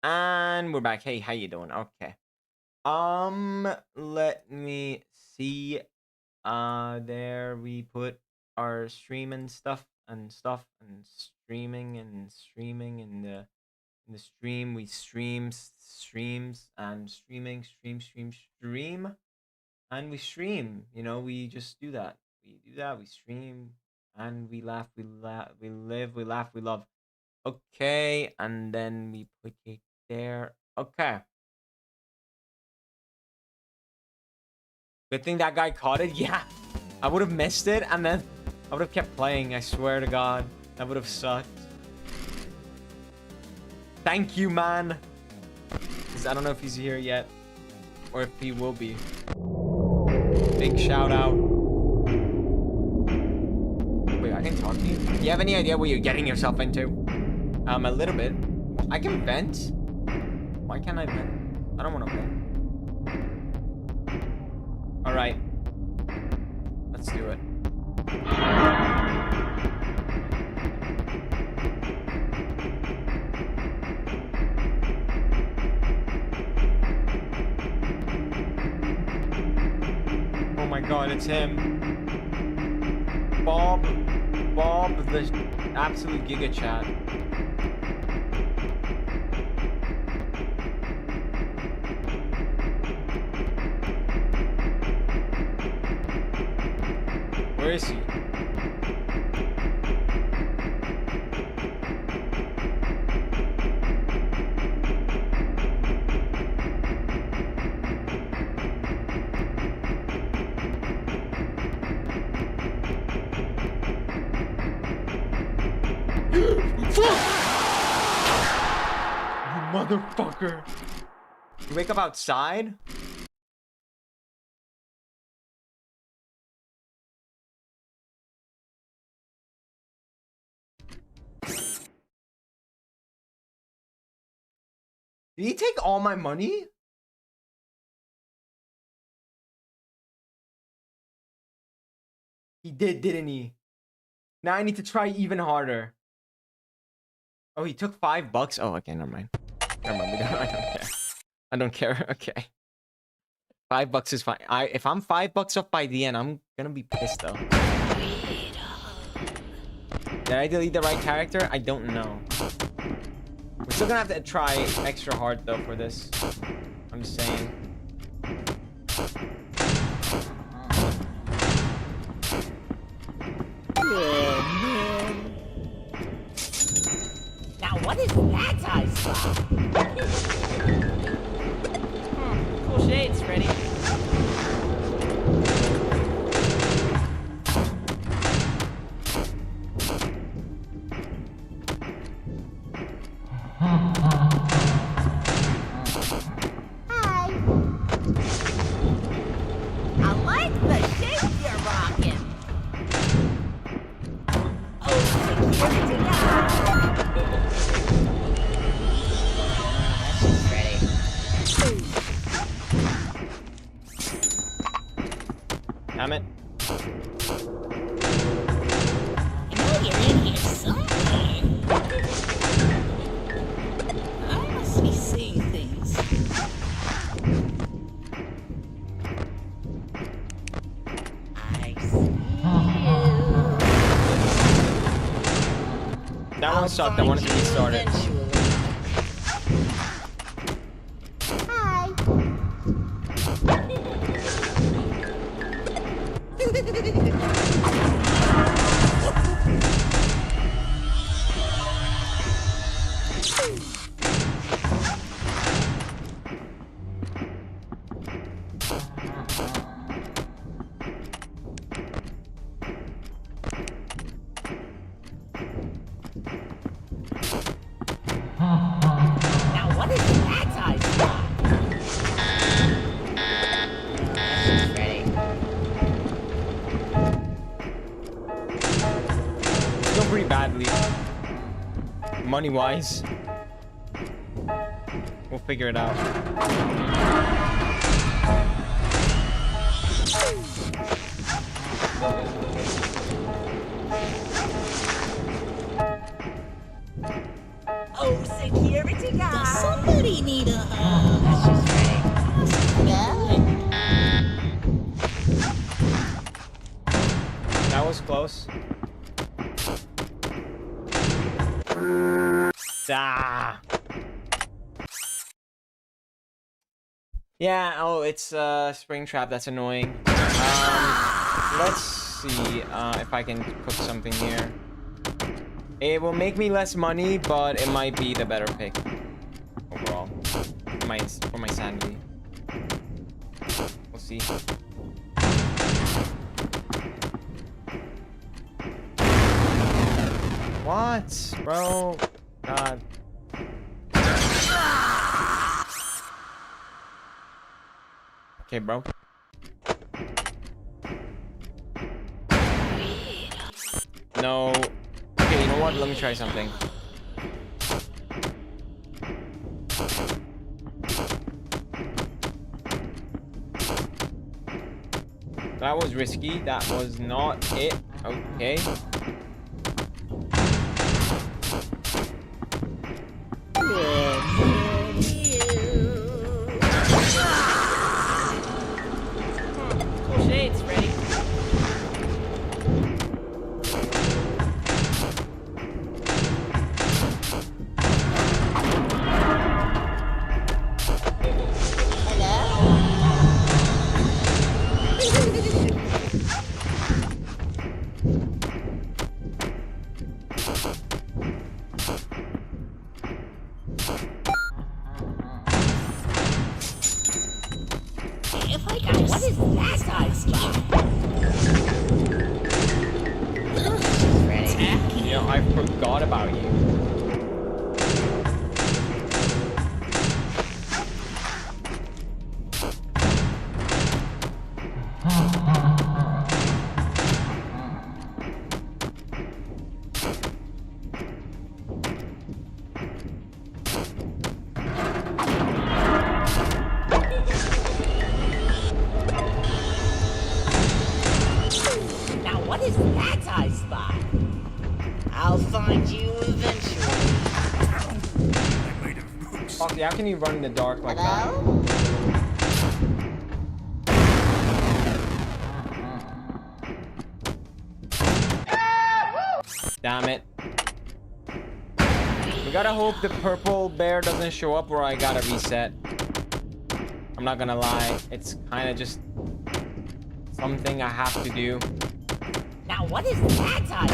And we're back. Hey, how you doing? Okay. Let me see. There we put our streaming stuff and streaming in the stream. We streams and stream and we stream. You know, we just do that. We do that. We stream and we laugh. We live. We laugh. We love. Okay, and then we put it there. Okay. Good thing that guy caught it. Yeah, I would have missed it, and then I would have kept playing. I swear to God, that would have sucked. Thank you, man. 'Cause I don't know if he's here yet, or if he will be. Big shout out. Wait, I can talk to you? Do you have any idea what you're getting yourself into? A little bit. I can vent. Why can't I vent? I don't want to vent. All right. Let's do it. Oh my God, it's him. Bob, the absolute giga chat. Where is he? You motherfucker. You wake up outside? Did he take all my money? He did, didn't he? Now I need to try even harder. Oh, he took $5? Oh, okay, never mind. Never mind, I don't care. I don't care, okay. $5 is fine. If I'm $5 off by the end, I'm gonna be pissed though. Did I delete the right character? I don't know. We're still gonna have to try extra hard though for this. I'm just saying. Oh, man. Now what is that I saw? Cool shades, Freddy. Damn it. You know you're in here somewhere. I must be seeing things. I see you. That one sucked. I wanted to restart it. Now what is that I saw? Ready. It's going pretty badly. Money-wise. We'll figure it out. Oh, Security guard. Does somebody need a That's just ready. That was close. Ah. Yeah, oh, it's spring trap. That's annoying. Let's see if I can cook something here. It will make me less money, but it might be the better pick overall for my sanity. We'll see. What, bro? God. Okay, bro. No. Okay, you know what? Let me try something. That was risky. That was not it. Okay. Cool shades, ready? If I Now, could what is that I spot? Ready? You know, I forgot about you. Now, what is that I spot? I'll find you eventually. Fuck, how can you run in the dark like that? Damn it. We gotta hope the purple bear doesn't show up or I gotta reset. I'm not gonna lie. It's kind of just something I have to do. Now, what is that I spot?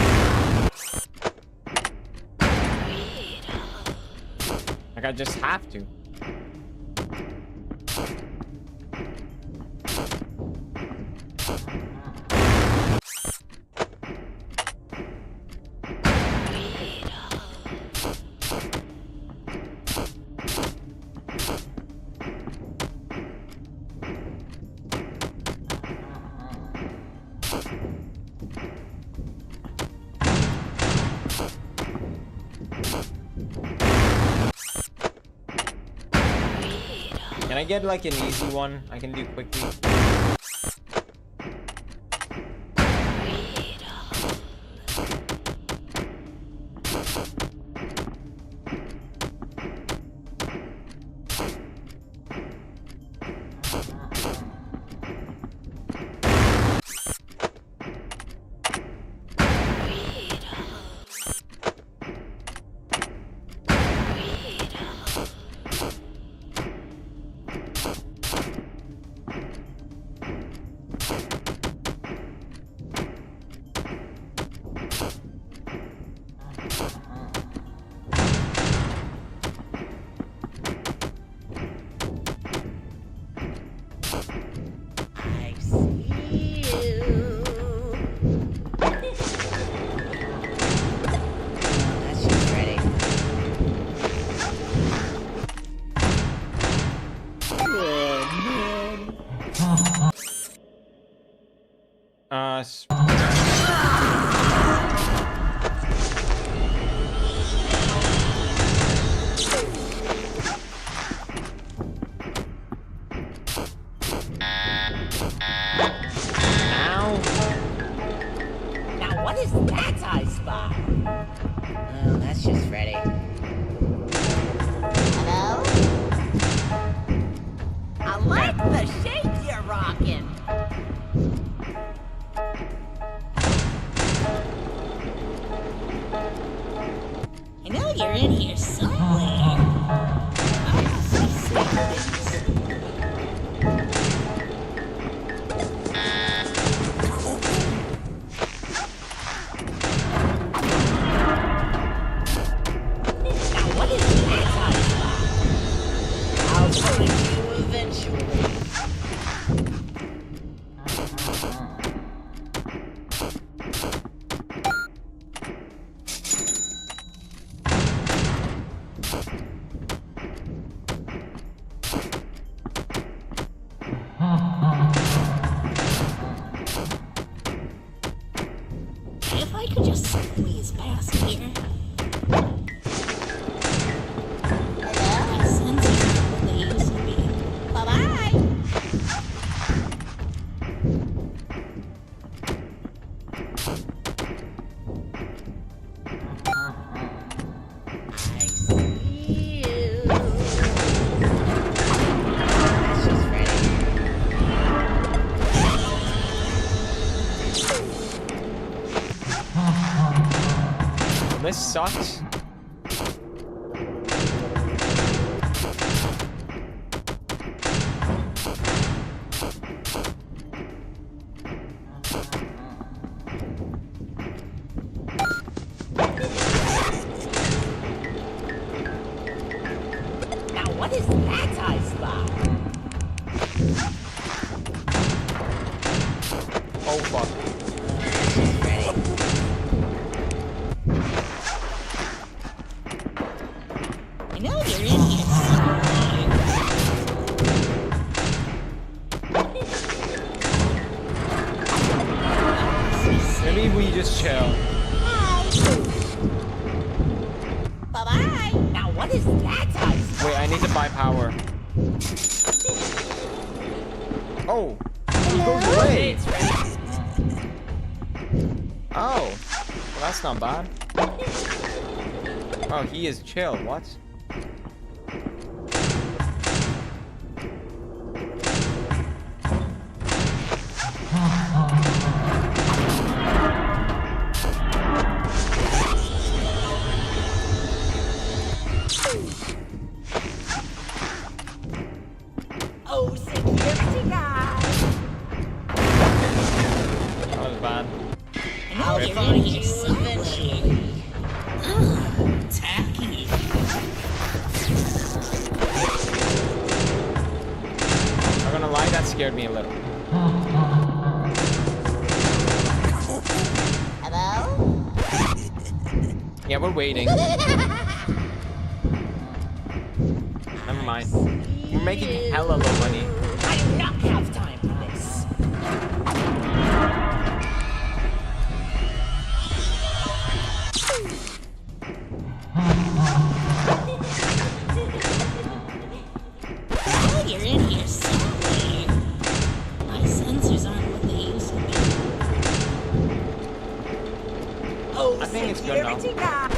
Like, I just have to. Can I get like an easy one I can do quickly? I see you. That's just ready. Ow. Now, what is that I spot? Oh, that's just ready. If I could just squeeze past here. My senses aren't what they used to be. Bye-bye. I see you. That's just Freddy. This sucks. Now what is that I spot? Oh fuck. Freddy. I know you're in here somewhere. Maybe we just chill. Bye-bye. Now what is that I spot? Wait, I need to buy power. Oh, he goes away. It's Freddy. Oh, well, that's not bad. Oh, he is chill. What? Oh, security guy. That was bad. I know you're in here somewhere. Ugh, tacky. I'm gonna lie, that scared me a little. Hello? Yeah, we're waiting. Never mind. We're making hella low money. I do not have time for this. I know you're in here somewhere. My sensors aren't what they used to be. Oh, I think it's good now. security guy.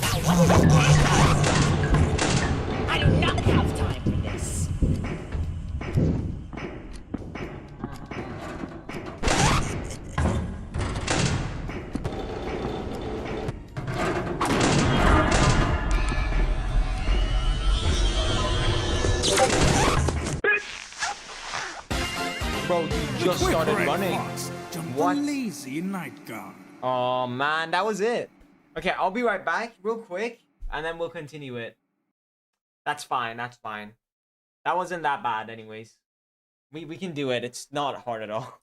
Now what is that? I do not have time for this. Bro, you just started running. What? Lazy night guard. Oh man, that was it. Okay, I'll be right back real quick and then we'll continue it. That's fine, that's fine. That wasn't that bad anyways. We can do it. It's not hard at all.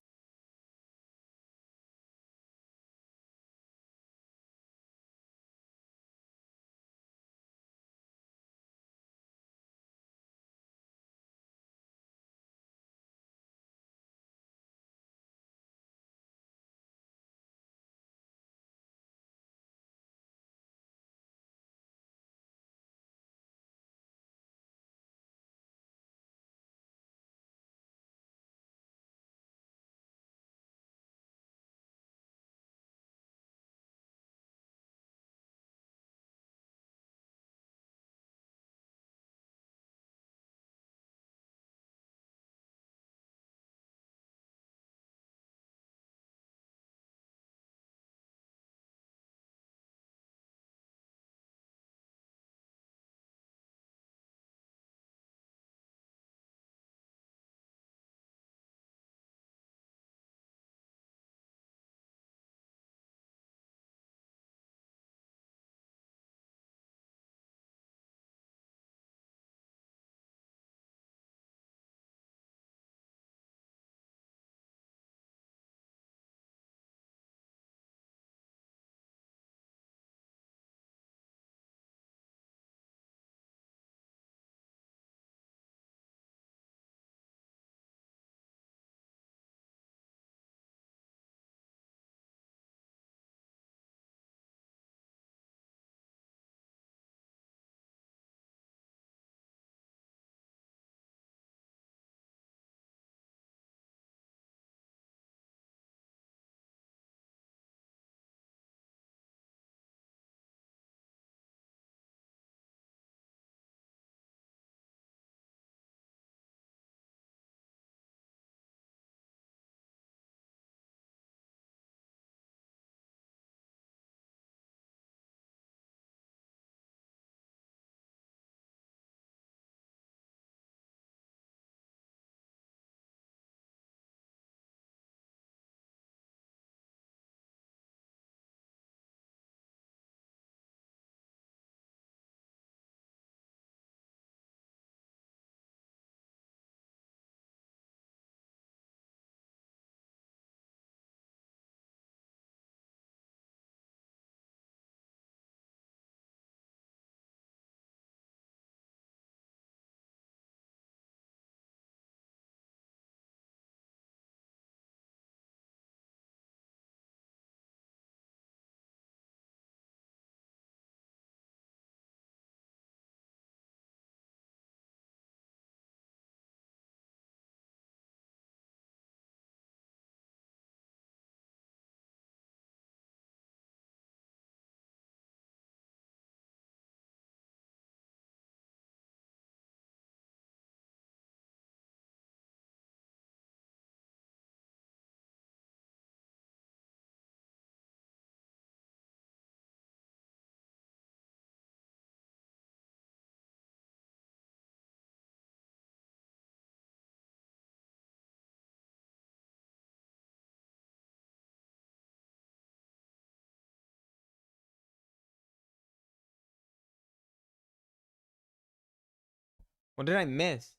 What did I miss?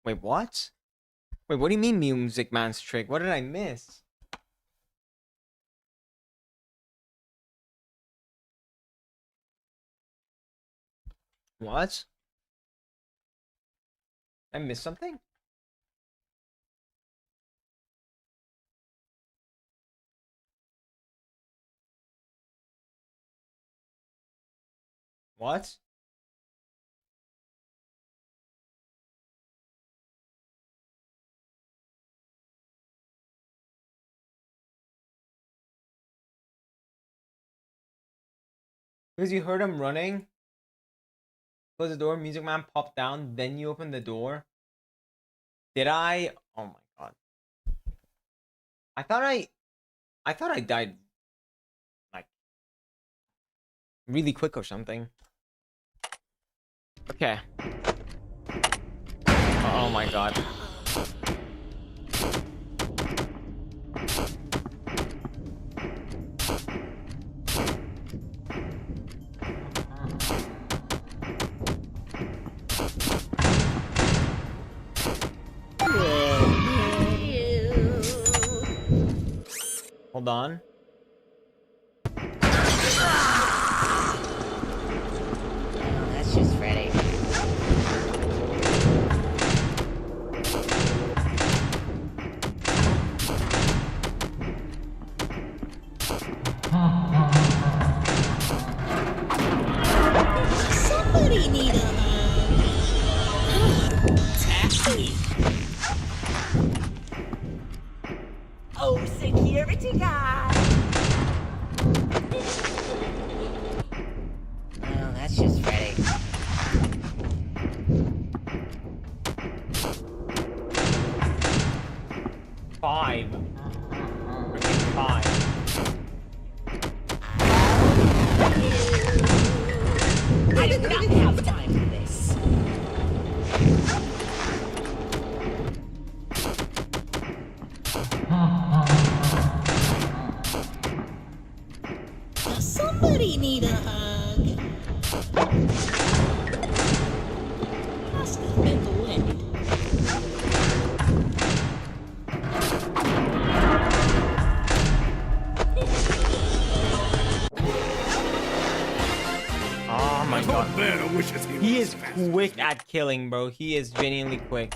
Wait, what? Wait, what do you mean Music Man's trick? What did I miss? What? I missed something? What? Because you heard him running? Close the door, Music Man popped down, then you opened the door? Did I? Oh my god. I thought I died like really quick or something. Okay. Oh my god. Hold on. Oh, that's just Freddy. Somebody need a hug. Taffy. Oh, security guard. Oh, that's just Freddy. Five. Freaking five. I do not have time for this. Does somebody need a hug? Must have been the wind. Oh my god. Man wishes He was is faster. quick at killing, bro. He is genuinely quick.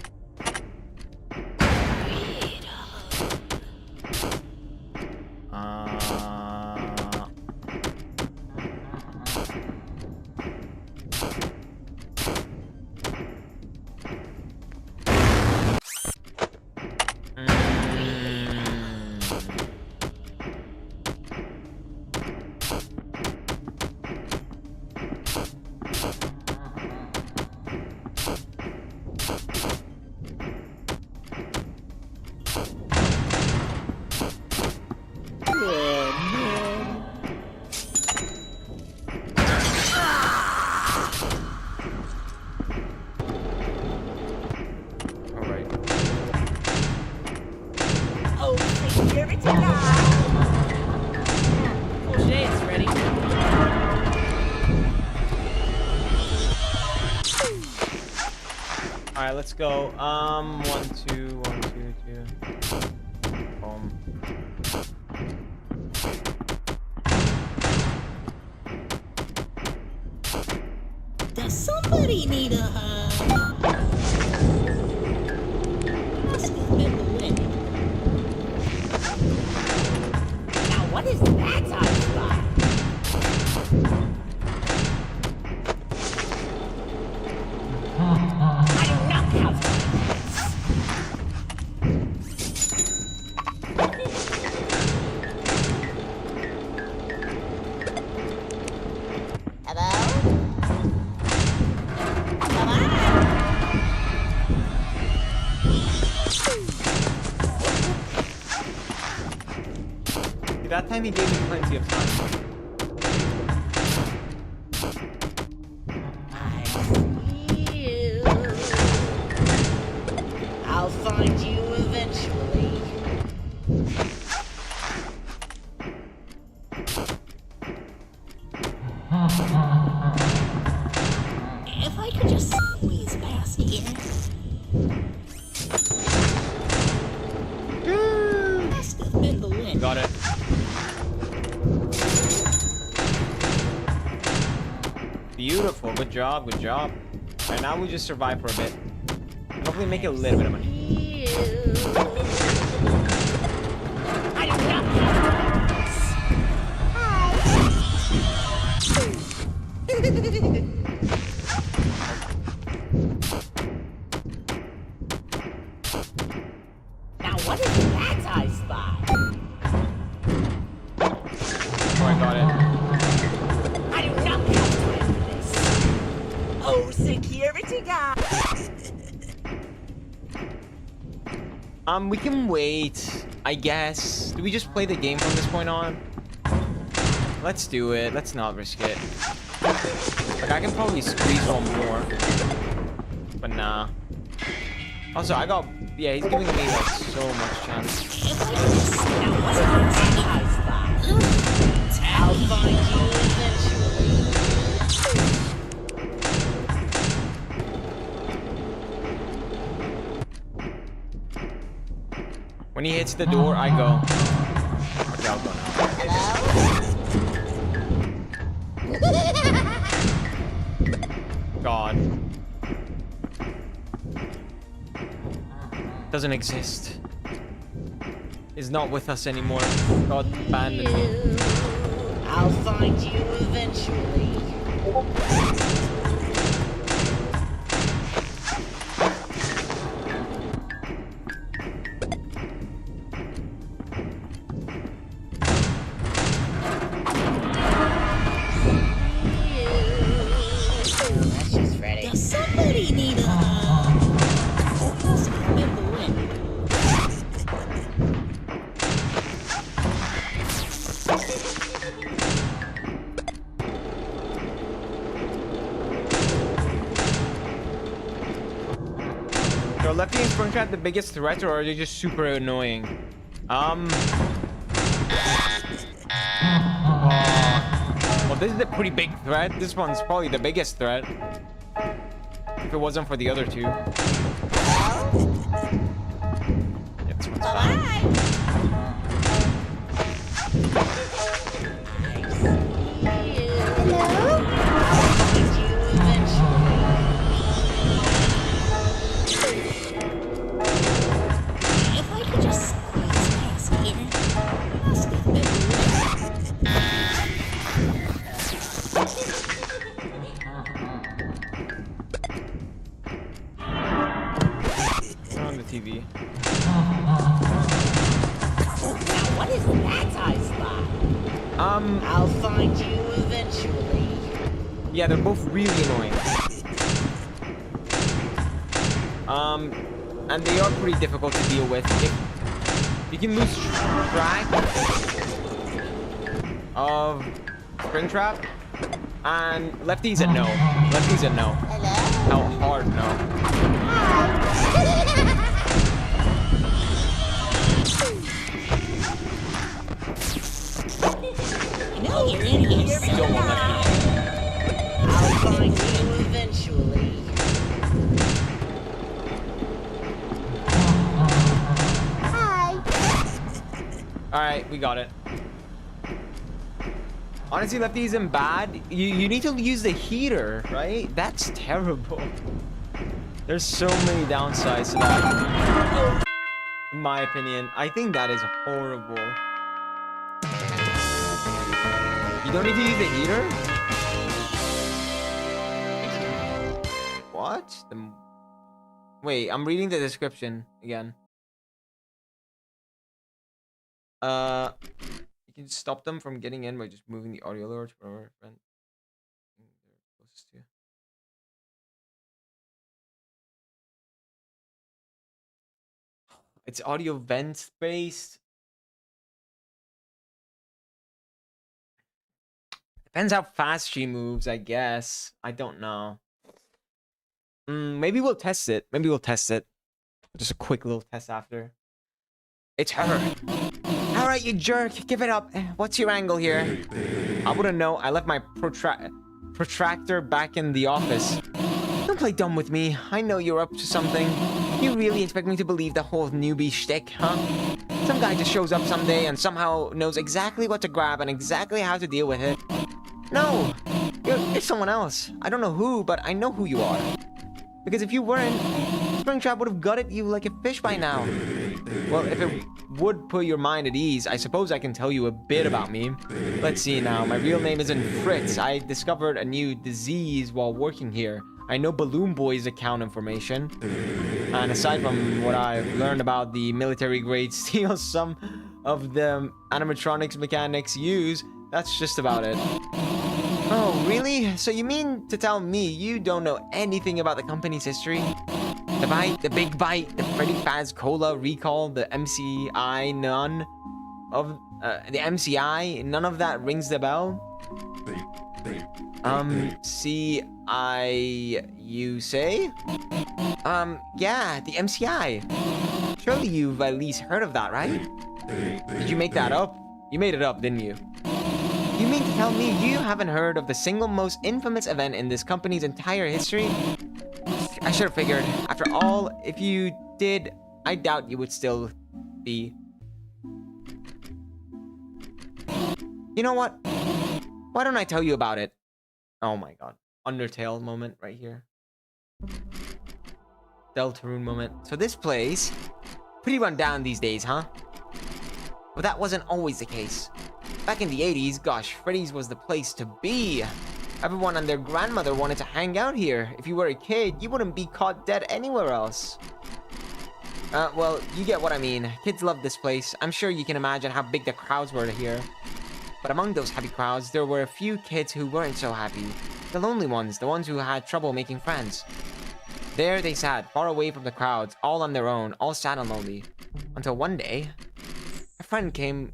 Alright. Oh, security guard. Full shades, ready? Alright, let's go. 1, 2, 1, 2, 2. Does somebody need a hug? Must have been the wind. Now, what is that I spot? I do not have time for this. Hello? Come on! See, that time he gave me plenty of time. I see you. I'll find you eventually. If I could got it. Beautiful. Good job. Good job. Alright, now we just survive for a bit. And hopefully make a little bit of money. I do not Now what is that I spy? Oh, I got it. I do not have time for this. Oh, security guy. We can wait, I guess. Do we just play the game from this point on? Let's do it. Let's not risk it. Like, I can probably squeeze one more. But nah. Also, I got... Yeah, he's giving me, like, so much chance. If I just Now what is that I spy? I'll find you eventually. When he hits the door, I go. Okay, I'll go now. God. Doesn't exist. Is not with us anymore. God abandoned me. I'll find you eventually. That's just Freddy. does somebody need a remember when? So Lefty and Springtrap the biggest threat, or are they just super annoying? Well, this is a pretty big threat. This one's probably the biggest threat. If it wasn't for the other two. Yeah, this one's fine. If I could just squeeze past here. Must have been On the TV. Now what is that I spy? I'll find you eventually. Yeah, they're both really annoying. And they are pretty difficult to deal with. If you can lose track of Springtrap, and Lefty's a no. Lefty's a no. How hard no. I know you're in here. You don't want Lefty. I'll find you eventually. Alright, we got it. Honestly, Lefty isn't bad. You need to use the heater, right? That's terrible. There's so many downsides to that. In my opinion. I think that is horrible. You don't need to use the heater? What? Wait, I'm reading the description again. You can stop them from getting in by just moving the audio lower to whatever event they're closest to. It's audio vent based. Depends how fast she moves, I guess. I don't know. Maybe we'll test it. Maybe we'll test it. Just a quick little test after. It's her. All right, you jerk. Give it up. What's your angle here? I wouldn't know. I left my protractor back in the office. Don't play dumb with me. I know you're up to something. You really expect me to believe the whole newbie shtick, huh? Some guy just shows up someday and somehow knows exactly what to grab and exactly how to deal with it. No, you're someone else. I don't know who, but I know who you are. Because if you weren't, Springtrap would have gutted you like a fish by now. Well, if it would put your mind at ease, I suppose I can tell you a bit about me. Let's see now. My real name isn't Fritz. I discovered a new disease while working here. I know Balloon Boy's account information. And aside from what I've learned about the military-grade steel some of the animatronics mechanics use, that's just about it. Oh, really? So you mean to tell me you don't know anything about the company's history? The Bite, the Big Bite, the Freddy Faz Cola recall, the MCI, none of the MCI, none of that rings the bell. you say? Yeah, the MCI. Surely you've at least heard of that, right? Did you make that up? You made it up, didn't you? You mean to tell me you haven't heard of the single most infamous event in this company's entire history? I should have figured. After all, if you did, I doubt you would still be. You know what? Why don't I tell you about it? Oh my god. Undertale moment right here. Deltarune moment. So this place, pretty run down these days, huh? But that wasn't always the case. Back in the 80s, gosh, Freddy's was the place to be. Everyone and their grandmother wanted to hang out here. If you were a kid, you wouldn't be caught dead anywhere else. Well, you get what I mean. Kids love this place. I'm sure you can imagine how big the crowds were here. But among those happy crowds, there were a few kids who weren't so happy. The lonely ones, the ones who had trouble making friends. There they sat, far away from the crowds, all on their own, all sad and lonely. Until one day, a friend came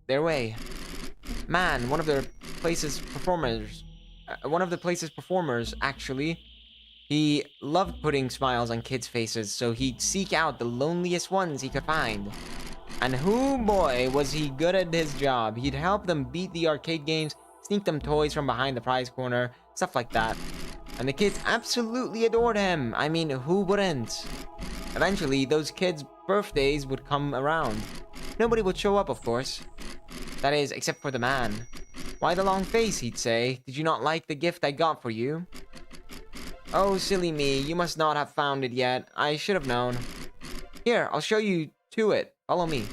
their way. Man, one of the place's performers, actually. He loved putting smiles on kids' faces, so he'd seek out the loneliest ones he could find. And boy, was he good at his job. He'd help them beat the arcade games, sneak them toys from behind the prize corner, stuff like that. And the kids absolutely adored him. I mean, who wouldn't? Eventually, those kids' birthdays would come around. Nobody would show up, of course. That is, except for the man. Why the long face, he'd say. Did you not like the gift I got for you? Oh, silly me, you must not have found it yet. I should have known. Here, I'll show you to it. Follow me.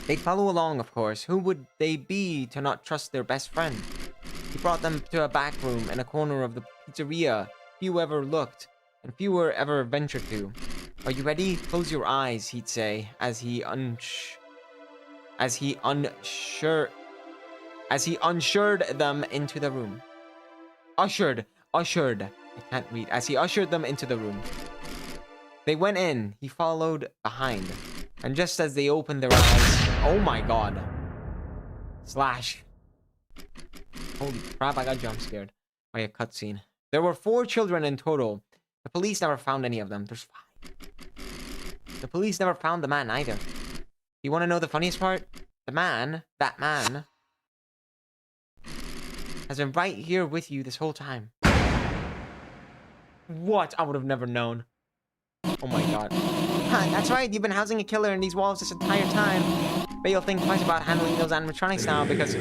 They'd follow along, of course. Who would they be to not trust their best friend? He brought them to a back room in a corner of the pizzeria. Few ever looked, and fewer ever ventured to. Are you ready? Close your eyes, he'd say, as he ushered them into the room. Ushered. I can't read. As he ushered them into the room. They went in. He followed behind. And just as they opened their eyes... Oh my god. Slash. Holy crap, I got jump scared by a cutscene. There were 4 children in total. The police never found any of them. There's 5. The police never found the man either. You want to know the funniest part? That man, has been right here with you this whole time. What? I would have never known. Oh my god. That's right, you've been housing a killer in these walls this entire time. But you'll think twice about handling those animatronics now, because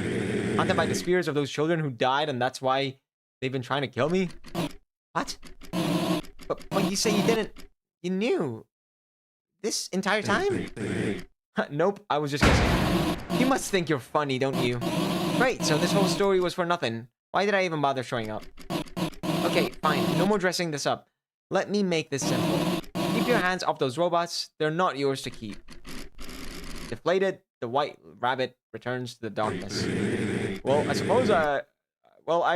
haunted by the spirits of those children who died, and that's why they've been trying to kill me? What? But you say you didn't... You knew. This entire time? Nope, I was just guessing. You must think you're funny, don't you? Great, so this whole story was for nothing. Why did I even bother showing up? Okay, fine, no more dressing this up. Let me make this simple. Keep your hands off those robots. They're not yours to keep. Deflated, the white rabbit returns to the darkness. Well, I suppose I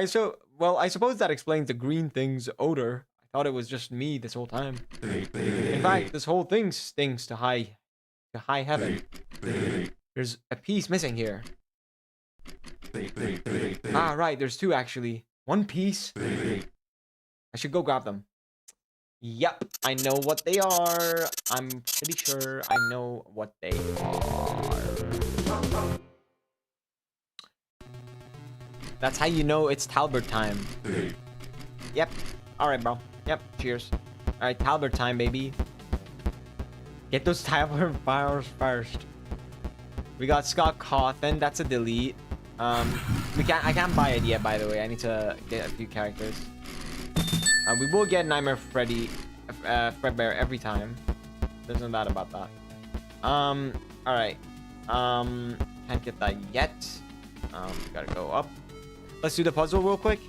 suppose that explains the green thing's odor. I thought it was just me this whole time. In fact, this whole thing stinks to high heaven. There's a piece missing here. Ah, right, there's 2 actually. 1 piece. I should go grab them. Yep, I know what they are. I'm pretty sure I know what they are. That's how you know it's Talbert time. Yep. Alright, bro. Yep, cheers. Alright, Talbert time, baby. Get those Tyler files first. We got Scott Cawthon. That's a delete. I can't buy it yet, by the way. I need to get a few characters. We will get Nightmare Freddy, Frickbear every time. There's no doubt about that. All right. Can't get that yet. Gotta go up. Let's do the puzzle real quick.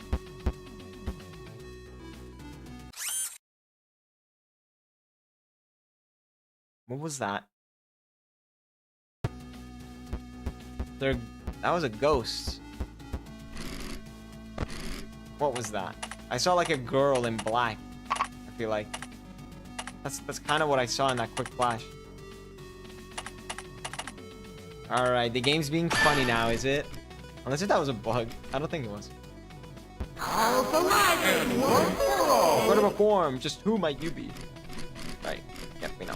What was that? That was a ghost. What was that? I saw like a girl in black. I feel like that's kind of what I saw in that quick flash. All right, the game's being funny now, is it? Unless if that was a bug. I don't think it was. What of a form? Just who might you be? Right. Yep, we know.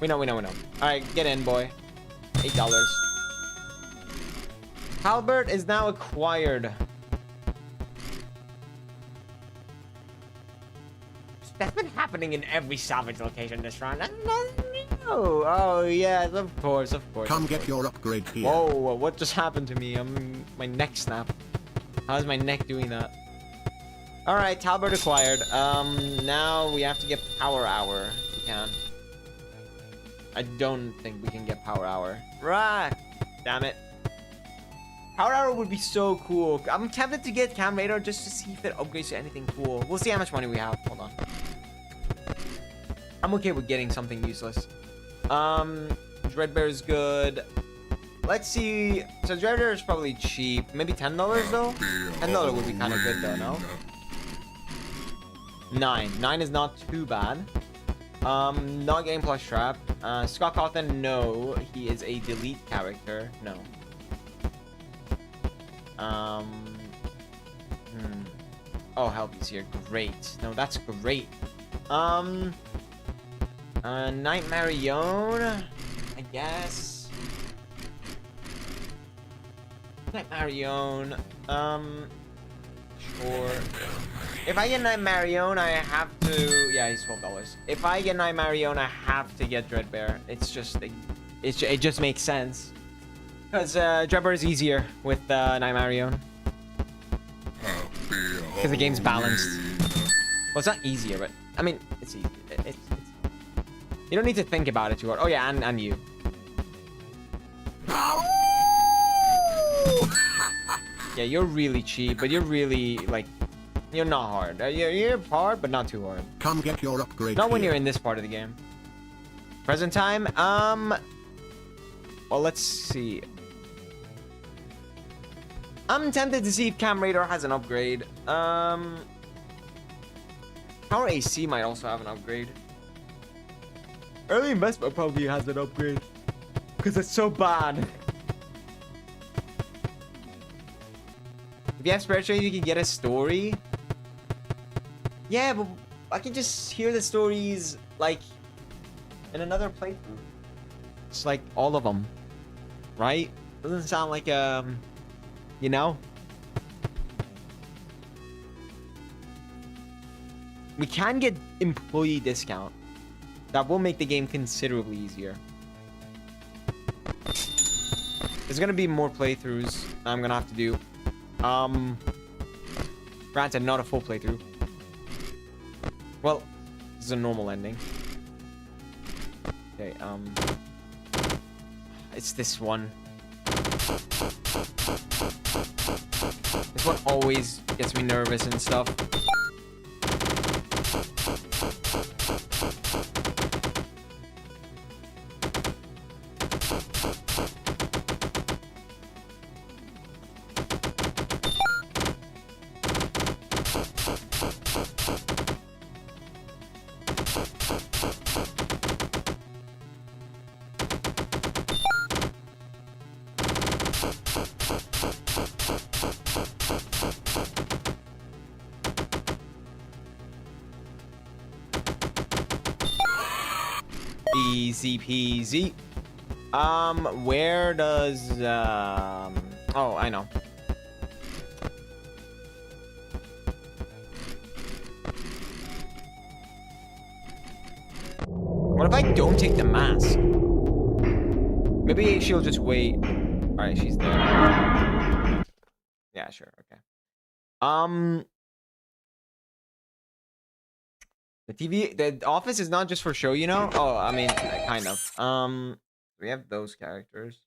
We know. All right, get in, boy. $8. Halbert is now acquired. That's been happening in every salvage location this round. Oh yes, of course. Come get your upgrade here. Whoa, what just happened to me? My neck snapped. How's my neck doing that? All right, Talbert acquired. Now we have to get Power Hour. If we can. I don't think we can get Power Hour. Right. Damn it. Power Hour would be so cool. I'm tempted to get Cam Radar just to see if it upgrades to anything cool. We'll see how much money we have. Hold on. I'm okay with getting something useless. Dreadbear is good. Let's see. So Dreadbear is probably cheap. Maybe $10 though? $10 would be kind of good though, no? 9 is not too bad. Not getting plush trap. Scott Cawthon, no. He is a delete character. No. Oh, help is here. Great. No, that's great. Nightmare Yone, I guess. Nightmare Yone, sure. If I get Nightmare Yone, I have to. Yeah, he's $12. If I get Nightmare Yone, I have to get Dreadbear. It's just, it just makes sense. Because Dreadbear is easier with Nightmare Yone. Because the game's balanced. Well, it's not easier, but I mean, it's easy. It's you don't need to think about it too hard. Oh yeah, and you. Yeah, you're really cheap, but you're really like, you're not hard. You're hard, but not too hard. Come get your upgrade. Not when you're in this part of the game. Present time. Well, let's see. I'm tempted to see if Cam Radar has an upgrade. Power AC might also have an upgrade. Early investment probably has an upgrade. Because it's so bad. If you have Spirit Trade, you can get a story. Yeah, but I can just hear the stories, like, in another playthrough. It's like all of them. Right? Doesn't sound like, you know? We can get employee discount. That will make the game considerably easier. There's gonna be more playthroughs I'm gonna have to do. Granted, not a full playthrough. Well, this is a normal ending. Okay, it's this one. This one always gets me nervous and stuff. Easy peasy. Where does oh, I know. What if I don't take the mask? Maybe she'll just wait. All right, she's there. Yeah, sure. Okay. The office is not just for show, you know? Oh, I mean, kind of. We have those characters.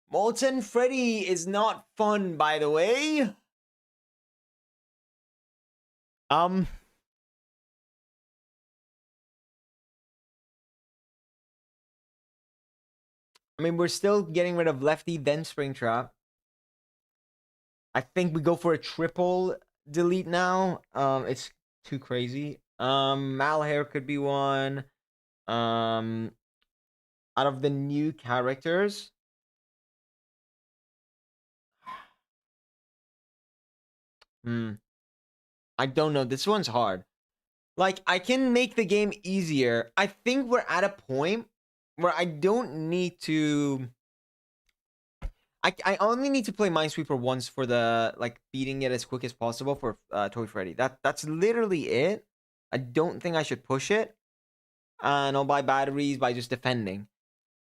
Molten Freddy is not fun, by the way. I mean, we're still getting rid of Lefty, then Springtrap. I think we go for a triple delete now. It's too crazy. Malhair could be one. Out of the new characters, I don't know. This one's hard. Like, I can make the game easier. I think we're at a point where I don't need to. I only need to play Minesweeper once for the like beating it as quick as possible for Toy Freddy. That's literally it. I don't think I should push it. And I'll buy batteries by just defending.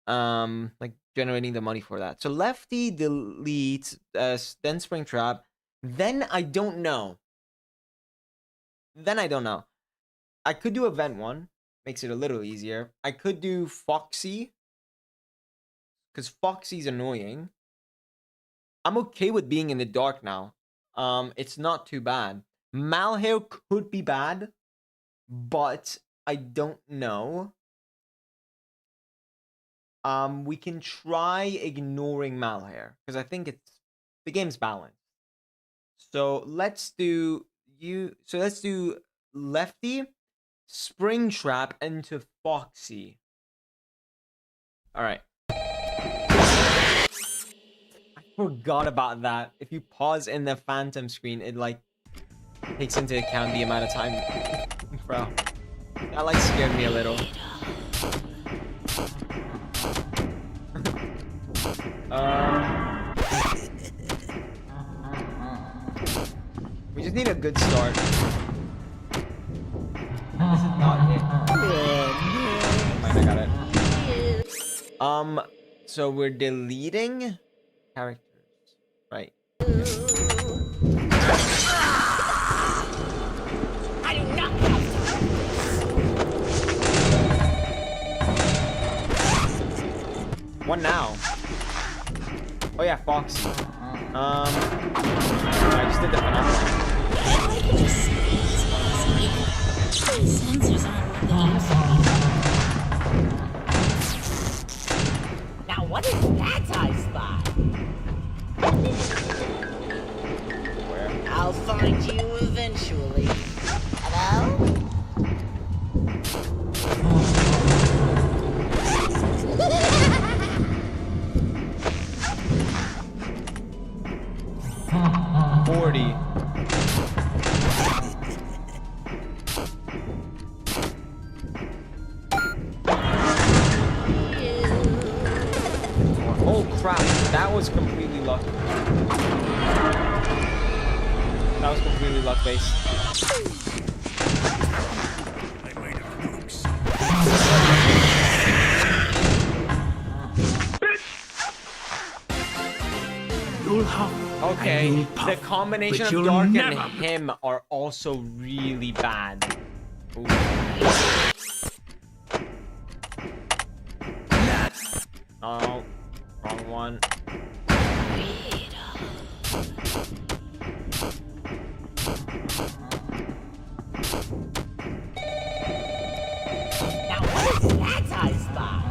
Like generating the money for that. So Lefty delete, then Springtrap. Then I don't know. I could do Event 1. Makes it a little easier. I could do Foxy. Because Foxy's annoying. I'm okay with being in the dark now. It's not too bad. Malhair could be bad. But I don't know. We can try ignoring Malhair. Because I think the game's balanced. So let's do Lefty, Springtrap, into Foxy. Alright. I forgot about that. If you pause in the phantom screen, it like takes into account the amount of time. Bro. That like scared me a little. We just need a good start. This is not it. Fine, I got it. So we're deleting characters, right? I do not have time. What now? Oh yeah, Foxy. I just did the finale. I could just see it's easy. My sensors aren't working for me. Now what is that I spot? Where? I'll find you eventually. Hello? 40. Oh crap, that was completely luck. That was completely luck based. Okay, the combination of Dark and him are also really bad. Ooh. Oh, wrong one. Now what is that I spot?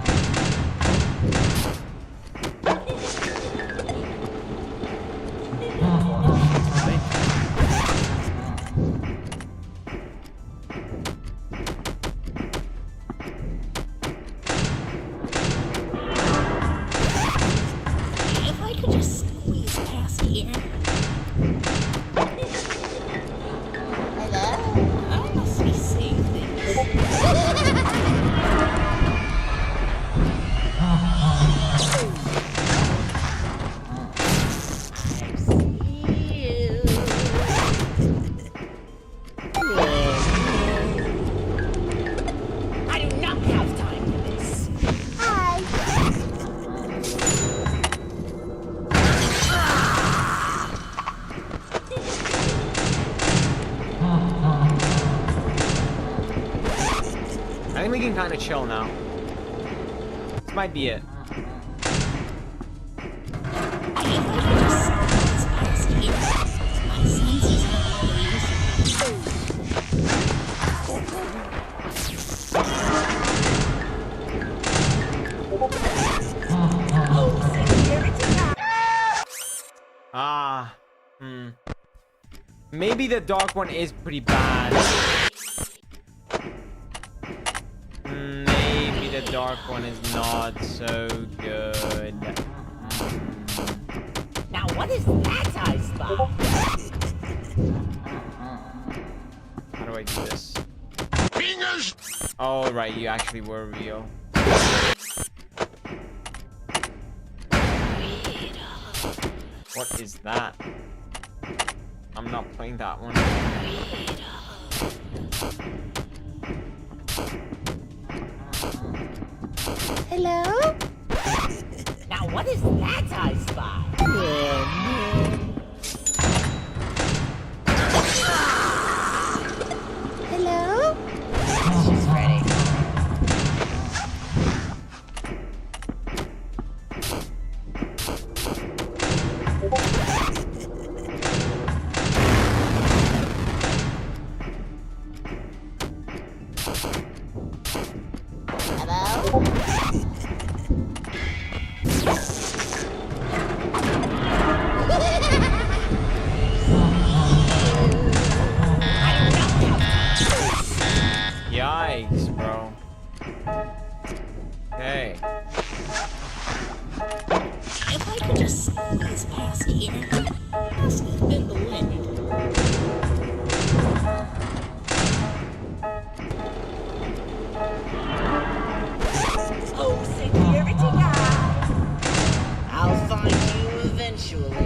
feeling kind of chill now. This might be it. Maybe the dark one is pretty bad. Maybe the dark one is not so good. Now what is that I spot? How do I do this? Fingers! Oh, right, you actually were real. What is that? I'm not playing that one. Hello? Now what is that I spot? Hello? She's ready. Yikes, bro. Okay. If I could just squeeze past here. This has been the limit. Oh, security guy! I'll find you eventually.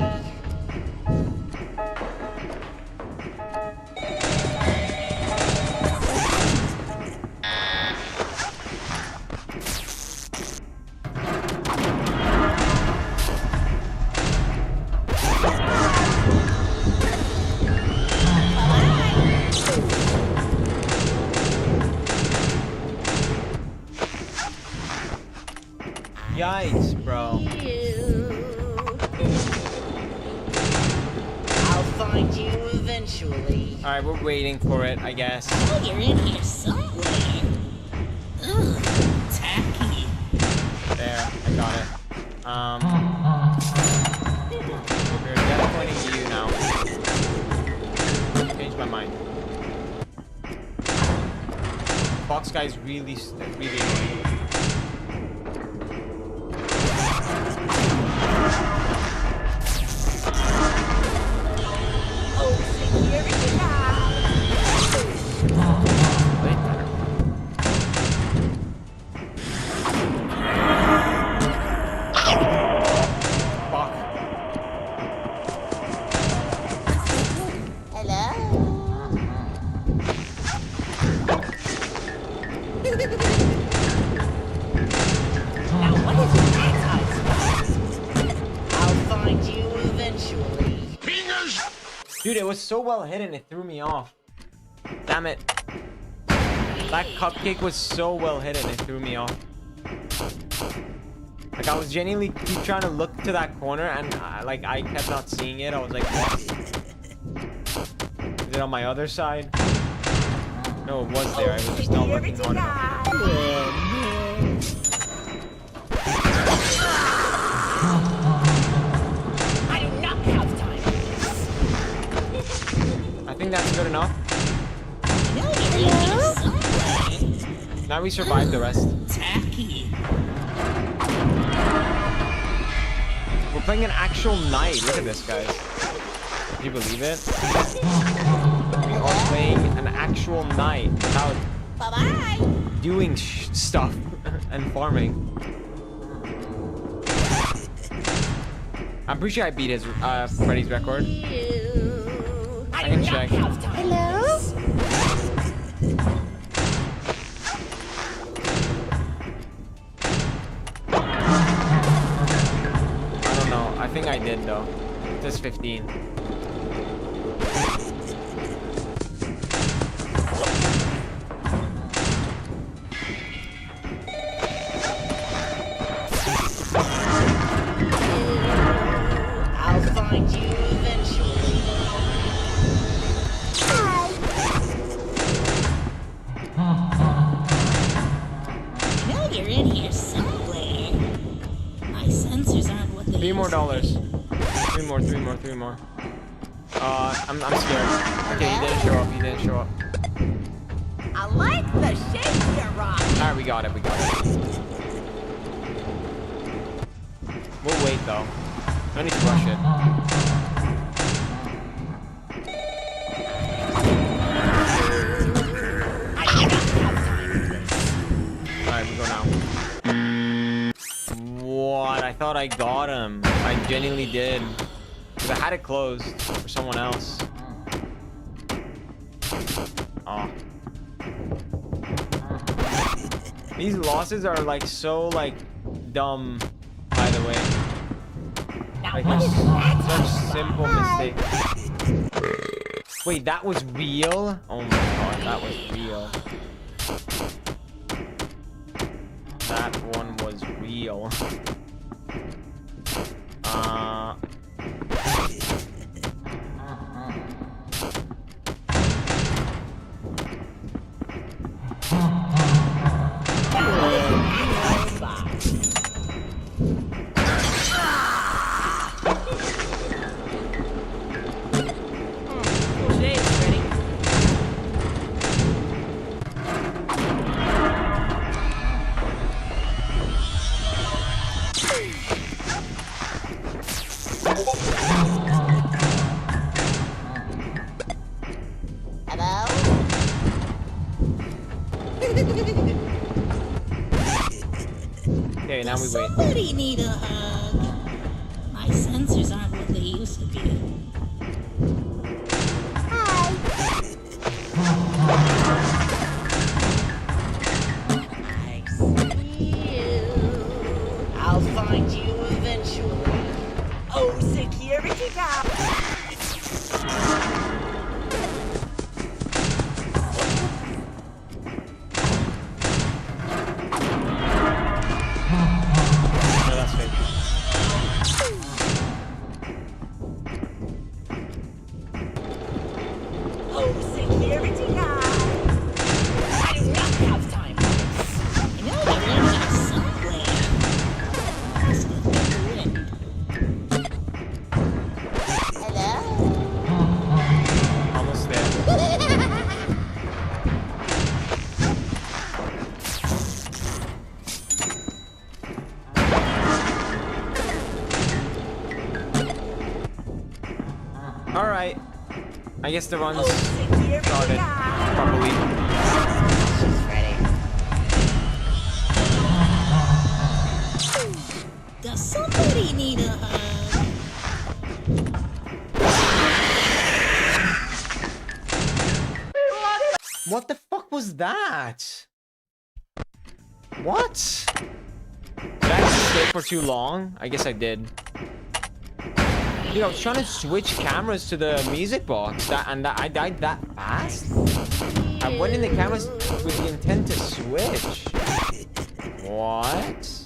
Yikes, bro. I'll find you eventually. Alright, we're waiting for it, I guess. Oh, you're in here somewhere. Ugh, tacky. There, I got it. We're definitely pointing to you now. Changed my mind. Fox guy's really annoying. Dude, it was so well hidden, it threw me off. Damn it. That cupcake was so well hidden, it threw me off. Like, I was genuinely keep trying to look to that corner, and I kept not seeing it. I was like, what? Is it on my other side? No, it was there. I was just not looking hard enough. I do not have time for this. I think that's good enough. Now we survived the rest. Tacky. We're playing an actual knight. Look at this, guys. Can you believe it? We are playing an actual knight without doing stuff and farming. I'm pretty sure I beat his Freddy's record. I can check. Hello? I don't know. I think I did though. It says 15. in here somewhere. My sensors aren't what they $3 more. used to be. Three more. I'm scared. Okay, he didn't show up. I like the shape you're rocking. Alright, we got it. We'll wait though. I need to rush it. Alright, we go now. What? I thought I got him. I genuinely did. Because I had it closed for someone else. Oh. These losses are like so like dumb, by the way. Like such simple mistakes. Wait, that was real? Oh my god, that was real. That one was real. Okay, now we wait. Somebody need a hug. My sensors aren't what they used to be. I see you. I'll find you eventually. Oh, security guard. Alright. I guess the run's started properly. She's ready. Does somebody need a hug? What the fuck was that? What? Did I just stay for too long? I guess I did. Dude, I was trying to switch cameras to the music box, I died that fast? I went in the cameras with the intent to switch. What?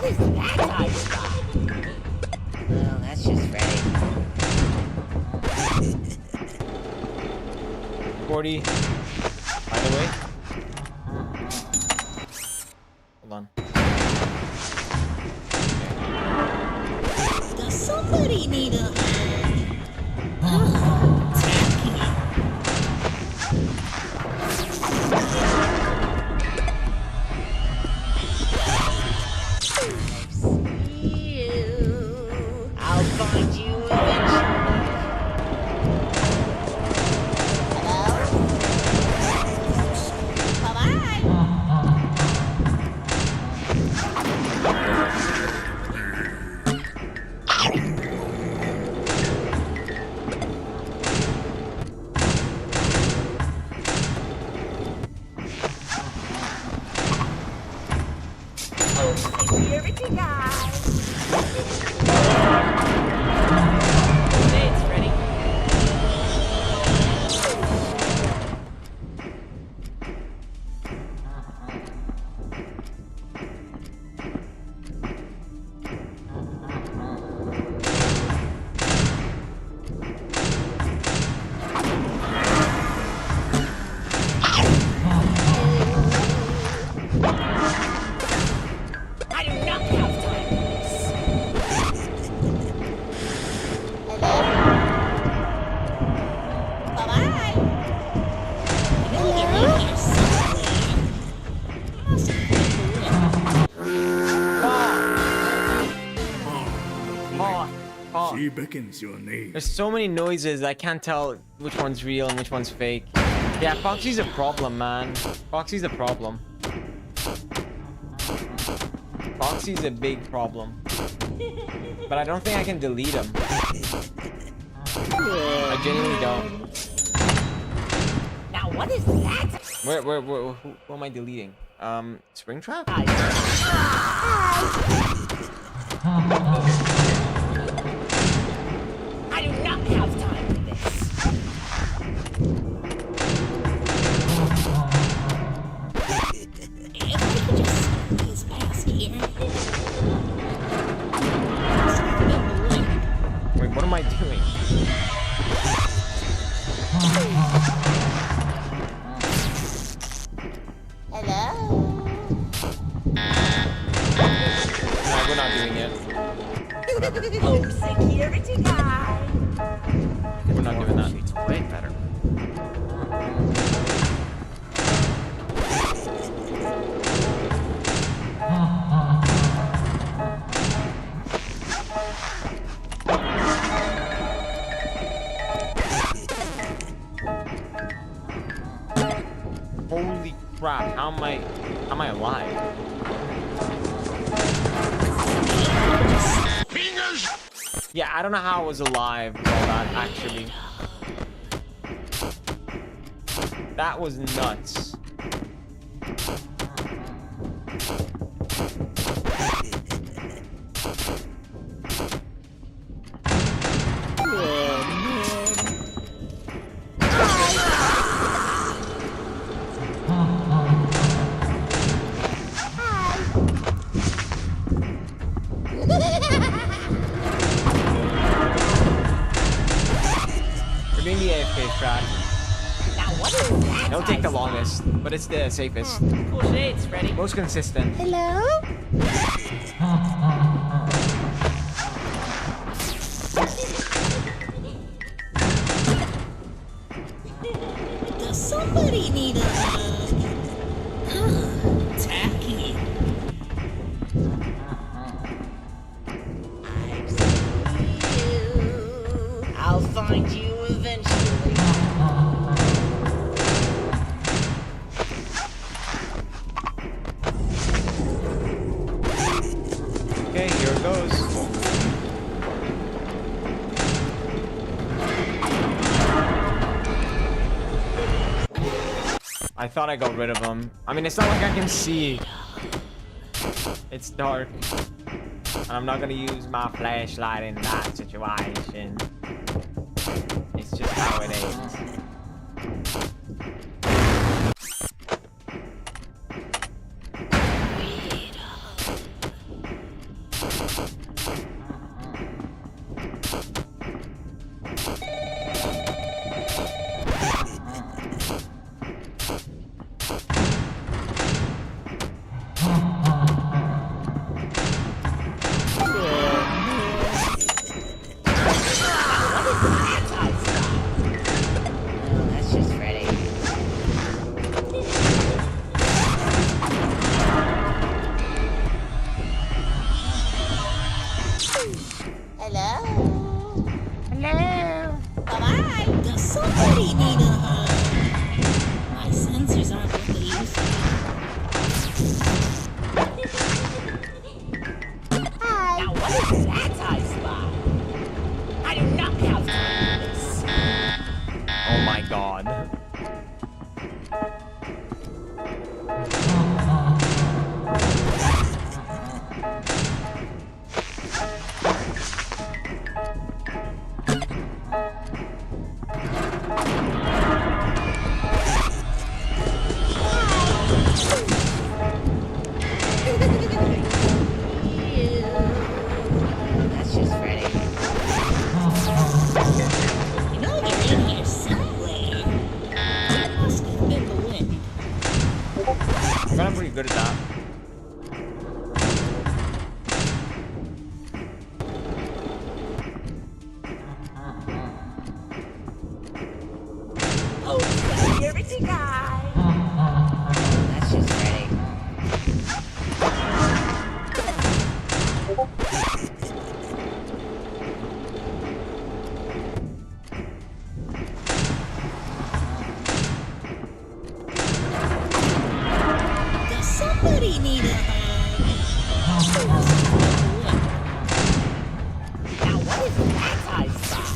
what is that I spot? Well, that's just Freddy. 40. By the way. Hold on. Does somebody need a hug? I'll find you eventually. Security guys. It's ready. I do not have time for this. Bye-bye. You're in here somewhere. Must be Oh, She beckons your name. there's so many noises I can't tell which one's real and which one's fake. Yeah, Foxy's a problem, man. Foxy's a problem. Foxy's a big problem. But I don't think I can delete him. I genuinely don't. Now what is that? Who am I deleting? Springtrap? I do not have time for this. If I could just squeeze past here. Wait, what am I doing? Hello? Alright, we're not doing it. Oh, security guy. We're not doing that. It's way better. Holy crap, how am I alive? Yeah, I don't know how I was alive with all that, actually. That was nuts. We're doing the AFK strat. Now what is that? It'll take the longest, but it's the safest. Cool shades, Freddy. Most consistent. Hello? Does somebody need a hug? Tacky. I'll find you eventually. Okay, here it goes. I thought I got rid of him. I mean, it's not like I can see. It's dark. And I'm not gonna use my flashlight in that situation. It's just how it is. somebody need a hug? Now what is that I spot?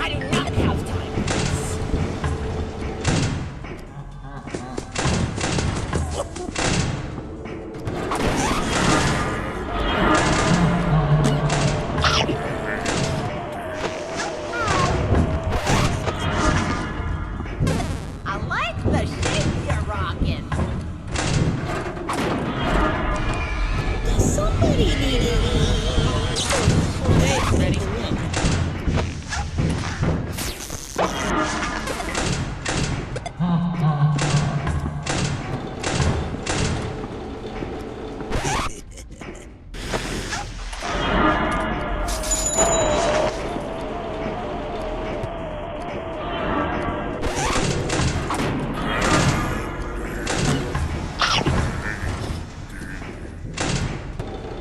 I do not have time for this. I like the shape you're rocking. Does somebody need a hug? Hey, ready?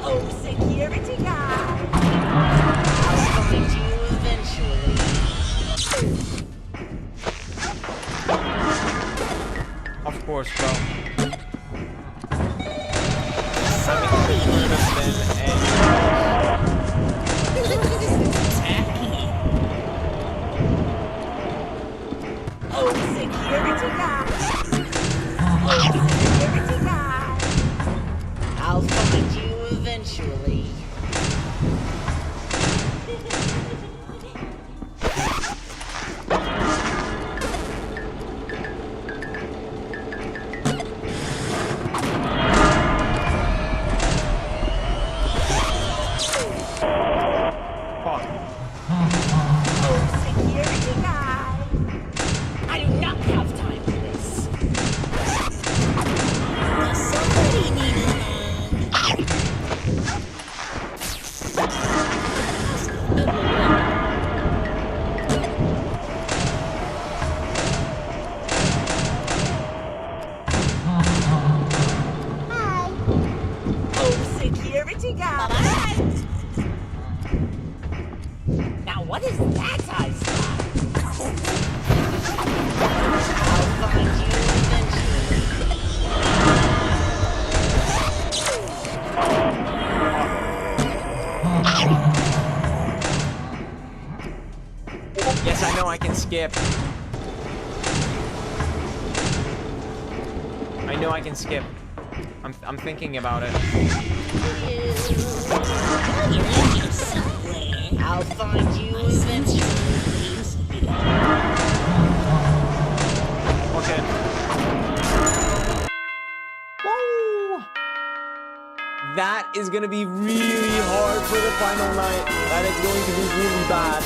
Oh, security guy. I'll find you eventually. Of course, bro. Somebody need a hug. Tacky. Oh, security guy. Oh, security guy. I'll find you eventually. Fuck. Oh, security guy. I do not have time for this. Does somebody need a hug? Oh, security guy. Bye. Now what is that I spot? I'll find you eventually. Yes, I know I can skip. I know I can skip. I'm thinking about it. You're in here somewhere. I'll find you My senses eventually. are Okay. Whoa! That is gonna be really hard for the final night. That is going to be really bad.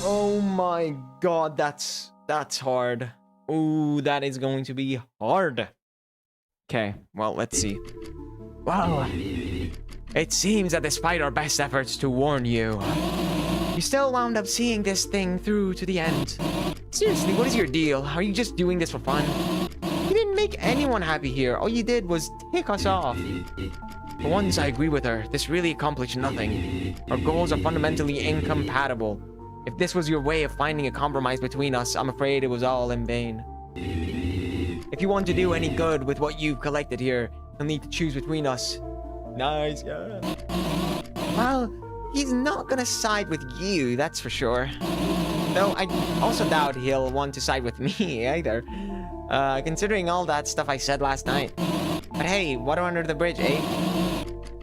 Oh my god, that's hard. Ooh, that is going to be hard. Okay, well, let's see. Wow. It seems that despite our best efforts to warn you, you still wound up seeing this thing through to the end. Seriously, what is your deal? Are you just doing this for fun? You didn't make anyone happy here. All you did was tick us off. For once, I agree with her. This really accomplished nothing. Our goals are fundamentally incompatible. If this was your way of finding a compromise between us, I'm afraid it was all in vain. If you want to do any good with what you've collected here, you'll need to choose between us. Nice, yeah. Well, he's not gonna side with you, that's for sure. Though I also doubt he'll want to side with me either. Considering all that stuff I said last night. But hey, water under the bridge, eh?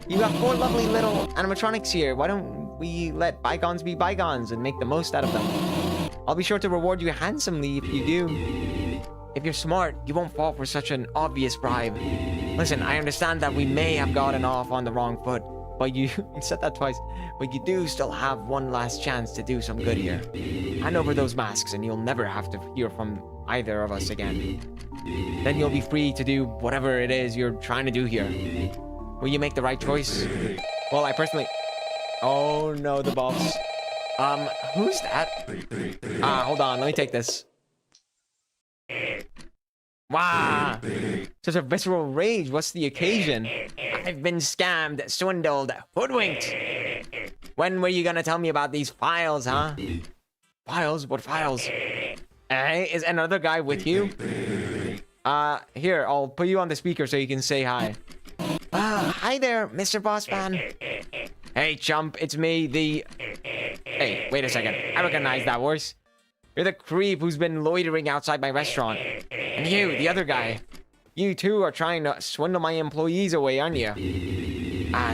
You got 4 lovely little animatronics here. Why don't we let bygones be bygones and make the most out of them? I'll be sure to reward you handsomely if you do. If you're smart, you won't fall for such an obvious bribe. Listen, I understand that we may have gotten off on the wrong foot, but you said that twice, but you do still have one last chance to do some good here. Hand over those masks and you'll never have to hear from either of us again. Then you'll be free to do whatever it is you're trying to do here. Will you make the right choice? Well, I personally... Oh no, the boss. Who's that? Hold on, let me take this. Wow. Such a visceral rage. What's the occasion? I've been scammed, swindled, hoodwinked. When were you gonna tell me about these files, huh? Files? What files? Hey, is another guy with you? Here, I'll put you on the speaker so you can say hi. Hi there, Mr. Bossman. Hey, chump, it's me, the... Hey, wait a second. I recognize that voice. You're the creep who's been loitering outside my restaurant. And you, the other guy. You two are trying to swindle my employees away, aren't you?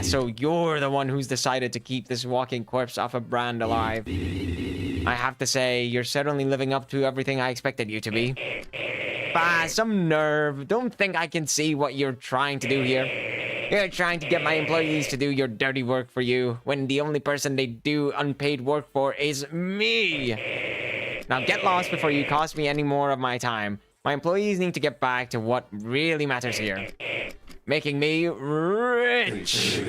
So you're the one who's decided to keep this walking corpse off a brand alive. I have to say, you're certainly living up to everything I expected you to be. Bah, some nerve. Don't think I can see what you're trying to do here. You're trying to get my employees to do your dirty work for you, when the only person they do unpaid work for is me. Now get lost before you cost me any more of my time. My employees need to get back to what really matters here. Making me rich.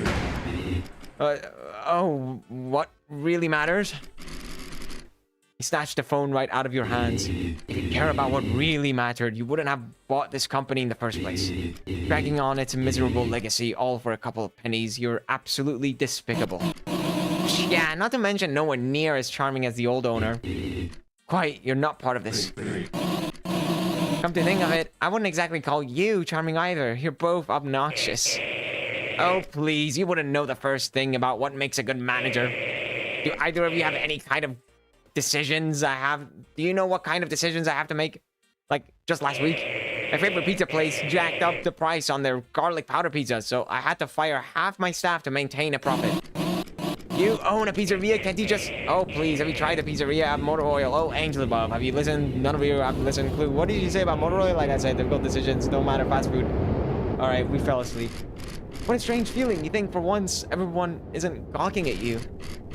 Oh, what really matters? He snatched the phone right out of your hands. If you care about what really mattered, you wouldn't have bought this company in the first place. Dragging on its miserable legacy all for a couple of pennies, you're absolutely despicable. Yeah, not to mention nowhere near as charming as the old owner. Quite, you're not part of this. Come to think of it, I wouldn't exactly call you charming either. You're both obnoxious. Oh, please, you wouldn't know the first thing about what makes a good manager. Do either of you have any kind of decisions I have? Do you know what kind of decisions I have to make? Like, just last week, my favorite pizza place jacked up the price on their garlic powder pizza, so I had to fire half my staff to maintain a profit. You own a pizzeria, can't you just... Oh, please, have you tried the pizzeria at Motor Oil? Oh, angel above, have you listened? None of you have listened. Clue. What did you say about Motor Oil? Like I said, difficult decisions, don't matter, fast food. All right, we fell asleep. What a strange feeling. You think for once everyone isn't gawking at you.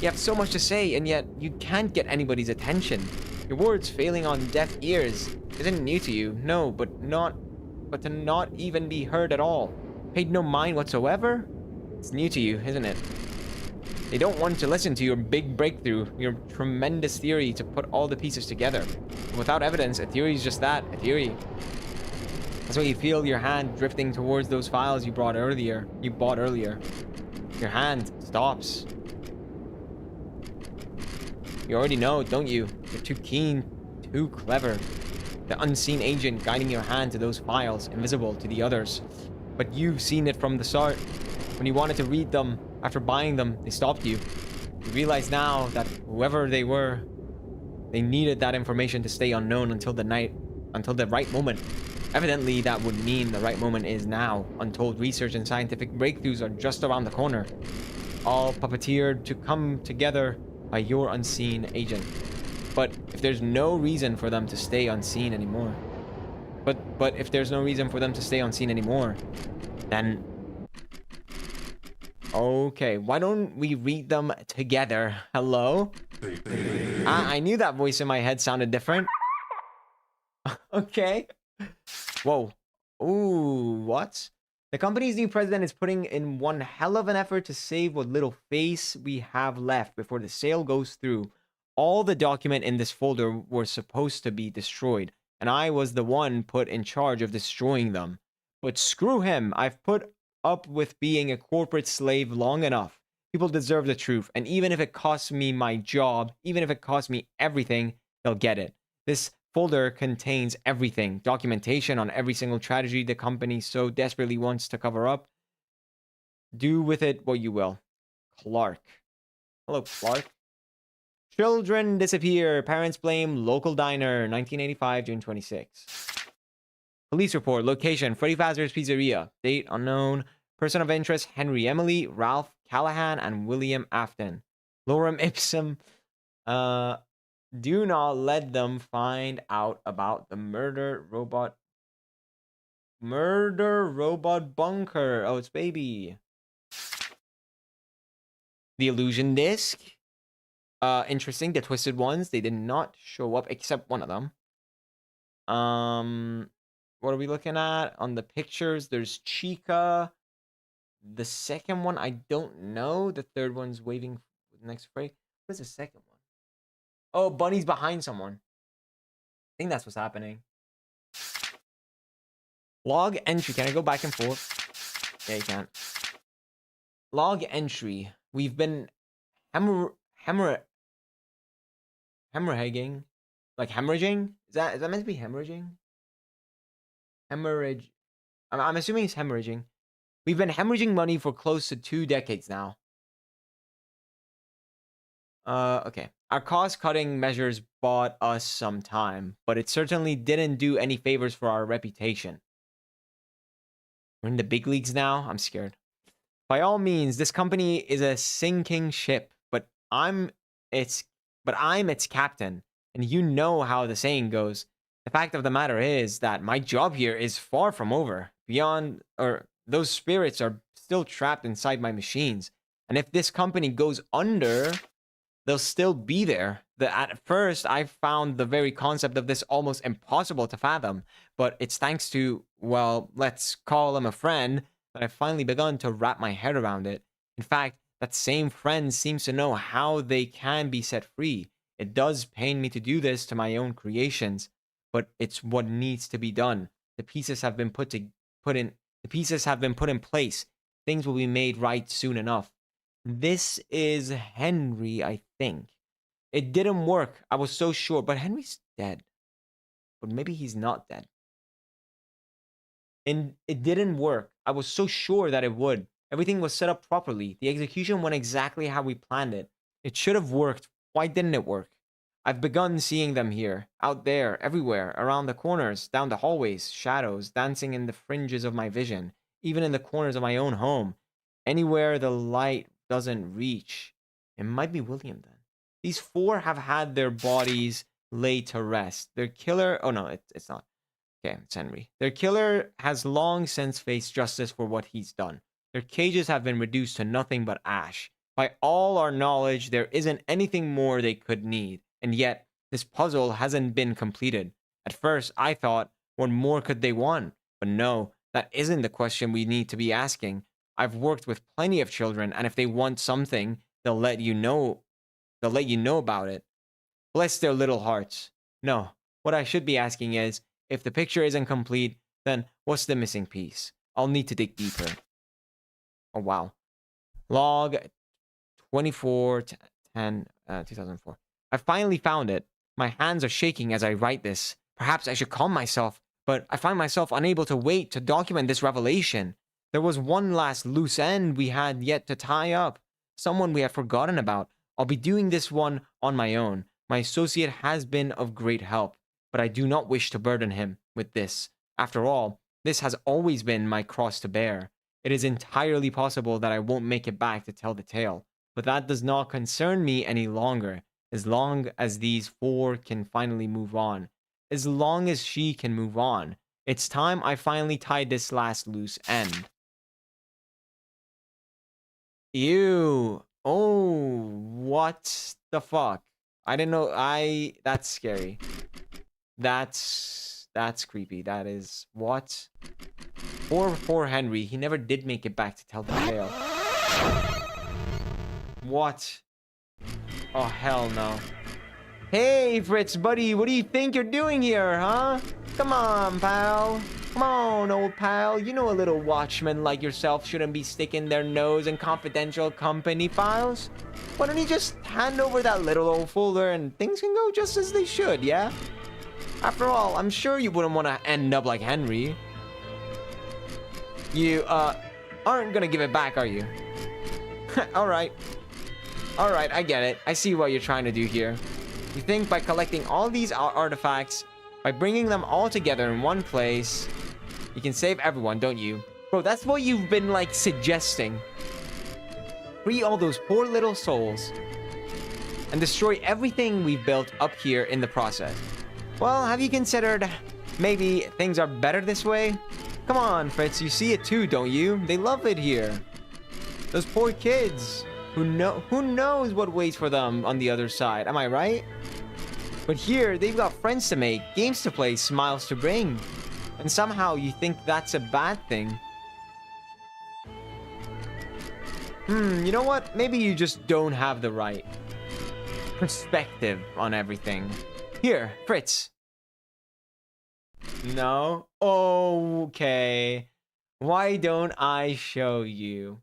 You have so much to say, and yet you can't get anybody's attention. Your words failing on deaf ears isn't new to you, no, but to not even be heard at all. Paid no mind whatsoever? It's new to you, isn't it? They don't want to listen to your big breakthrough, your tremendous theory to put all the pieces together. Without evidence, a theory is just that, a theory. That's why you feel your hand drifting towards those files you bought earlier. Your hand stops. You already know, don't you? You're too keen, too clever. The unseen agent guiding your hand to those files, invisible to the others. But you've seen it from the start. When you wanted to read them, after buying them, they stopped you. You realize now that whoever they were, they needed that information to stay unknown until the right moment. Evidently, that would mean the right moment is now. Untold research and scientific breakthroughs are just around the corner. All puppeteered to come together by your unseen agent. But if there's no reason for them to stay unseen anymore. But if there's no reason for them to stay unseen anymore, then... Okay, why don't we read them together? Hello? I knew that voice in my head sounded different. Okay. Whoa. Ooh, what? The company's new president is putting in one hell of an effort to save what little face we have left before the sale goes through. All the document in this folder were supposed to be destroyed, and I was the one put in charge of destroying them. But screw him, I've put up with being a corporate slave long enough. People deserve the truth, and even if it costs me my job, even if it costs me everything, they'll get it. This folder contains everything, documentation on every single tragedy the company so desperately wants to cover up. Do with it what you will. Clark. Hello, Clark. Children disappear. Parents blame local diner. 1985, June 26. Police report. Location, Freddy Fazbear's Pizzeria. Date, unknown. Person of interest, Henry Emily, Ralph Callahan, and William Afton. Lorem ipsum. Do not let them find out about the murder robot bunker. Oh, it's baby. The illusion disc. Interesting. The twisted ones, they did not show up except one of them. What are we looking at on the pictures? There's Chica. The second one, I don't know. The third one's waving next break. What's the second one? Oh, Bunny's behind someone. I think that's what's happening. Log entry. Can I go back and forth? Yeah, you can. Log entry. We've been hemorrhaging. Like hemorrhaging? Is that meant to be hemorrhaging? Hemorrhage. I'm assuming it's hemorrhaging. We've been hemorrhaging money for close to 2 decades now. Okay. Our cost-cutting measures bought us some time, but it certainly didn't do any favors for our reputation. We're in the big leagues now? I'm scared. By all means, this company is a sinking ship, but I'm its captain, and you know how the saying goes. The fact of the matter is that my job here is far from over. Those spirits are still trapped inside my machines, and if this company goes under, they'll still be there. At first, I found the very concept of this almost impossible to fathom, but it's thanks to, well, let's call him a friend, that I've finally begun to wrap my head around it. In fact, that same friend seems to know how they can be set free. It does pain me to do this to my own creations, but it's what needs to be done. The pieces have been put in place. Things will be made right soon enough. This is Henry, I think. It didn't work. I was so sure, but Henry's dead. But maybe he's not dead. And it didn't work. I was so sure that it would. Everything was set up properly. The execution went exactly how we planned it. It should have worked. Why didn't it work? I've begun seeing them here, out there, everywhere, around the corners, down the hallways, shadows, dancing in the fringes of my vision, even in the corners of my own home. Anywhere the light doesn't reach. It might be William then. These 4 have had their bodies laid to rest. Their killer... Oh, no, it's not. Okay, it's Henry. Their killer has long since faced justice for what he's done. Their cages have been reduced to nothing but ash. By all our knowledge, there isn't anything more they could need. And yet, this puzzle hasn't been completed. At first, I thought, what more could they want? But no, that isn't the question we need to be asking. I've worked with plenty of children, and if they want something, they'll let you know about it. Bless their little hearts. No, what I should be asking is, if the picture isn't complete, then what's the missing piece? I'll need to dig deeper. Oh, wow. Log 24/10/2004. I finally found it. My hands are shaking as I write this. Perhaps I should calm myself, but I find myself unable to wait to document this revelation. There was one last loose end we had yet to tie up. Someone we had forgotten about. I'll be doing this one on my own. My associate has been of great help, but I do not wish to burden him with this. After all, this has always been my cross to bear. It is entirely possible that I won't make it back to tell the tale, but that does not concern me any longer, as long as these 4 can finally move on. As long as she can move on. It's time I finally tied this last loose end. Ew. Oh, what the fuck? I didn't know. That's scary. That's creepy. That is what? Poor Henry. He never did make it back to tell the tale. What? Oh, hell no. Hey, Fritz, buddy. What do you think you're doing here, huh? Come on, pal. Come on, old pal. You know a little watchman like yourself shouldn't be sticking their nose in confidential company files. Why don't you just hand over that little old folder and things can go just as they should, yeah? After all, I'm sure you wouldn't want to end up like Henry. You, aren't gonna give it back, are you? Alright. Alright, I get it. I see what you're trying to do here. You think by collecting all these artifacts, by bringing them all together in one place, you can save everyone, don't you? Bro, that's what you've been, like, suggesting. Free all those poor little souls. And destroy everything we've built up here in the process. Well, have you considered maybe things are better this way? Come on, Fritz, you see it too, don't you? They love it here. Those poor kids. Who knows what waits for them on the other side, am I right? But here, they've got friends to make, games to play, smiles to bring. And somehow you think that's a bad thing. You know what? Maybe you just don't have the right perspective on everything. Here, Fritz. No? Okay. Why don't I show you?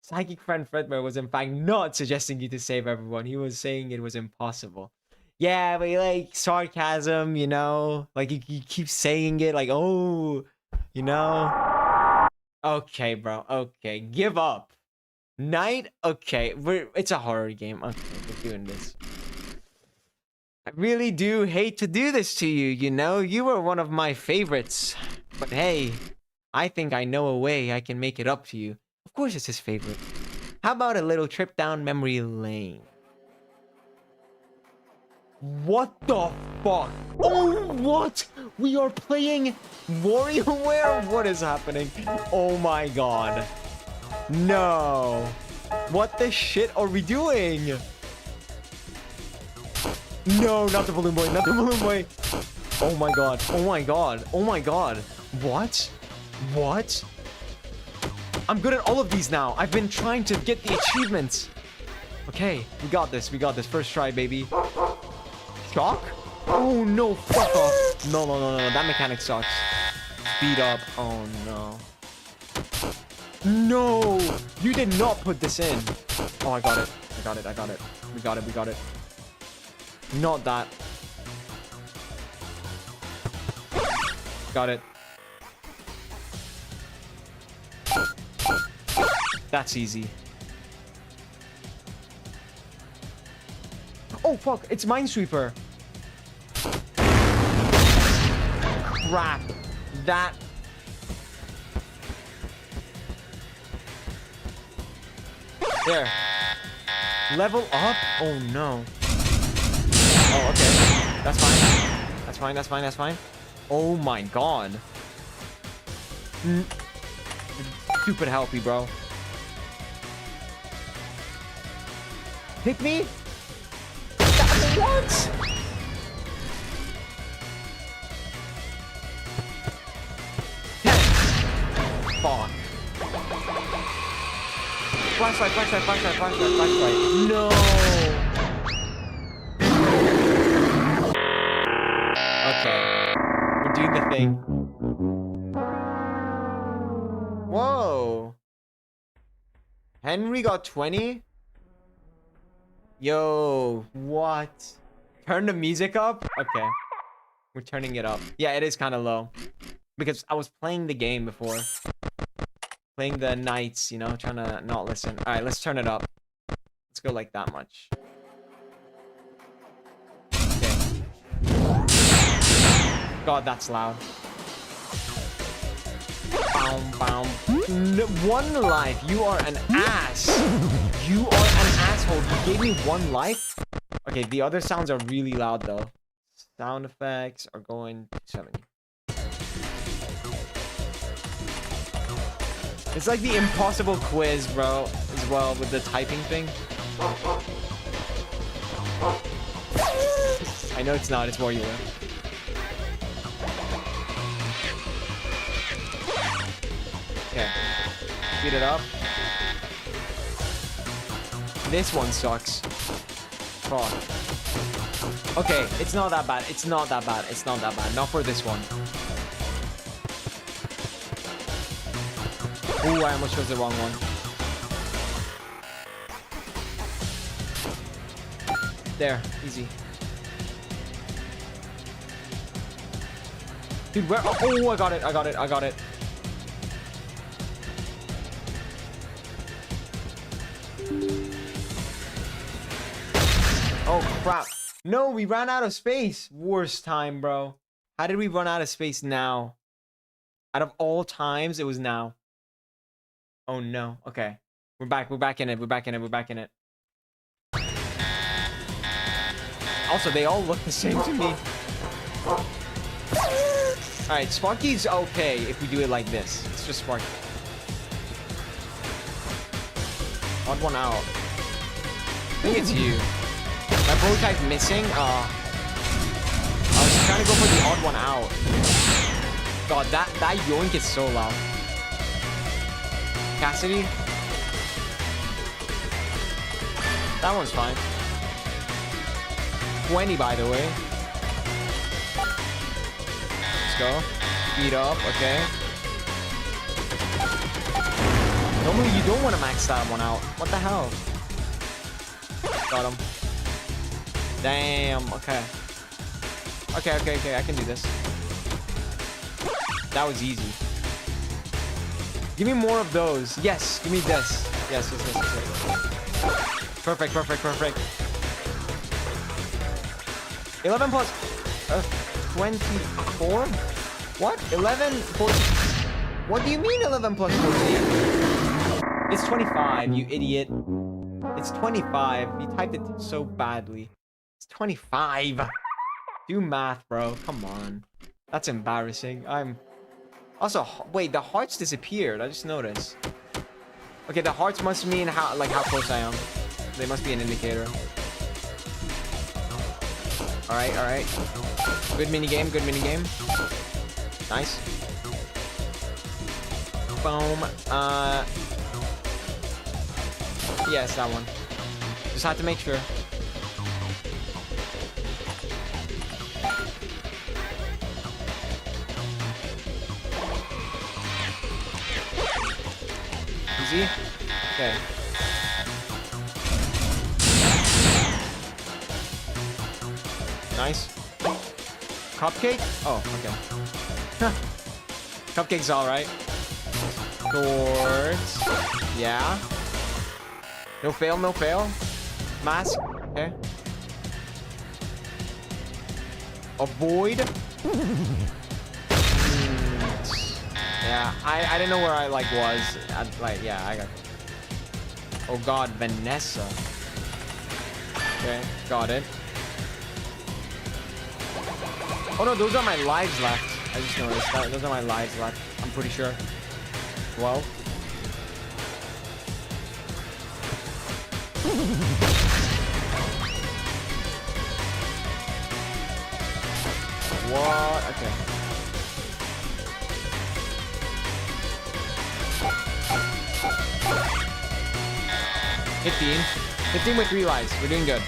Psychic friend Frickbear was in fact not suggesting you to save everyone. He was saying it was impossible. Yeah, but like sarcasm, you know? Like you keep saying it like, oh, you know? Okay, bro. Okay, give up. Night? Okay, it's a horror game. Okay, we're doing this. I really do hate to do this to you, you know? You were one of my favorites. But hey, I think I know a way I can make it up to you. Of course it's his favorite. How about a little trip down memory lane? What the fuck? Oh, what? We are playing WarioWare? What is happening? Oh my god. No. What the shit are we doing? No, not the balloon boy, not the balloon boy. Oh my god, oh my god, oh my god. What? What? I'm good at all of these now. I've been trying to get the achievements. Okay, we got this, we got this. First try, baby. Shock? Oh no, fuck off. No, no, no, no, that mechanic sucks. Speed up, oh no. No, you did not put this in. Oh, I got it, I got it, I got it. We got it, we got it. Not that. Got it. That's easy. Oh, fuck. It's Minesweeper. Crap. That... There. Level up? Oh, no. Oh, okay. That's fine. That's fine, that's fine, that's fine. Oh, my God. Stupid helpy, bro. Pick me? What? Fuck. Flashlight, flashlight, flashlight, flashlight, flashlight. No. Okay. We're doing the thing. Whoa. Henry got 20? Yo, what? Turn the music up? Okay. We're turning it up. Yeah, it is kind of low. Because I was playing the game before. Playing the nights, you know, trying to not listen. Alright, let's turn it up. Let's go like that much. Okay. God, that's loud. One life. You are an ass. You are an asshole. You gave me one life? Okay, the other sounds are really loud though. Sound effects are going to 70. It's like the impossible quiz, bro, as well, with the typing thing. I know it's not, it's more you. Okay. Speed it up. This one sucks. Fuck. Okay, it's not that bad. It's not that bad. It's not that bad. Not for this one. Ooh, I almost chose the wrong one. There, easy. Dude, where? Oh, I got it. I got it. I got it. Oh, crap. No, we ran out of space. Worst time, bro. How did we run out of space now? Out of all times, it was now. Oh, no. Okay. We're back. We're back in it. We're back in it. We're back in it. Also, they all look the same to me. Alright, Sparky's okay if we do it like this. It's just Sparky. Odd one out. I think it's you. My prototype's missing. I was trying to go for the odd one out. God, that yoink is so loud. Cassidy? That one's fine. 20, by the way. let's go. Speed up, okay. Normally you don't want to max that one out. What the hell? Got him. Damn, okay. Okay, I can do this. That was easy. Give me more of those. Yes, give me this. Yes. Perfect. 11 plus 24? What? 11 14? What do you mean 11 plus 14? It's 25, you idiot. It's 25. You typed it so badly. It's 25. Do math, bro. Come on. That's embarrassing. Also, wait, the hearts disappeared. I just noticed. Okay, the hearts must mean how close I am. They must be an indicator. Alright. Good minigame. Nice. Boom. Yes, that one. Just had to make sure. Easy. Okay. Nice. Cupcake? Oh, okay. Cupcake's alright. Swords. Yeah. No fail. Mask. Okay. Avoid. Yeah, I didn't know where I was. I got. Oh god, Vanessa. Okay, got it. Oh no, those are my lives left. I just noticed that. Those are my lives left. I'm pretty sure. 12. What? Okay. $15. 15 with 3 lives. We're doing good.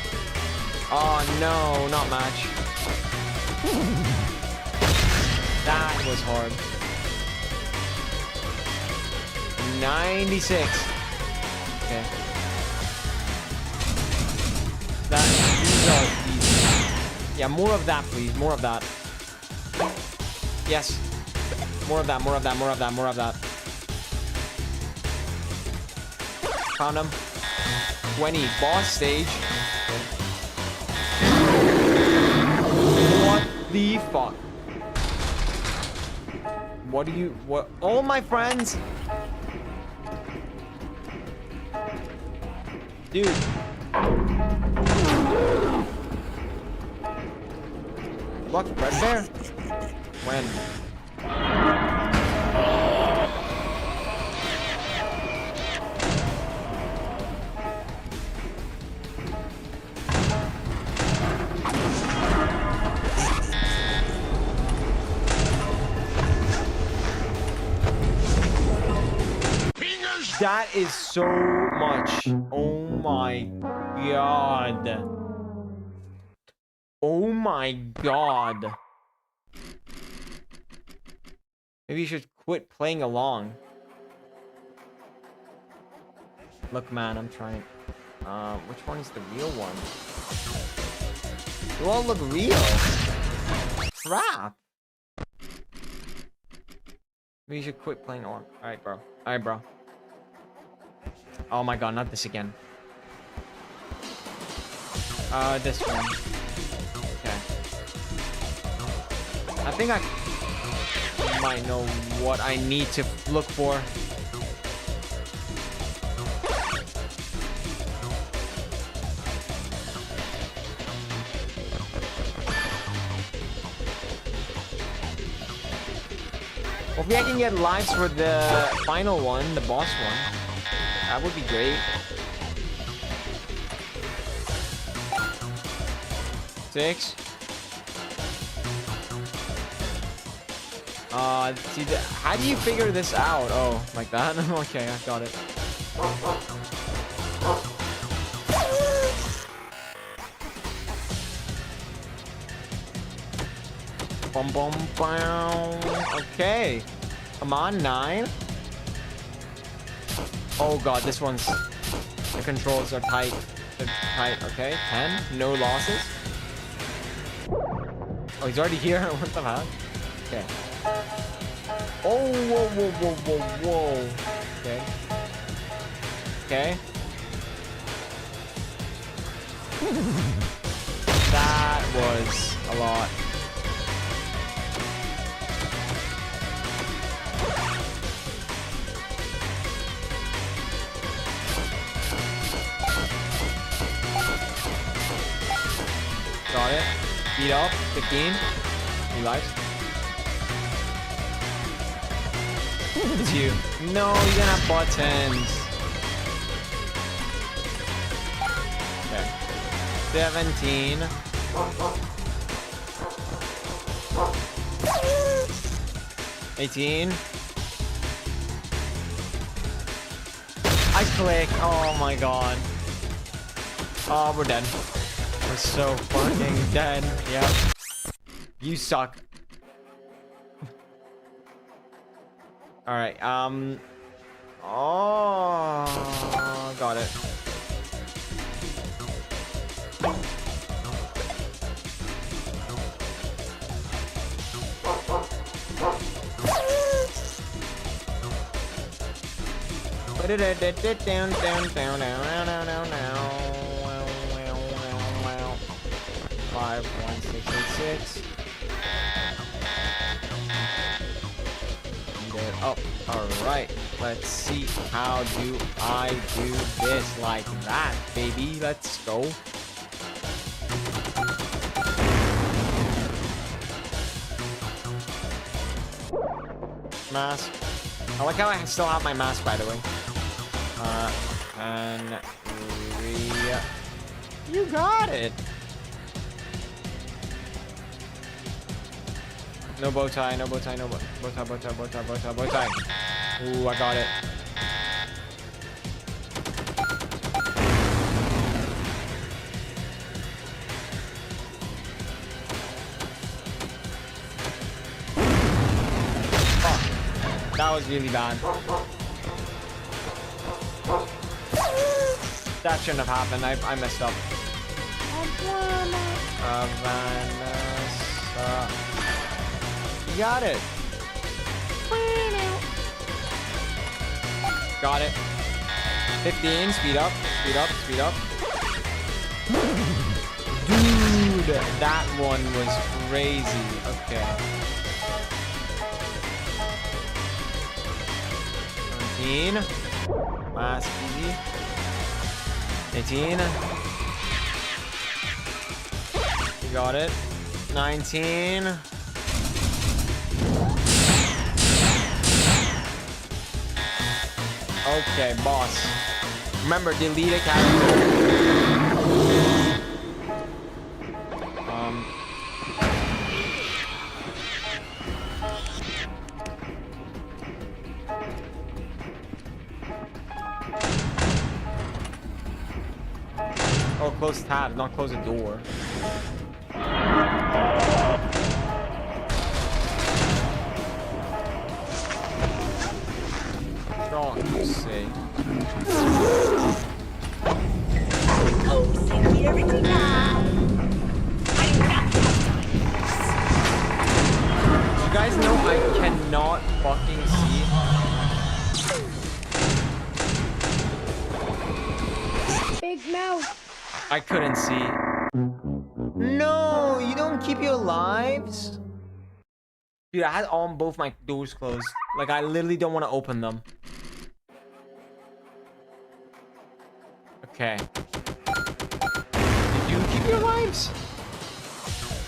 Oh no, not match. That was hard. 96. Okay. These are easy. Yeah, more of that, please. More of that. Yes. More of that. Found him. 20. Boss stage. What the fuck? What? All my friends? Dude. What? Frickbear? When? That is so much. Oh my god. Oh my god. Maybe you should quit playing along. Look, man, I'm trying. Which one is the real one? They all look real. Crap. Maybe you should quit playing along. Alright, bro. Oh my god, not this again. This one. Okay. I think I might know what I need to look for. Hopefully I can get lives for the final one, the boss one. That would be great. 6. See, how do you figure this out? Oh, like that? Okay, I got it. Bum, bum, bum. Okay. Come on, 9. Oh god, this one's... The controls are tight. They're tight, okay. 10. No losses. Oh, he's already here? What the heck? Okay. Oh, whoa, whoa, whoa, whoa, whoa. Okay. Okay. That was a lot. Got it. Beat up. 15. 3 lives. It's you. No, you don't have buttons. Okay. 17. 18. I click. Oh my god. Oh, we're dead. We're so fucking dead. Yep. You suck. Alright, oh, got it. Put it down, down, down, down, down, down, down, down. 5, 1, 6, 8, 6. Up. All right, let's see, how do I do this? Like that, baby. Let's go. Mask. I like how I still have my mask, by the way. And you got it. No bow tie, no bow tie, no bow tie, bow tie, bow tie, bow tie, bow tie. Ooh, I got it. Fuck. That was really bad. That shouldn't have happened. I messed up. Got it. Got it. 15. Speed up. Speed up. Speed up. Dude, that one was crazy. Okay. 17. Last easy. 18. You got it. 19. Okay, boss. Remember, delete a character. Oh, close tabs, not close the door. You say. Oh, see everything now. You guys know I cannot fucking see. Big mouth. I couldn't see. No, you don't keep your lives? Dude, I had all both my doors closed. Like, I literally don't want to open them. Okay. Did you keep your lives?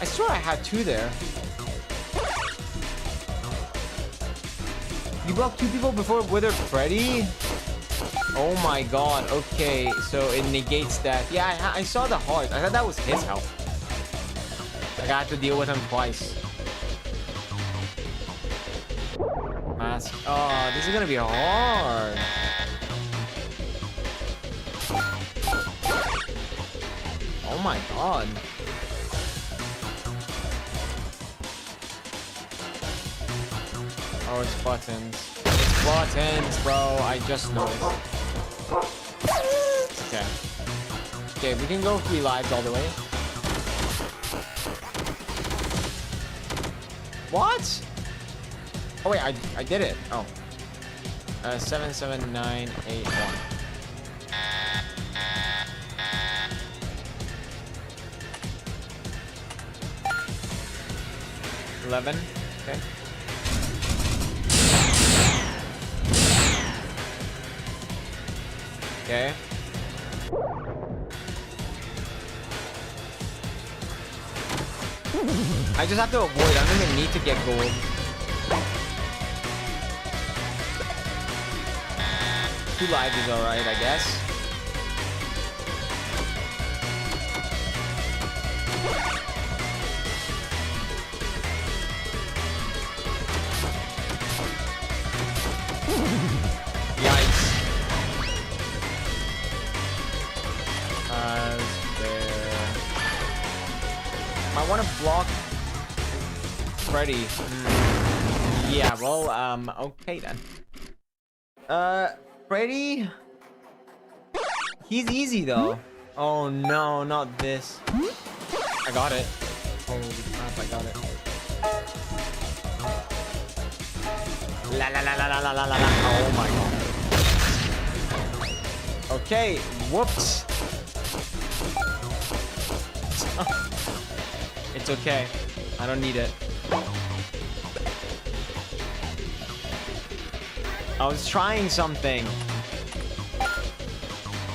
I swear I had 2 there. You blocked 2 people before Wither Freddy? Oh my god. Okay, so it negates that. Yeah, I saw the heart. I thought that was his health. Like, I had to deal with him twice. Mask. Oh, this is gonna be hard. Oh my god. Oh, it's buttons. It's buttons, bro. I just noticed. Okay. Okay, we can go 3 lives all the way. What? Oh wait, I did it. Oh. 7, 7, 9, 8, 1. 11. Okay. Okay. I just have to avoid. I don't even need to get gold. Two lives is alright, I guess. Yikes. I want to block Freddy. Yeah, well, okay then. Freddy? He's easy though. Oh no, not this. I got it. Holy crap, I got it. La la la la la la la la. Oh my god. Okay, whoops. It's okay. I don't need it. I was trying something.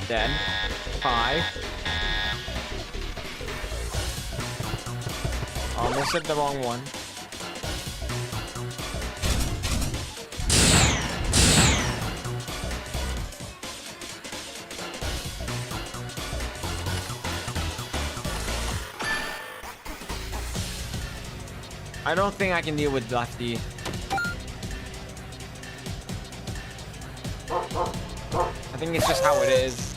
Then 5. Almost hit the wrong one. I don't think I can deal with Lefty. I think it's just how it is.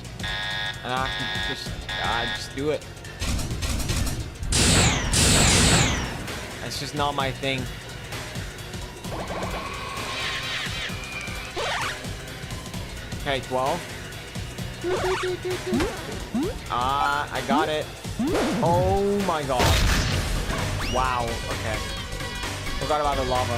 And I can just do it. It's just not my thing. Okay, 12. I got it. Oh my god. Wow, okay. Forgot about the lava.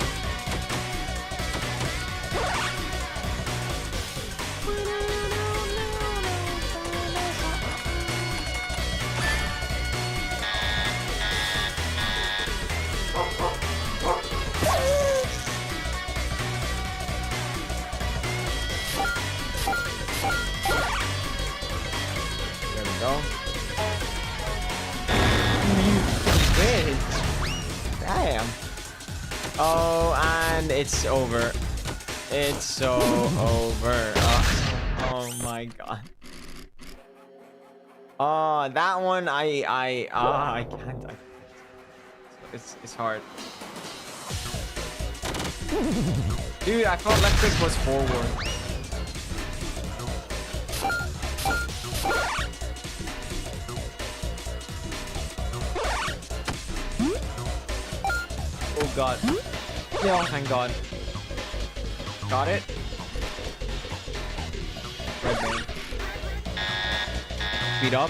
There we go. Damn. Oh, and it's over. It's so over. Oh my god. Oh, that one I can't. It's hard. Dude, I thought left click was forward. Oh god. Oh, thank god. Got it. Red man. Speed up.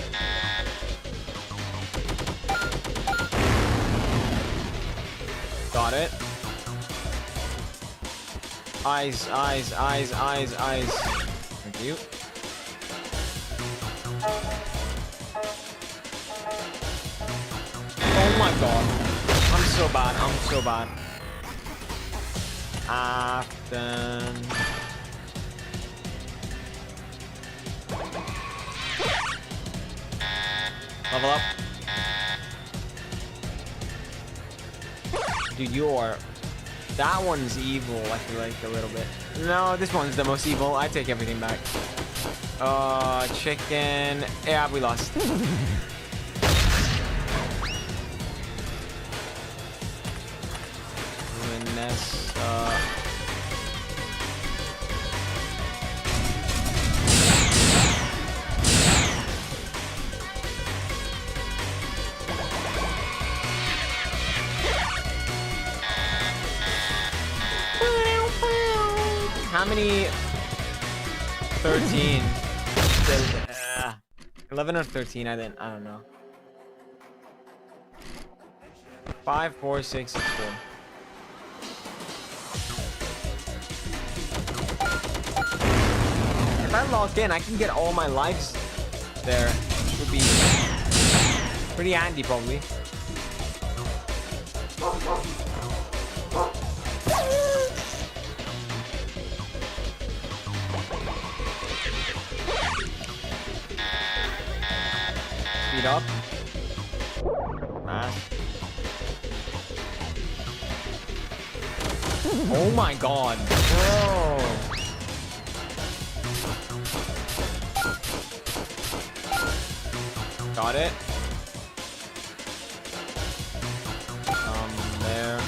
Got it. Eyes, eyes, eyes, eyes, eyes. Thank you. Oh my god. I'm so bad. I'm so bad. Afton. Level up. Dude, you're... That one's evil, I feel like, a little bit. No, this one's the most evil. I take everything back. Chicken. Yeah, we lost. Vanessa. how many? 13. 11 or 13, I don't know. 5, 4, 6, 6, 4. If I log in, I can get all my lives there. Which would be pretty handy, probably. Speed up. Mash. Oh my god, bro. Got it. There.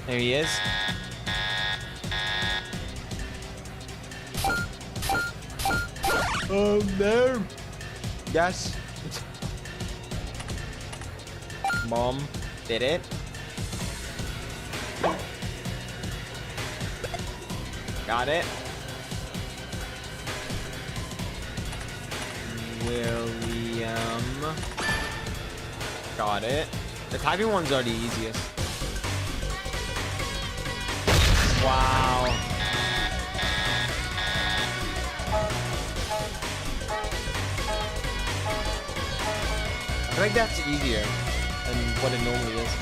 There he is. There. Yes. Mom did it. Got it. William. Got it. The typing ones are the easiest. Wow. I feel like that's easier than what it normally is.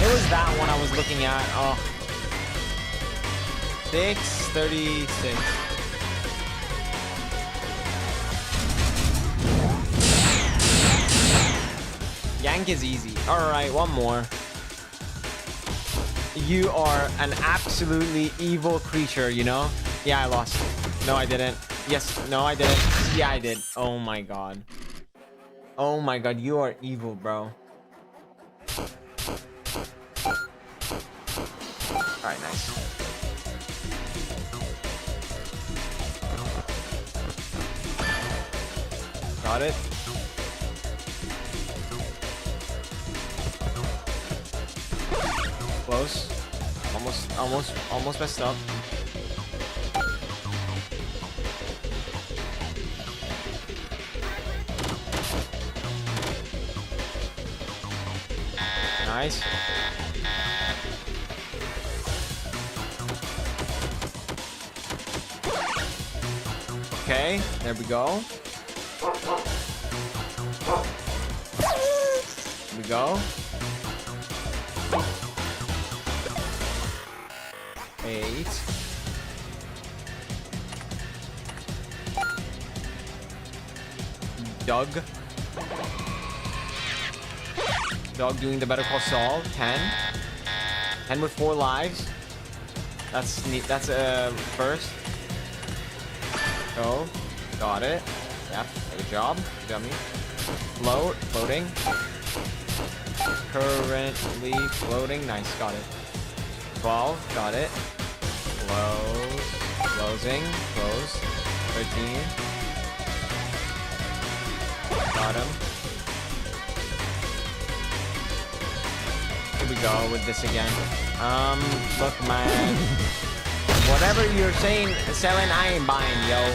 It was that one I was looking at. Oh. 6:36. Yank is easy. Alright, one more. You are an absolutely evil creature, you know? Yeah, I lost. No, I didn't. Yes, no, I didn't. Yeah, I did. Oh my god. Oh my god, you are evil, bro. Alright, nice. Got it. Close. Almost messed up. Nice. Okay, there we go. Here we go. 8. Doug doing the Better Call Saul. 10. 10 with 4 lives. That's neat. That's first. Go. Got it. Yep. Good job. Dummy. Floating. Currently floating. Nice. Got it. 12. Got it. Close. Closing. Close. 13. Got him. Here we go with this again. Look, man. Whatever you're saying, selling, I ain't buying, yo.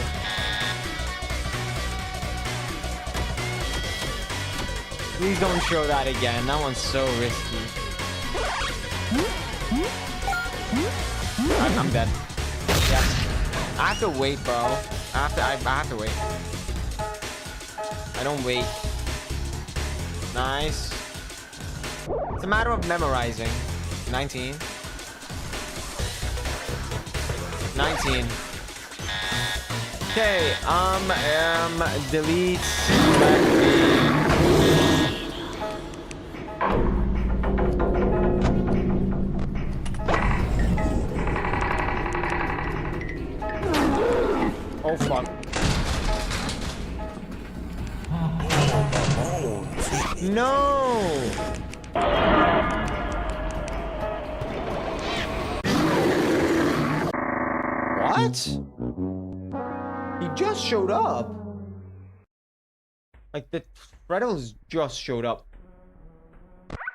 Please don't show that again. That one's so risky. I'm dead. Yeah. I have to wait, bro. I have to wait. I don't wait. Nice. It's a matter of memorizing. 19. 19. Okay, delete. Oh fuck. No. What? He just showed up. Like the Freddles just showed up.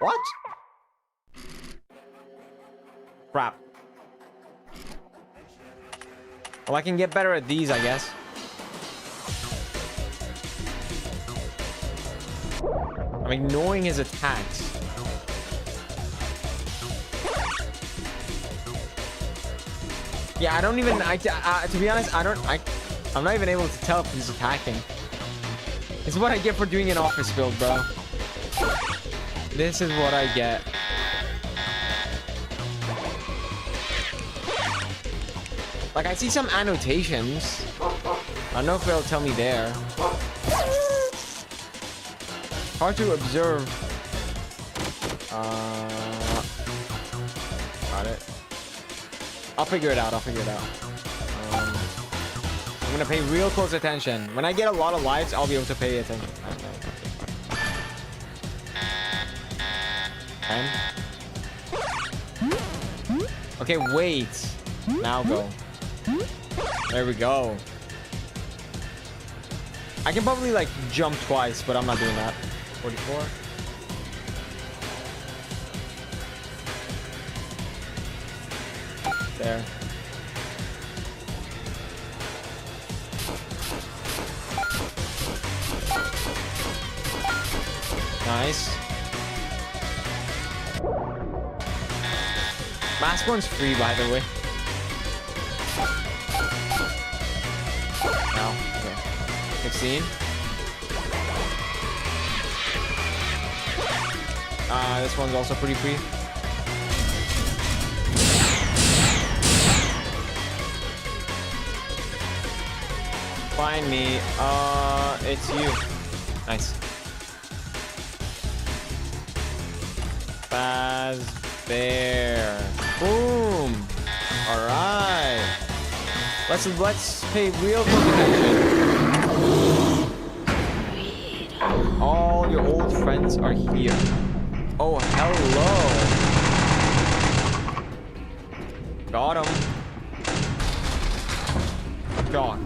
What? Crap. Well, I can get better at these, I guess. I'm ignoring his attacks. Yeah, I don't even. To be honest, I'm not even able to tell if he's attacking. This is what I get for doing an office build, bro. This is what I get. Like, I see some annotations. I don't know if it'll tell me there. Hard to observe. Got it. I'll figure it out. I'm gonna pay real close attention. When I get a lot of lives, I'll be able to pay attention. 10. Okay, wait. Now go. There we go. I can probably like jump twice, but I'm not doing that. 44. There. Nice. Last one's free, by the way. No. Okay. 16. This one's also pretty free. Find me. It's you. Nice. There. Boom. All right. Let's pay real close attention. All your old friends are here. Oh, hello. Got him. Dog.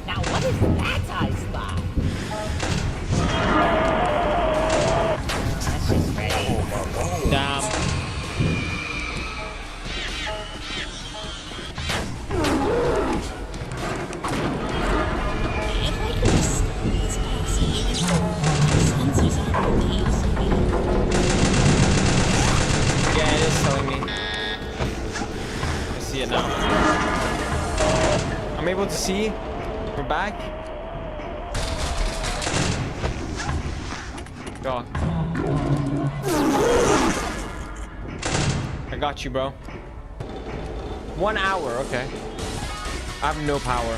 Now what is that I spot? That's just great. Damn. If I could just squeeze past here, sensors aren't what they used to be. Yeah, it is telling me. I see it now. I'm able to see. We're back. Dog. I got you, bro. 1 hour, okay. I have no power.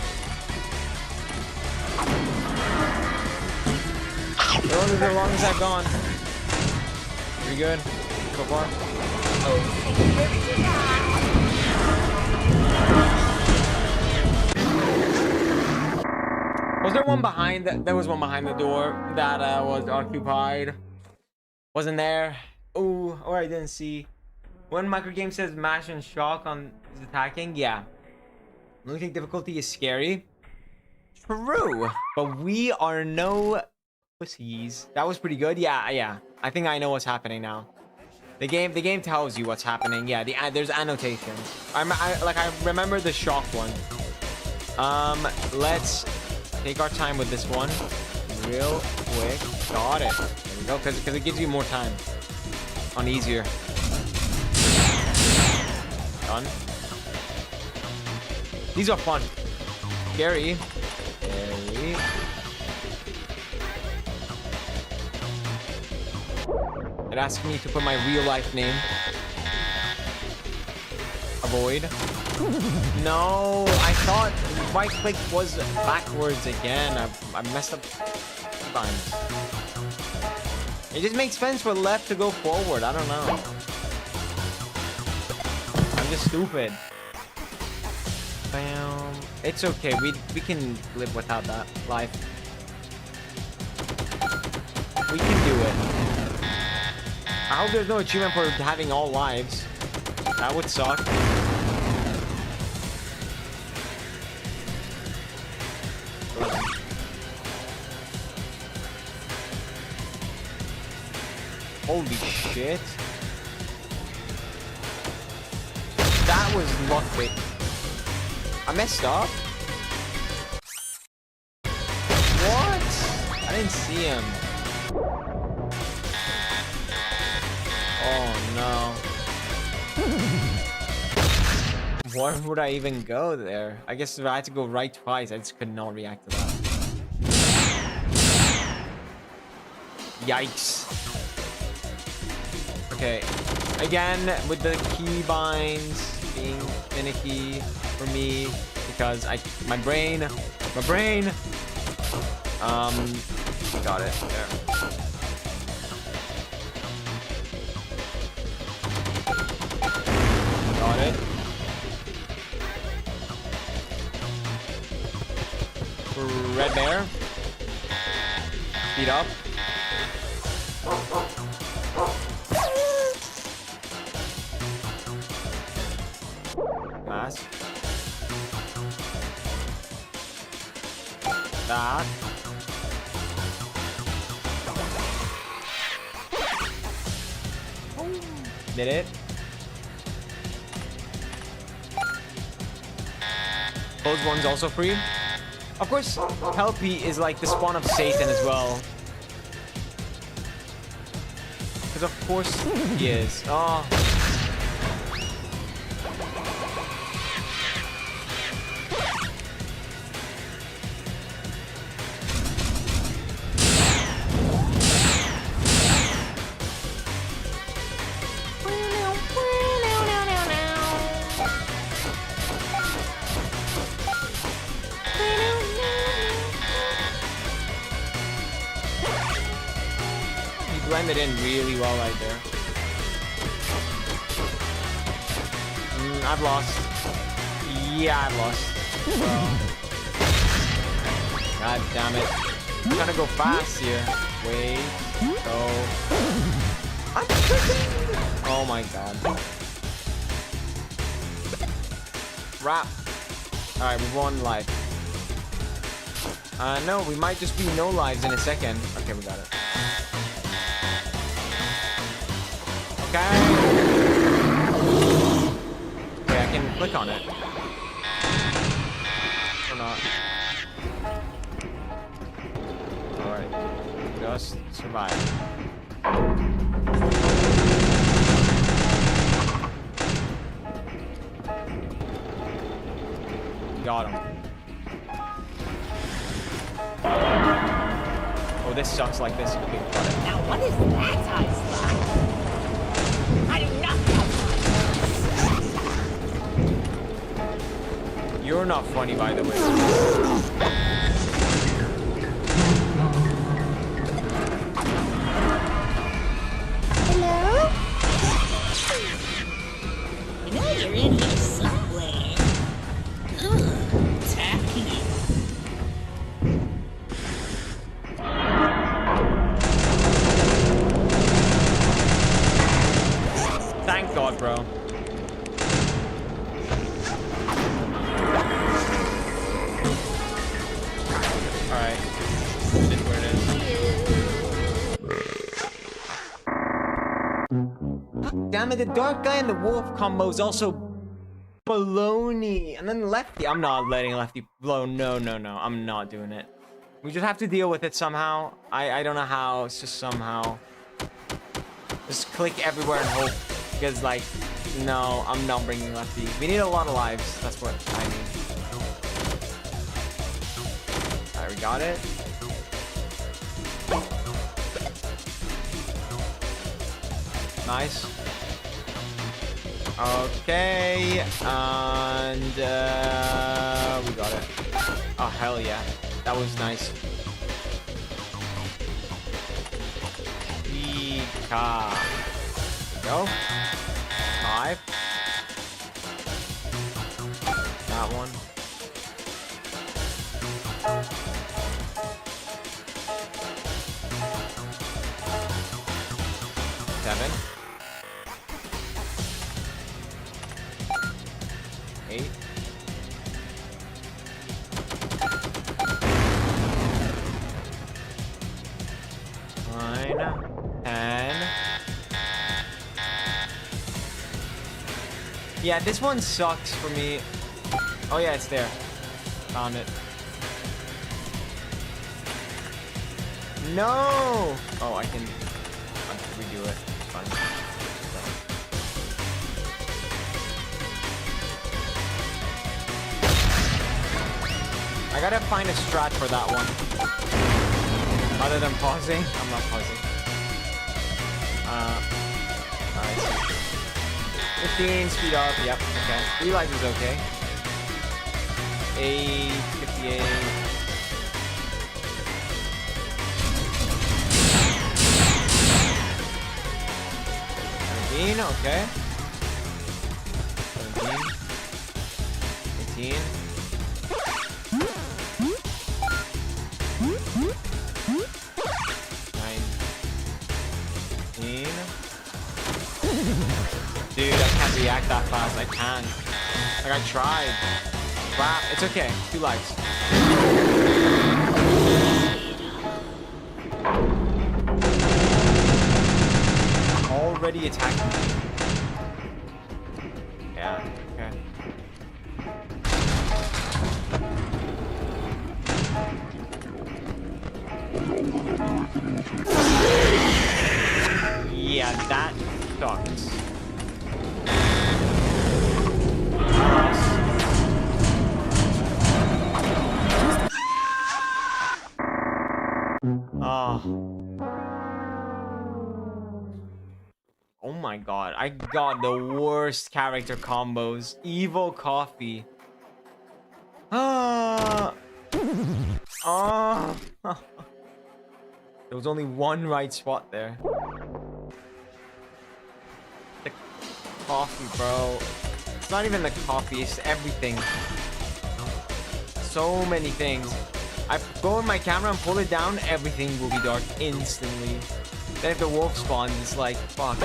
As long as I've gone. We good? So far? Was there one behind? There was one behind the door that was occupied. Wasn't there? Ooh, or I didn't see. When microgame says mash and shock on is attacking, yeah. I don't think difficulty is scary. True, but we are no pussies. That was pretty good. Yeah. I think I know what's happening now. The game tells you what's happening. Yeah, there's annotations. I remember the shock one. Let's take our time with this one, real quick. Got it. There we go. Because it gives you more time on easier. Done. These are fun. Scary. Scary. It asks me to put my real life name. Avoid. No, I thought right click was backwards again. I messed up 2 times. It just makes sense for left to go forward. I don't know. I'm just stupid. Bam. It's okay. We can live without that life. We can do it. I hope there's no achievement for having all lives. That would suck. Holy shit. That was lucky. I messed up? What? I didn't see him. Oh no. Why would I even go there? I guess if I had to go right twice, I just could not react to that. Yikes. Okay. Again, with the key binds being finicky for me because my brain. Got it. There. Got it. Frickbear. Speed up. Mask. That. Did it? Those ones also free. Of course, Helpy is like the spawn of Satan as well. Because of course he is. Oh. Blended in really well right there. I've lost. Yeah, I've lost. God damn it. I'm trying to go fast here. Wait. Go. I'm freaking. Oh my god. Wrap. Alright, we've won life. No, we might just be no lives in a second. Okay, we got it. Okay. Okay, I can click on it. Or not. Alright. Just survive. Got him. Oh, this sucks like this. Okay, got it. Now what is that I slide? I do not know. You're not funny, by the way. Hello? I know you're in here somewhere. Ugh, tacky. Thank God, bro. Alright. It is where it is. Damn it, the dark guy and the wolf combo is also baloney. And then lefty. I'm not letting lefty blow. No, no, no. I'm not doing it. We just have to deal with it somehow. I don't know how. It's just somehow. Just click everywhere and hope. Because, like, no, I'm not bringing lefty. We need a lot of lives. That's what I need. Alright, we got it. Nice. Okay. And, we got it. Oh, hell yeah. That was nice. Pika. Go. 5. That one. 7. Yeah, this one sucks for me. Oh yeah, it's there. Found it. No! Oh, I can redo it. Fine. I gotta find a strat for that one. Other than pausing. I'm not pausing. Alright. 15, speed up. Yep, okay. 3 lives is okay. 8, 58. 17, okay. 17. 18. 19. Dude, I can't react that fast. I can't. Like, I tried. Wow, it's okay. 2 lives. Already attacking me. Yeah, okay. Yeah, that sucks. Oh my god, I got the worst character combos. Evil coffee. There was only one right spot there. The coffee, bro. It's not even the coffee, it's everything. So many things. I go in my camera and pull it down, everything will be dark instantly. Then if the wolf spawns, it's like, fuck.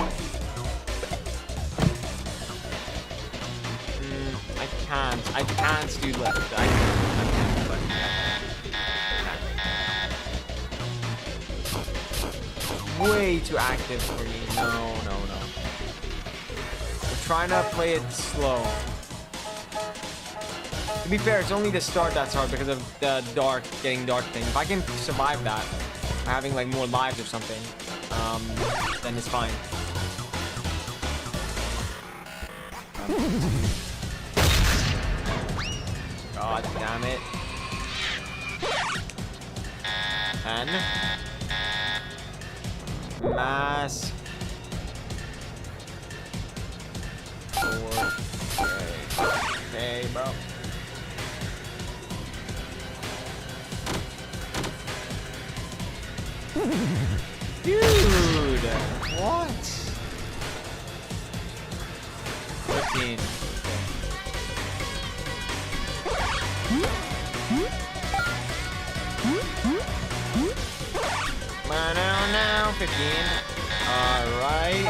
I can't do left. I can't do left. Way too active for me. No. We're trying to play it slow. To be fair, it's only the start that's hard because of the getting dark thing. If I can survive that, having like more lives or something, then it's fine. God damn it. 10. Mass. 4. Okay, bro. Dude, what? 15. Now, 15. Alright.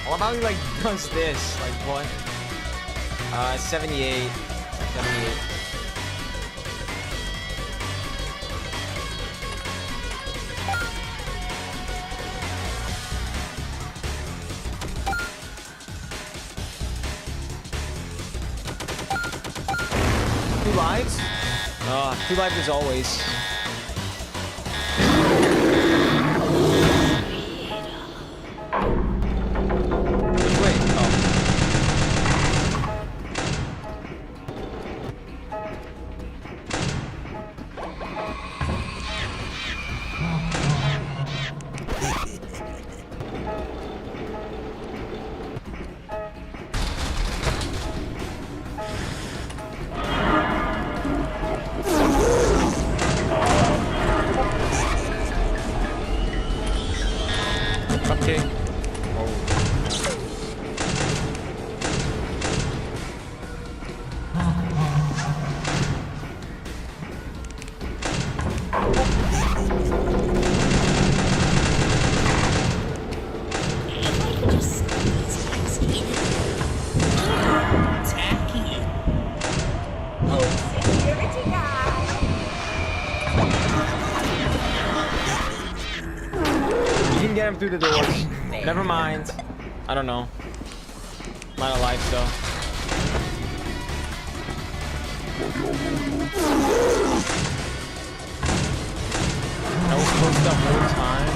What about he like does this? Like what? 78. 78. Two lives? 2 lives as always. Wait, oh. Okay. Attacking it. Oh, security guy. You can get him through the doors. Never mind. I don't know. I'm out of life, though. I was close the whole time.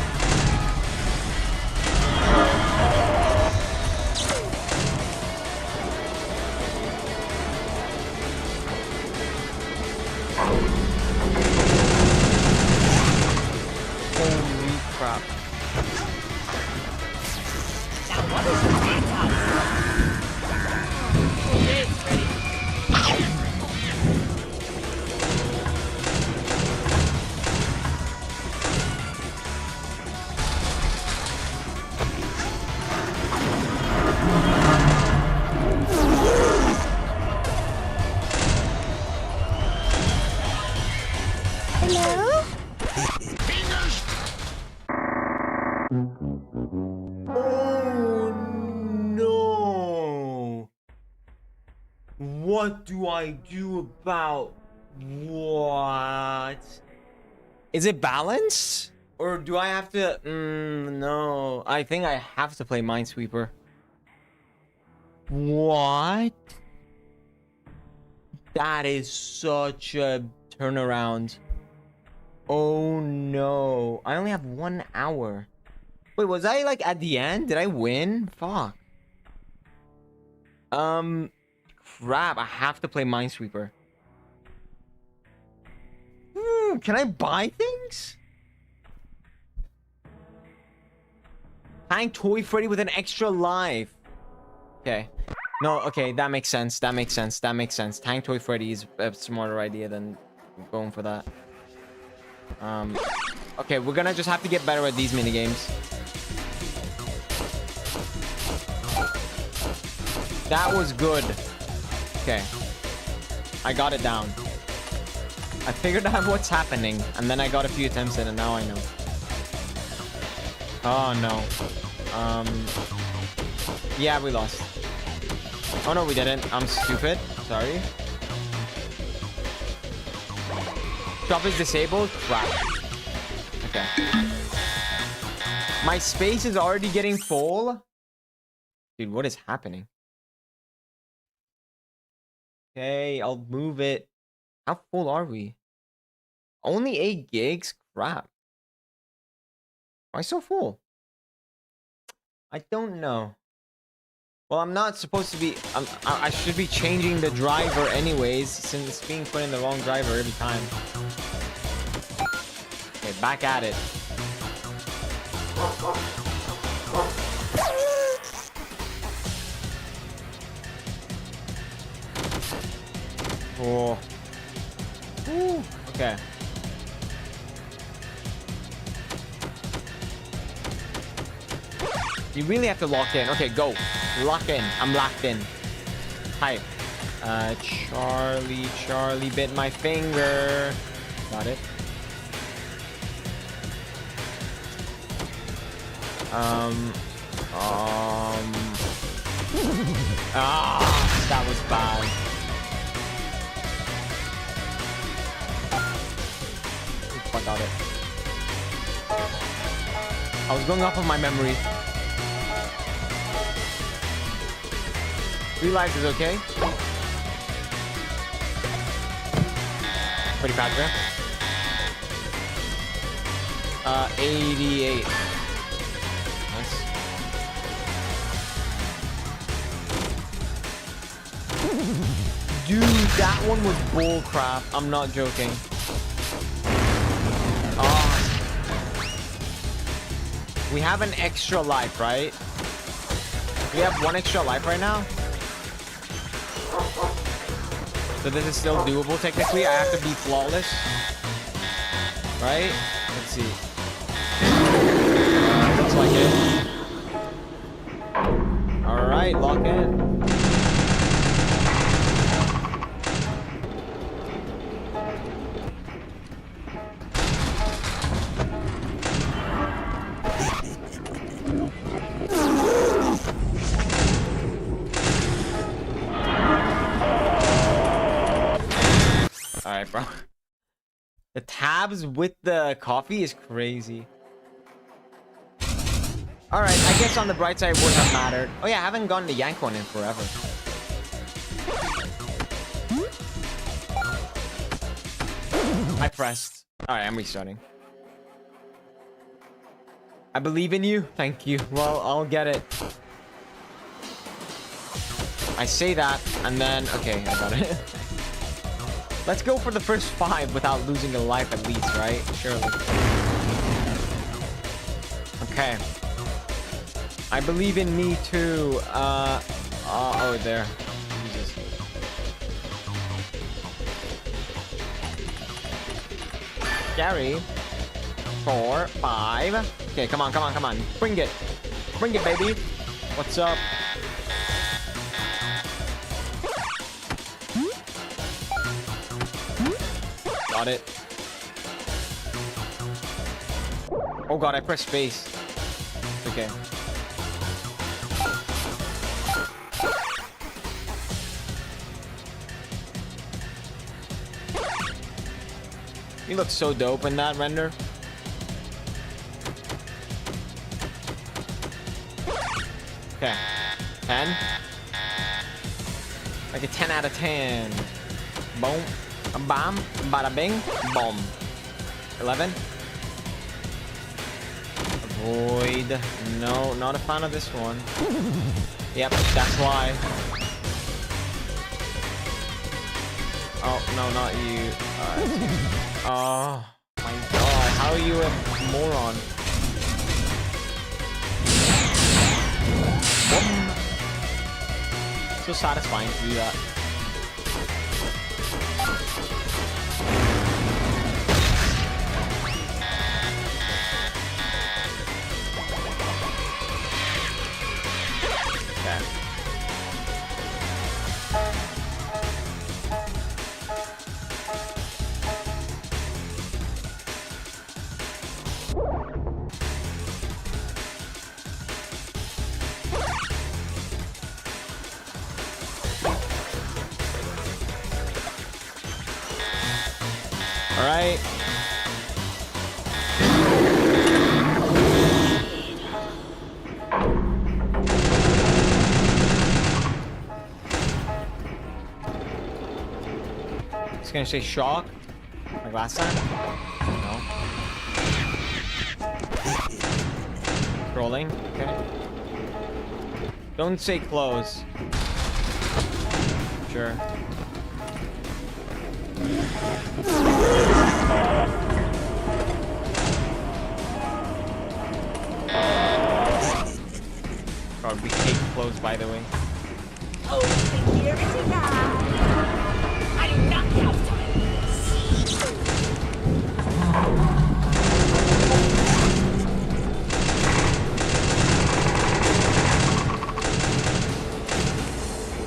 Holy crap. Now what is that? Okay, it's ready. Hello? Oh no! What do I do about what? Is it balanced? Or do I have to? No. I think I have to play Minesweeper. What? That is such a turnaround. Oh no. I only have 1 hour. Wait, was I like at the end? Did I win? Fuck. Crap. I have to play Minesweeper. Can I buy things? Hang Toy Freddy with an extra life. Okay. No, okay, that makes sense. That makes sense. That makes sense. Tank Toy Freddy is a smarter idea than going for that. Okay, we're gonna just have to get better at these minigames. That was good. Okay. I got it down. I figured out what's happening, and then I got a few attempts in, and now I know. Oh, no. Yeah, we lost. Oh, no, we didn't. I'm stupid. Sorry. Shop is disabled? Crap. Okay. My space is already getting full? Dude, what is happening? Okay, I'll move it. How full are we? Only 8 gigs? Crap. Why so full? I don't know. Well, I'm not supposed to be... I should be changing the driver anyways, since it's being put in the wrong driver every time. Okay, back at it. Oh. Woo. Okay. You really have to lock in. Okay, go. Lock in. I'm locked in. Type. Charlie bit my finger. Got it. That was bad. I got it. I was going off of my memory. 3 lives is okay. Pretty fast there. 88. Nice. Dude, that one was bull crap. I'm not joking. We have an extra life, right? We have 1 extra life right now. So this is still doable technically. I have to be flawless. Right? Let's see. Looks like it. Alright, lock in. Alright, bro. The tabs with the coffee is crazy. Alright, I guess on the bright side it wouldn't have mattered. Oh yeah, I haven't gone to yank one in forever. I pressed. Alright, I'm restarting. I believe in you. Thank you. Well, I'll get it. I say that, and then... Okay, I got it. Let's go for the first 5 without losing a life at least, right? Surely. Okay. I believe in me too. Oh, there. Jesus. Gary. 4, 5. Okay, come on, come on, come on. Bring it. Bring it, baby. What's up? Got it. Oh god, I pressed space. Okay. You look so dope in that render. Okay. 10. Like a 10 out of 10. Boom. Bam. Bada bing. Boom. 11. Avoid. No, not a fan of this one. Yep, that's why. Oh, no, not you. Oh, my God. How are you a moron? So satisfying to do that. Okay. All right. It's gonna say shock, like last time. No. Scrolling. Okay. Don't say close. Sure. God, we take close, by the way. Oh, security guy. I do not have time for this.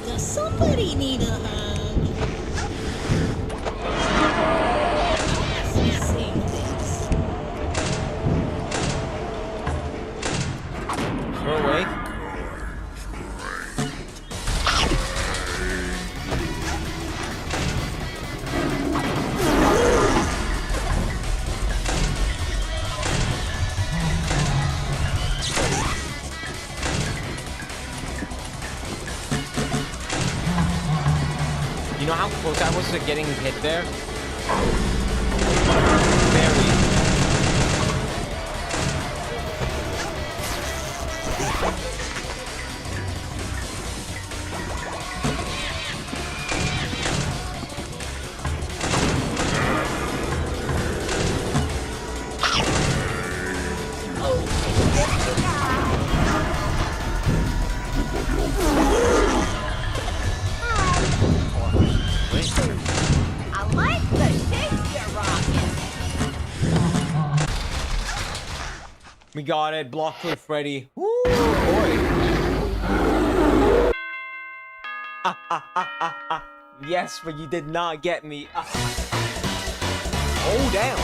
Does somebody need a hug? Let's sing this. We're awake. You know how close I was to getting hit there? Very. I like the shape you're rocking. We got it. Block for Freddy. Woo, boy. Yes, but you did not get me. Oh, damn.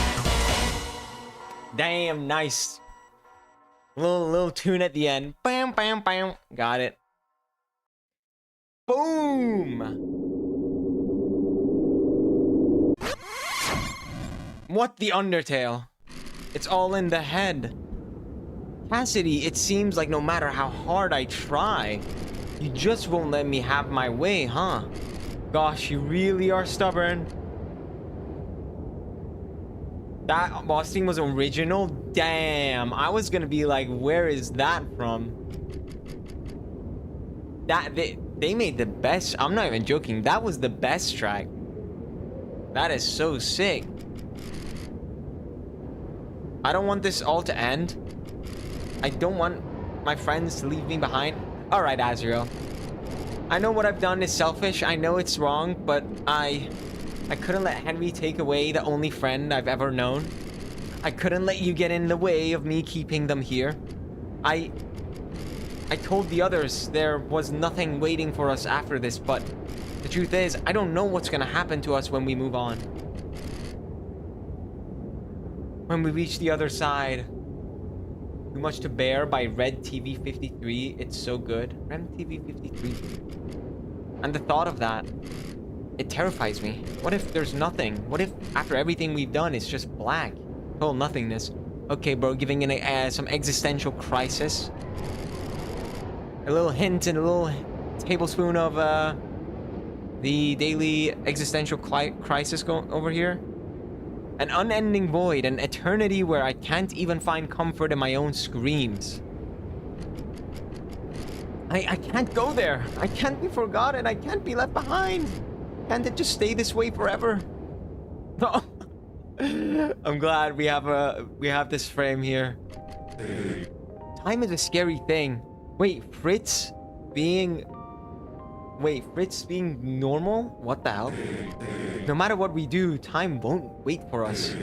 Damn, nice. Little tune at the end. Bam, bam, bam. Got it. Boom. What the Undertale? It's all in the head. Cassidy, it seems like no matter how hard I try, you just won't let me have my way, huh? Gosh, you really are stubborn. That boss theme was original? Damn, I was gonna be like, where is that from? That, they made the best, I'm not even joking, that was the best track. That is so sick. I don't want this all to end. I don't want my friends to leave me behind. Alright, Azrael. I know what I've done is selfish, I know it's wrong, but I couldn't let Henry take away the only friend I've ever known. I couldn't let you get in the way of me keeping them here. I told the others there was nothing waiting for us after this, but the truth is, I don't know what's gonna happen to us when we move on. When we reach the other side. Too Much to Bear by Red TV 53. It's so good. Red TV 53. And the thought of that, it terrifies me. What if there's nothing? What if after everything we've done, it's just black? Total nothingness. Okay, bro, giving in some existential crisis. A little hint and a little tablespoon of the daily existential crisis going over here. An unending void, an eternity where I can't even find comfort in my own screams. I can't go there. I can't be forgotten. I can't be left behind. Can't it just stay this way forever? No. I'm glad we have this frame here. Time is a scary thing. Wait, Fritz being normal? What the hell? No matter what we do, time won't wait for us.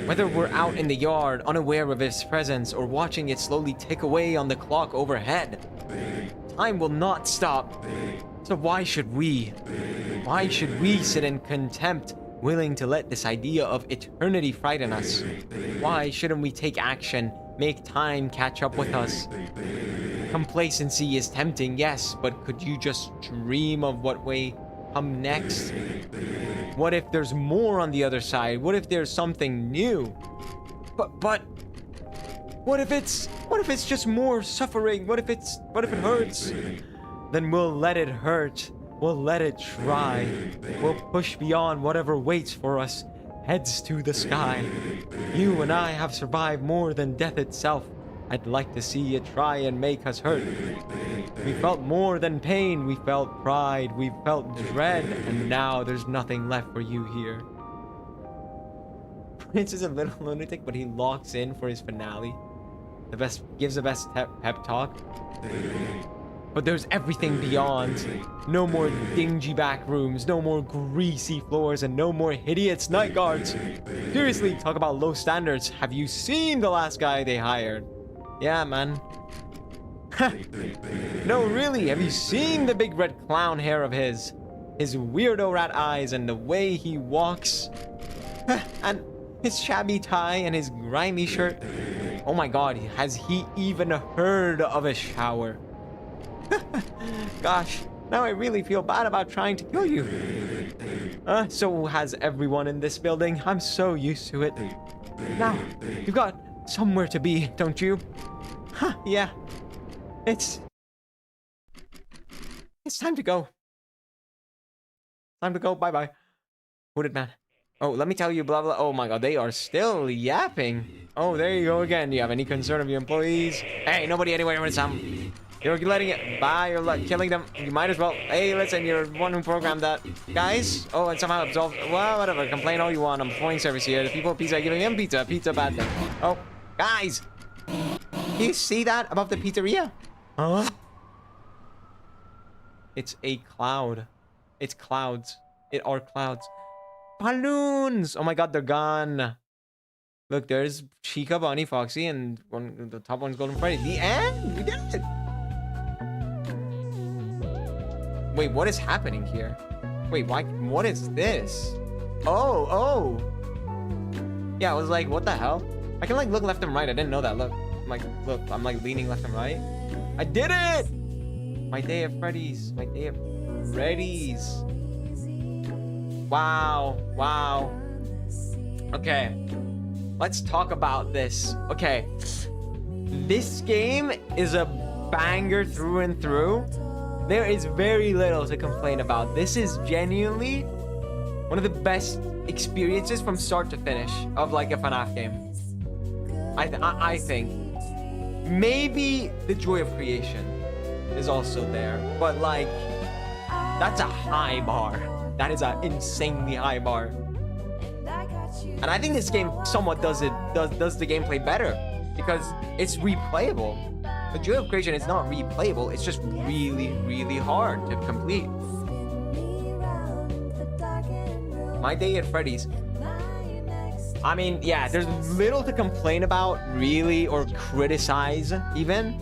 Whether we're out in the yard, unaware of its presence, or watching it slowly tick away on the clock overhead, time will not stop. So why should we? Why should we sit in contempt, willing to let this idea of eternity frighten us? Why shouldn't we take action, make time catch up with us? Complacency is tempting, yes, but could you just dream of what way come next? What if there's more on the other side? What if there's something new? But what if it's just more suffering? What if it hurts? Then we'll let it hurt. We'll let it try. We'll push beyond whatever waits for us, heads to the sky. You and I have survived more than death itself. I'd like to see it try and make us hurt. We felt more than pain. We felt pride. We felt dread. And now there's nothing left for you here. Prince is a little lunatic, but he locks in for his finale. Gives the best pep talk. But there's everything beyond. No more dingy back rooms, no more greasy floors, and no more hideous night guards. Seriously, talk about low standards. Have you seen the last guy they hired? Yeah, man. No, really, have you seen the big red clown hair of his? His weirdo rat eyes and the way he walks? And his shabby tie and his grimy shirt? Oh my god, has he even heard of a shower? Gosh, now I really feel bad about trying to kill you. So has everyone in this building. I'm so used to it. Now, you've got somewhere to be, don't you? Huh, yeah. It's time to go. Time to go, bye-bye. Hooded man. Oh, let me tell you, blah, blah. Oh my god, they are still yapping. Oh, there you go again. Do you have any concern of your employees? Hey, nobody anywhere with some... You're letting it by, you're killing them. You might as well. Hey, listen, you're the one who programmed that. Guys? Oh, and somehow absolved. Well, whatever. Complain all you want. I'm performing service here. The people at Pizza are giving them pizza. Pizza bad thing. Oh, guys. Can you see that above the pizzeria? Huh? It's a cloud. It's clouds. It are clouds. Balloons! Oh my god, they're gone. Look, there's Chica, Bonnie, Foxy, and the top one's Golden Freddy. The end! We did it! Wait, what is happening here? Wait, why? What is this? Oh! Yeah, I was like, what the hell? I can, like, look left and right. I didn't know that. Look. Look, I'm, like, leaning left and right. I did it! My day at Freddy's. My day at Freddy's. Wow. Okay. Let's talk about this. Okay. This game is a banger through and through. There is very little to complain about. This is genuinely one of the best experiences from start to finish of like a FNAF game. I think. Maybe the joy of creation is also there, but like that's a high bar. That is an insanely high bar. And I think this game somewhat does the gameplay better because it's replayable. The joy of creation is not replayable. It's just really, really hard to complete. My Day at Freddy's. I mean, yeah, there's little to complain about, really, or criticize, even.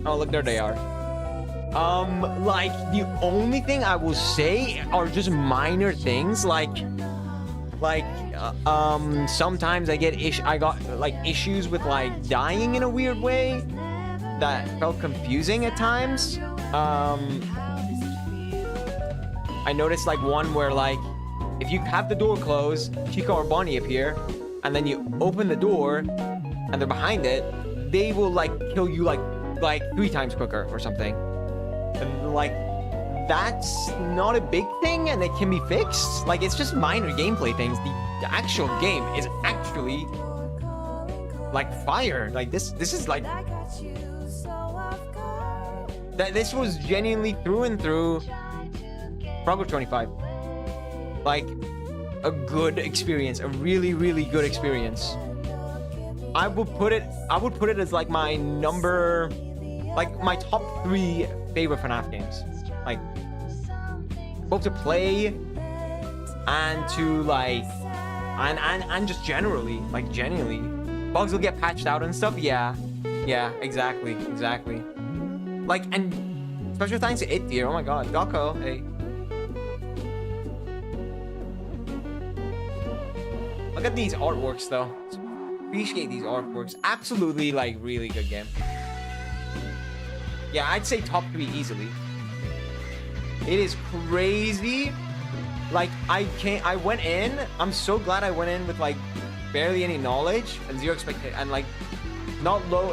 Oh, look, there they are. Like, the only thing I will say are just minor things, like, sometimes I got, like, issues with, like, dying in a weird way that felt confusing at times. I noticed, like, one where, like, if you have the door closed, Chica or Bonnie appear, and then you open the door, and they're behind it, they will, like, kill you, like 3 times quicker or something. And, like, that's not a big thing, and it can be fixed. Like, it's just minor gameplay things. The actual game is actually, like, fire. Like, this is, like... This was genuinely through and through Frogger 25. Like, a good experience, a really, really good experience. I would put it as like my my top 3 favorite FNAF games. Like, both to play and to like, and just generally, like genuinely. Bugs will get patched out and stuff. Yeah, exactly. Like, and special thanks to It Dear. Oh my god, Gakko, hey. Look at these artworks, though. Appreciate these artworks. Absolutely, like, really good game. Yeah, I'd say top 3 easily. It is crazy. Like, I went in. I'm so glad I went in with, like, barely any knowledge and zero expectation, and, like, not low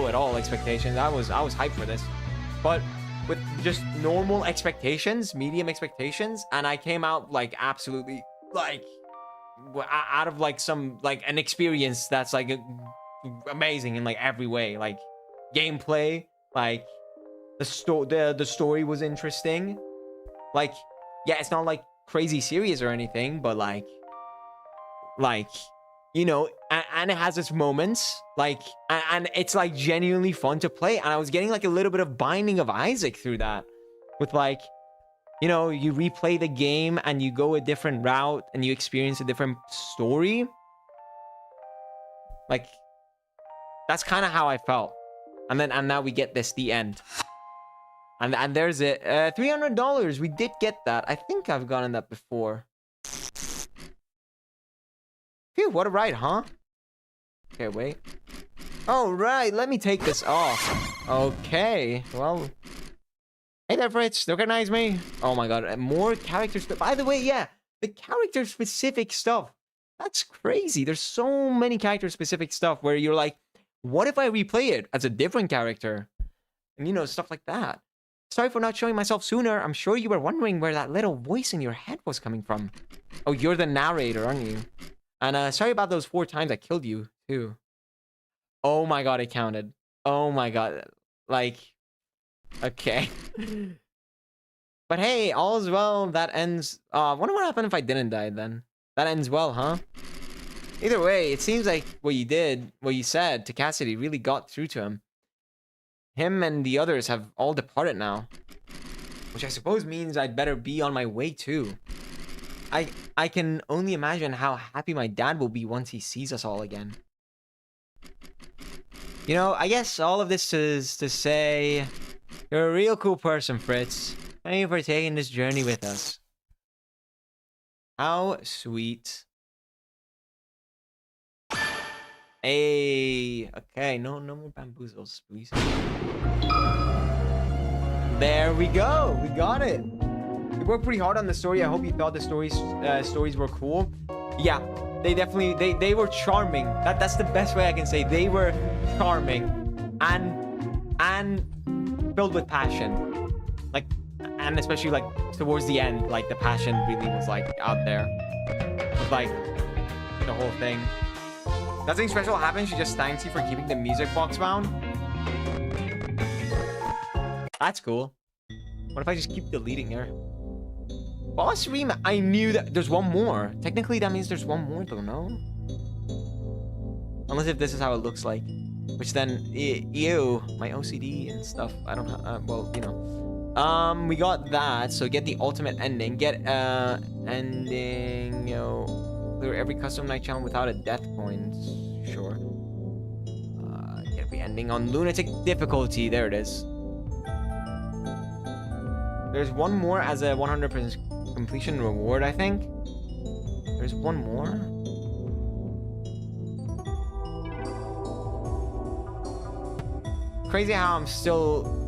at all expectations. I was hyped for this, but with just normal expectations, medium expectations, and I came out, like, absolutely, like, out of like an experience that's like amazing in like every way. Like gameplay, like the story was interesting. Like, yeah, it's not like crazy serious or anything, but like you know, and it has its moments, like, and it's like genuinely fun to play. And I was getting like a little bit of Binding of Isaac through that, with like, you know, you replay the game and you go a different route and you experience a different story. Like, that's kind of how I felt. And now we get the end. And there's it. $300. We did get that. I think I've gotten that before. Phew, what a ride, huh? Okay, wait. Oh, right. Let me take this off. Okay. Well... Hey there, Fritz. Recognize me? Oh my god, more characters. By the way, yeah, the character-specific stuff. That's crazy. There's so many character-specific stuff where you're like, what if I replay it as a different character? And, you know, stuff like that. Sorry for not showing myself sooner. I'm sure you were wondering where that little voice in your head was coming from. Oh, you're the narrator, aren't you? And sorry about those 4 times I killed you, too. Oh my god, it counted. Oh my god. Like... Okay. But hey, all's well that ends. Wonder what happened if I didn't die then. That ends well, huh? Either way, it seems like what you said to Cassidy really got through to him. Him and the others have all departed now. Which I suppose means I'd better be on my way too. I can only imagine how happy my dad will be once he sees us all again. You know, I guess all of this is to say... You're a real cool person, Fritz. Thank you for taking this journey with us. How sweet. Hey. Okay, no more bamboozles, please. There we go. We got it. We worked pretty hard on the story. I hope you thought the stories were cool. Yeah, they definitely they were charming. That's the best way I can say. They were charming and filled with passion. Like, and especially like towards the end, like the passion really was like out there. With, like the whole thing. Nothing special happens. She just thanks you for keeping the music box bound. That's cool. What if I just keep deleting her? Boss Reem, I knew that there's one more. Technically, that means there's one more, though, no? Unless if this is how it looks like. Which then, ew, my OCD and stuff. I don't have, well, you know. We got that, so get the ultimate ending. Get, ending, you know, clear every custom night challenge without a death coin. Sure. Get every ending on lunatic difficulty. There it is. There's one more as a 100% completion reward, I think. There's one more. Crazy how I'm still...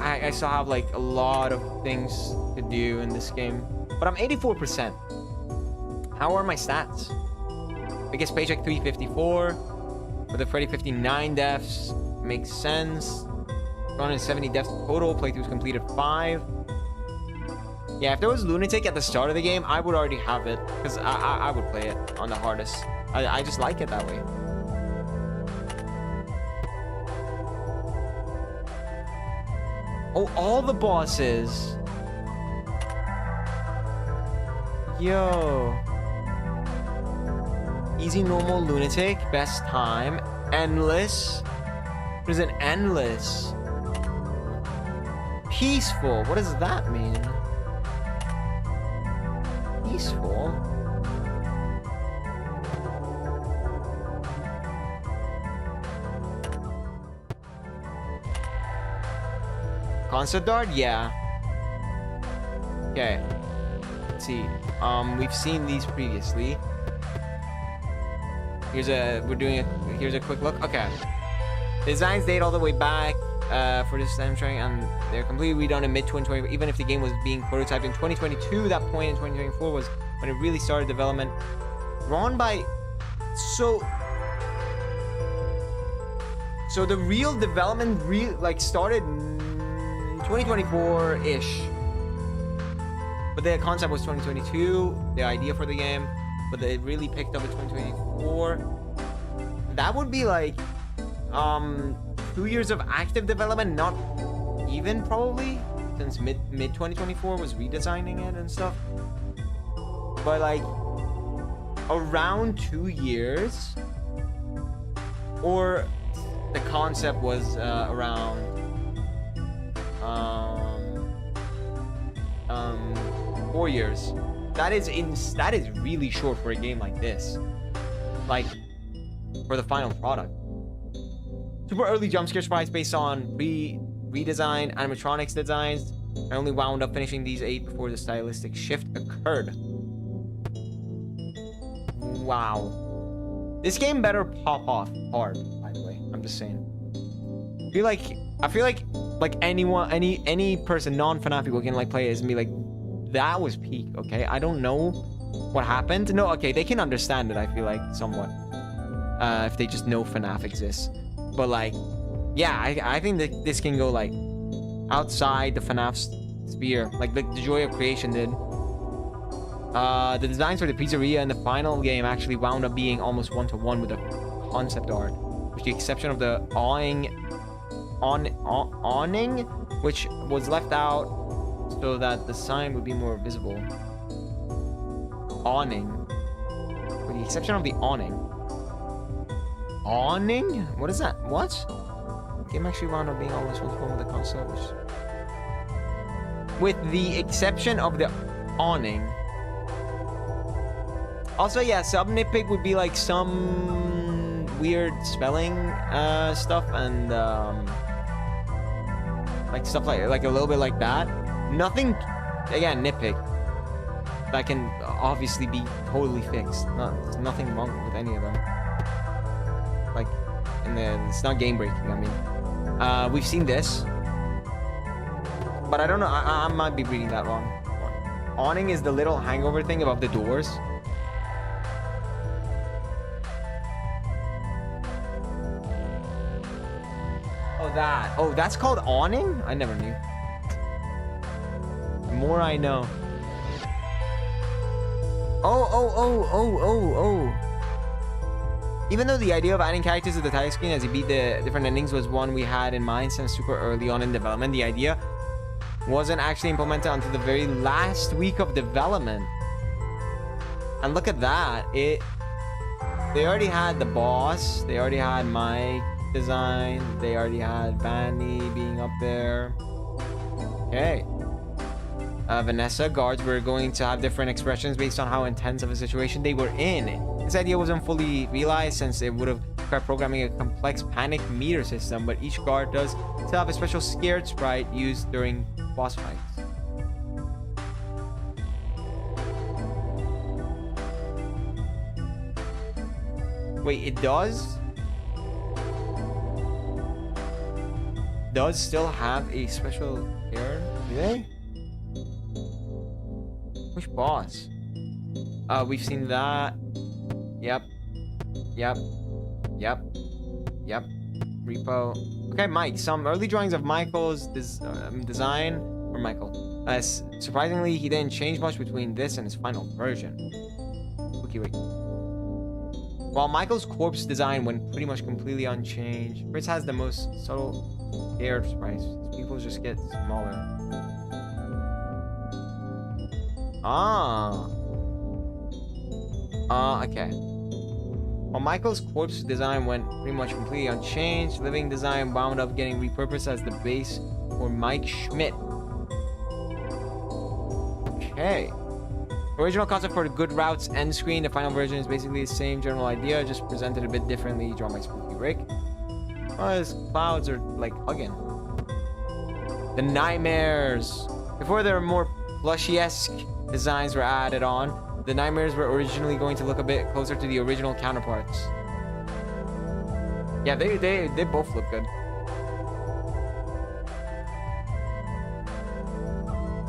I still have like a lot of things to do in this game. But I'm 84%. How are my stats? Biggest paycheck 354. With the Freddy 59 deaths. Makes sense. 170 deaths total. Playthroughs completed 5. Yeah, if there was Lunatic at the start of the game, I would already have it. Because I would play it on the hardest. I just like it that way. Oh, all the bosses. Yo. Easy, normal, lunatic, best time, endless. What is an endless? Peaceful. What does that mean? Peaceful. Concept art? Yeah. Okay. Let's see. We've seen these previously. Here's a quick look. Okay. Designs date all the way back for this time trying, and they're completely redone in mid-2020. Even if the game was being prototyped in 2022, that point in 2024 was when it really started development. Drawn by... So the real development started 2024-ish. But the concept was 2022, the idea for the game, but it really picked up in 2024. That would be like 2 years of active development, not even probably, since mid 2024 was redesigning it and stuff. But like around 2 years, or the concept was around 4 years. That is really short for a game like this. Like for the final product. Super early jump scare surprise based on redesigned animatronics designs. I only wound up finishing these 8 before the stylistic shift occurred. Wow. This game better pop off hard, by the way. I'm just saying. I feel like anyone, any person, non-FNAF people can like play it and be like, that was peak, okay? I don't know what happened. No, okay, they can understand it, I feel like, somewhat. If they just know FNAF exists. But like, yeah, I think that this can go like outside the FNAF sphere, like the Joy of Creation did. The designs for the pizzeria in the final game actually wound up being almost one-to-one with the concept art, with the exception of the awning, which was left out so that the sign would be more visible. Awning, with the exception of the awning. Awning? What is that? What? The game actually wound up being almost one-to-one with the console, which... With the exception of the awning. Also, yeah, sub nitpick would be like some weird spelling stuff and like stuff like a little bit like that. Nothing, again, nitpick. That can obviously be totally fixed. There's nothing wrong with any of them. Like, and then it's not game breaking. I mean, we've seen this, but I don't know. I might be reading that wrong. Awning is the little hangover thing above the doors. that. Oh, that's called awning? I never knew. The more I know. Oh. Even though the idea of adding characters to the title screen as you beat the different endings was one we had in mind since super early on in development, the idea wasn't actually implemented until the very last week of development. And look at that. They already had the boss. They already had my design. They already had Vanny being up there. Okay. Vanessa, guards were going to have different expressions based on how intense of a situation they were in. This idea wasn't fully realized since it would have required programming a complex panic meter system, but each guard does still have a special scared sprite used during boss fights. Wait, it does? Does still have a special scared? Do they? Which boss? We've seen that. Yep. Repo. Okay, Mike. Some early drawings of Michael's design. Or Michael. Surprisingly, he didn't change much between this and his final version. Wiki. While Michael's corpse design went pretty much completely unchanged, Fritz has the most subtle scared sprites. His pupils just get smaller. Okay. While Michael's corpse design went pretty much completely unchanged, living design wound up getting repurposed as the base for Mike Schmidt. Okay. Original concept for the Good Routes end screen. The final version is basically the same general idea, just presented a bit differently. Drawn by Spooky Rick. Oh, his clouds are like hugging. The nightmares. Before there were more plushy-esque designs were added on, the nightmares were originally going to look a bit closer to the original counterparts. Yeah, they both look good.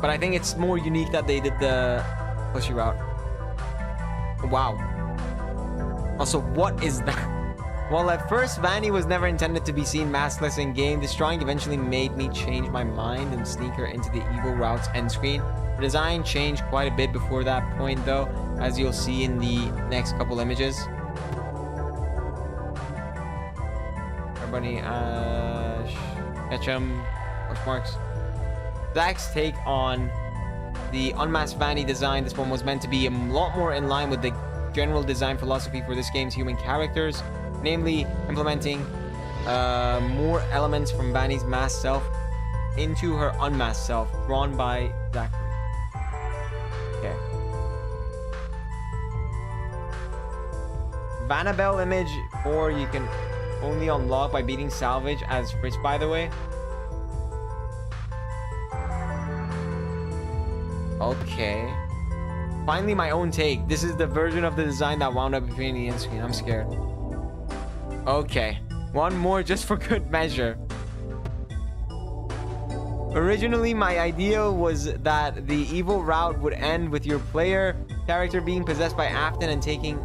But I think it's more unique that they did the plushy route. Wow. Also, what is that? While at first Vanny was never intended to be seen maskless in game, this drawing eventually made me change my mind and sneak her into the Evil Routes end screen. The design changed quite a bit before that point though, as you'll see in the next couple images. Everybody, Ash, Ketchum, question marks. Zach's take on the unmasked Vanny design. This one was meant to be a lot more in line with the general design philosophy for this game's human characters, namely implementing more elements from Vanny's masked self into her unmasked self, drawn by Zachary. Okay. Vanabelle image 4 you can only unlock by beating salvage as Fritz, by the way. Okay. Finally, my own take. This is the version of the design that wound up appearing in the end screen. I'm scared. Okay. One more just for good measure. Originally, my idea was that the evil route would end with your player character being possessed by Afton and taking...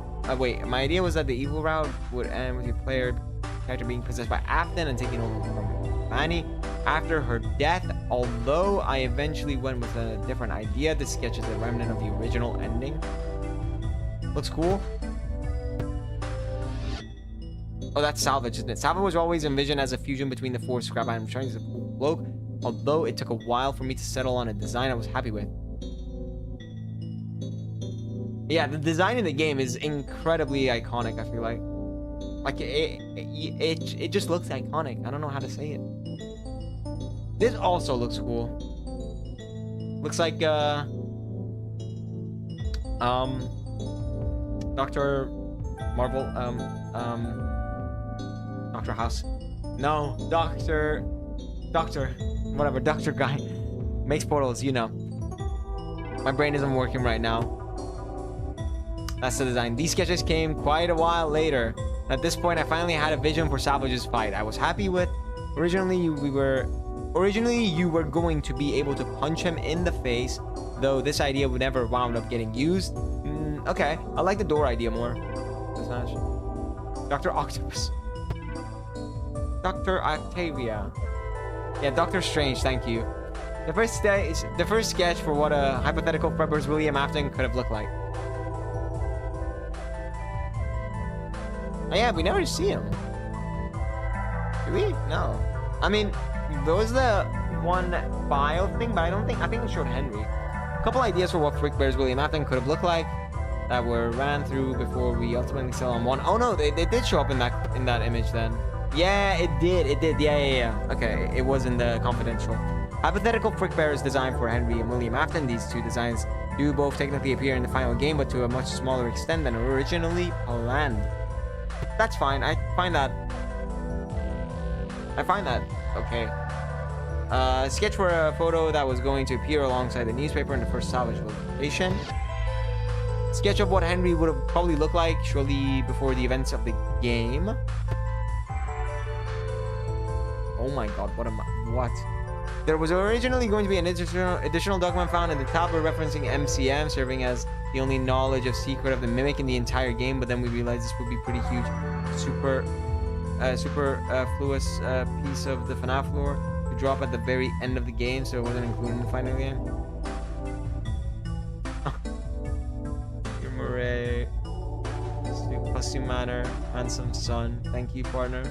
my idea was that the evil route would end with your player character being possessed by Afton and taking over from Vanny after her death. Although I eventually went with a different idea, this sketch is a remnant of the original ending. Looks cool. Oh, that's Salvage, isn't it? Salvage was always envisioned as a fusion between the four scrap item shinies. He's a cool bloke. Although it took a while for me to settle on a design I was happy with. Yeah, the design in the game is incredibly iconic, I feel like. Like, it just looks iconic. I don't know how to say it. This also looks cool. Looks like, Dr. Marvel, Dr. House. No, Doctor, whatever, Doctor Guy. Makes portals, you know. My brain isn't working right now. That's the design. These sketches came quite a while later. At this point, I finally had a vision for Salvage's fight. I was happy with. Originally, you were going to be able to punch him in the face, though this idea would never wound up getting used. Okay, I like the door idea more. Dr. Octopus. Dr. Octavia. Yeah, Doctor Strange, thank you. The first sketch for what a hypothetical Frickbear's William Afton could have looked like. Oh yeah, we never see him. Do we? No. I mean, there was the one file thing, but I think it showed Henry. A couple ideas for what Frickbear's William Afton could have looked like that were ran through before we ultimately settled on one. Oh no, they did show up in that image then. Yeah, it did. Yeah. Okay, it was in the confidential. Hypothetical Frickbear's design for Henry and William Afton. These two designs do both technically appear in the final game, but to a much smaller extent than originally planned. That's fine. I find that okay. Sketch for a photo that was going to appear alongside the newspaper in the first salvage location. Sketch of what Henry would have probably looked like shortly before the events of the game. Oh my god, what? There was originally going to be an additional document found in the tablet referencing MCM, serving as the only knowledge of secret of the mimic in the entire game, but then we realized this would be pretty huge, superfluous piece of the FNAF lore to drop at the very end of the game, so it wasn't included in the final game. Murray, costume manner, handsome son. Thank you, partner.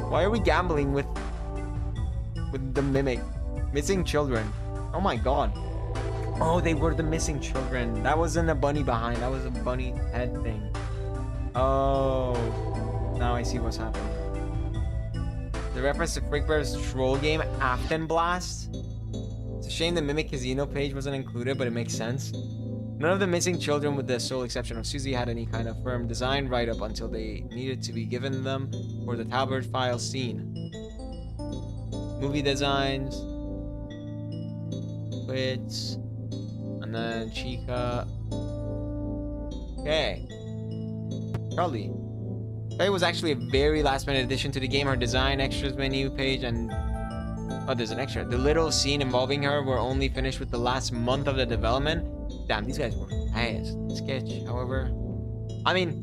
Why are we gambling with the mimic? Missing children. Oh my god. Oh, they were the missing children. That wasn't a bunny behind. That was a bunny head thing. Oh. Now I see what's happening. The reference to Frickbear's troll game, Afton Blast. It's a shame the Mimic Casino page wasn't included, but it makes sense. None of the missing children, with the sole exception of Susie, had any kind of firm design write-up until they needed to be given them for the tablet file scene. Movie designs. Quits. And then Chica. Okay. Charlie. Charlie was actually a very last-minute addition to the game. Her design, extras menu page, and... oh, there's an extra. The little scene involving her were only finished with the last month of the development. Damn, these guys were fast. Sketch, however. I mean,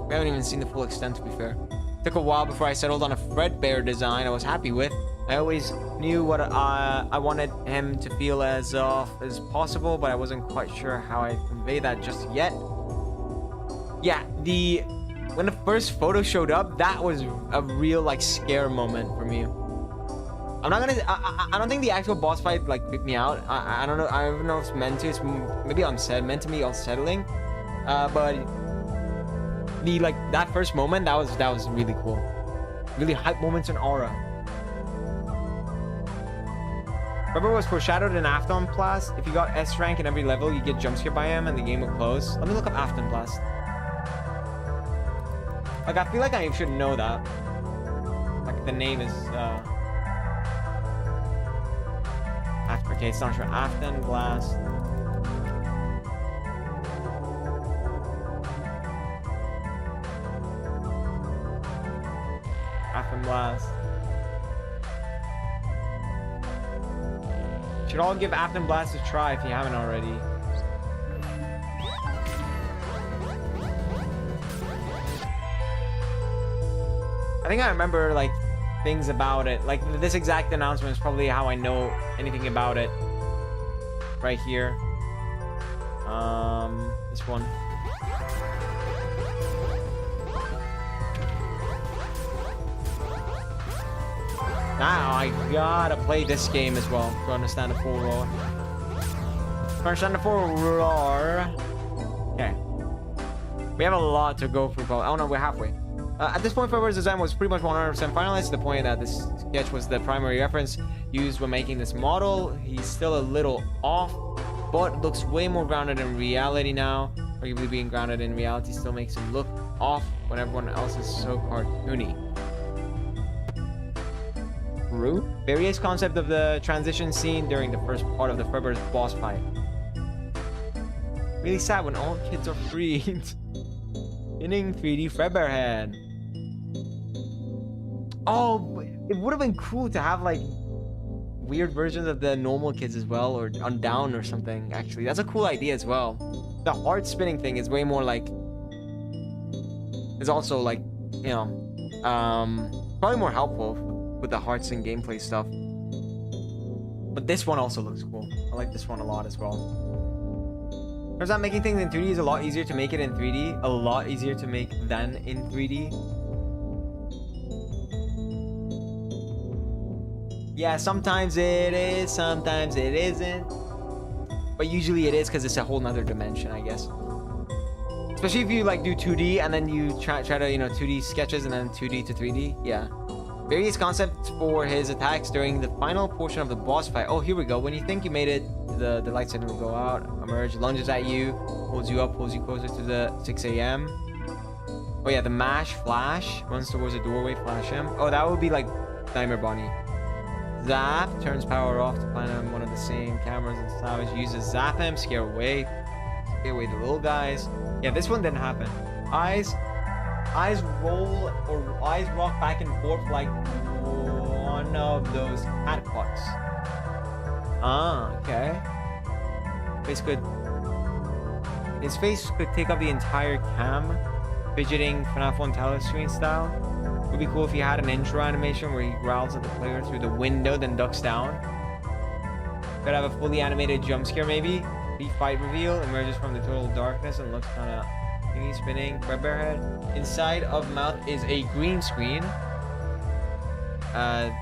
we haven't even seen the full extent, to be fair. Took a while before I settled on a Frickbear design I was happy with. I always knew what I wanted him to feel as off as possible, but I wasn't quite sure how I'd convey that just yet. Yeah, when the first photo showed up, that was a real, like, scare moment for me. I'm not gonna... I don't think the actual boss fight, like, creeped me out. I don't know. I don't know if it's meant to. It's maybe meant to be unsettling. But that first moment, that was really cool. Really hype moments and aura. Remember, was foreshadowed in Afton Blast. If you got S rank in every level, you get jump scared by him, and the game would close. Let me look up Afton Blast. Like, I feel like I should know that. Like, the name is okay, it's not sure. Afton Blast. Afton Blast. Should all give Afton Blast a try if you haven't already. I think I remember, like, things about it. Like, this exact announcement is probably how I know anything about it. Right here. This one. Now I gotta play this game as well to understand the full lore. To understand the full lore. Okay. We have a lot to go through. Oh no, we're halfway. At this point, Frickbear's design was pretty much 100% finalized, to the point that this sketch was the primary reference used when making this model. He's still a little off, but looks way more grounded in reality now. Arguably being grounded in reality still makes him look off when everyone else is so cartoony. True. Various concept of the transition scene during the first part of the Frickbear's boss fight. Really sad when all kids are freed. Inning 3D Frickbear head. Oh, it would have been cool to have, like, weird versions of the normal kids as well, or on down or something. Actually, that's a cool idea as well. The heart spinning thing is way more like is also like, you know, probably more helpful with the hearts and gameplay stuff. But this one also looks cool. I like this one a lot as well. Turns out making things in 2D is a lot easier to make it in 3D. A lot easier to make than in 3D. Yeah, sometimes it is, sometimes it isn't. But usually it is because it's a whole nother dimension, I guess. Especially if you like do 2D and then you try to, you know, 2D sketches and then 2D to 3D. Yeah. Various concepts for his attacks during the final portion of the boss fight. Oh, here we go. When you think you made it, the light signal will go out, emerge, lunges at you, holds you up, pulls you closer to the 6 a.m. Oh yeah, the mash flash runs towards the doorway, flash him. Oh, that would be like Nightmare Bonnie. Zap turns power off to plant on one of the same cameras, and Savage uses zap him, scare away the little guys. Yeah, this one didn't happen. Eyes roll or eyes rock back and forth like one of those cat pucks. Ah, okay. His face could take up the entire cam, fidgeting FNAF 1 telescreen style. It would be cool if he had an intro animation where he growls at the player through the window, then ducks down. Could have a fully animated jump scare maybe. The fight reveal emerges from the total darkness and looks kind of thingy spinning. Frickbear head. Inside of mouth is a green screen.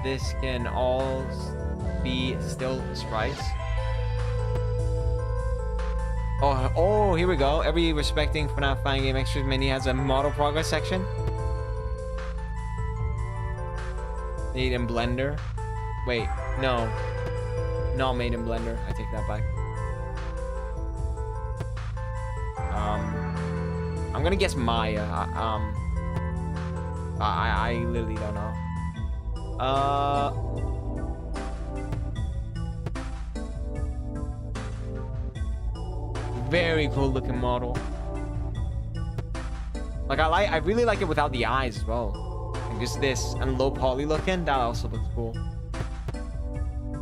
This can all be still sprites. Oh, here we go. Every respecting FNAF fan game extras menu has a model progress section. Made in Blender. Wait, no. Not made in Blender. I take that back. I'm gonna guess Maya. I literally don't know. Very cool looking model. Like I really like it without the eyes as well. Like just this and low poly looking. That also looks cool.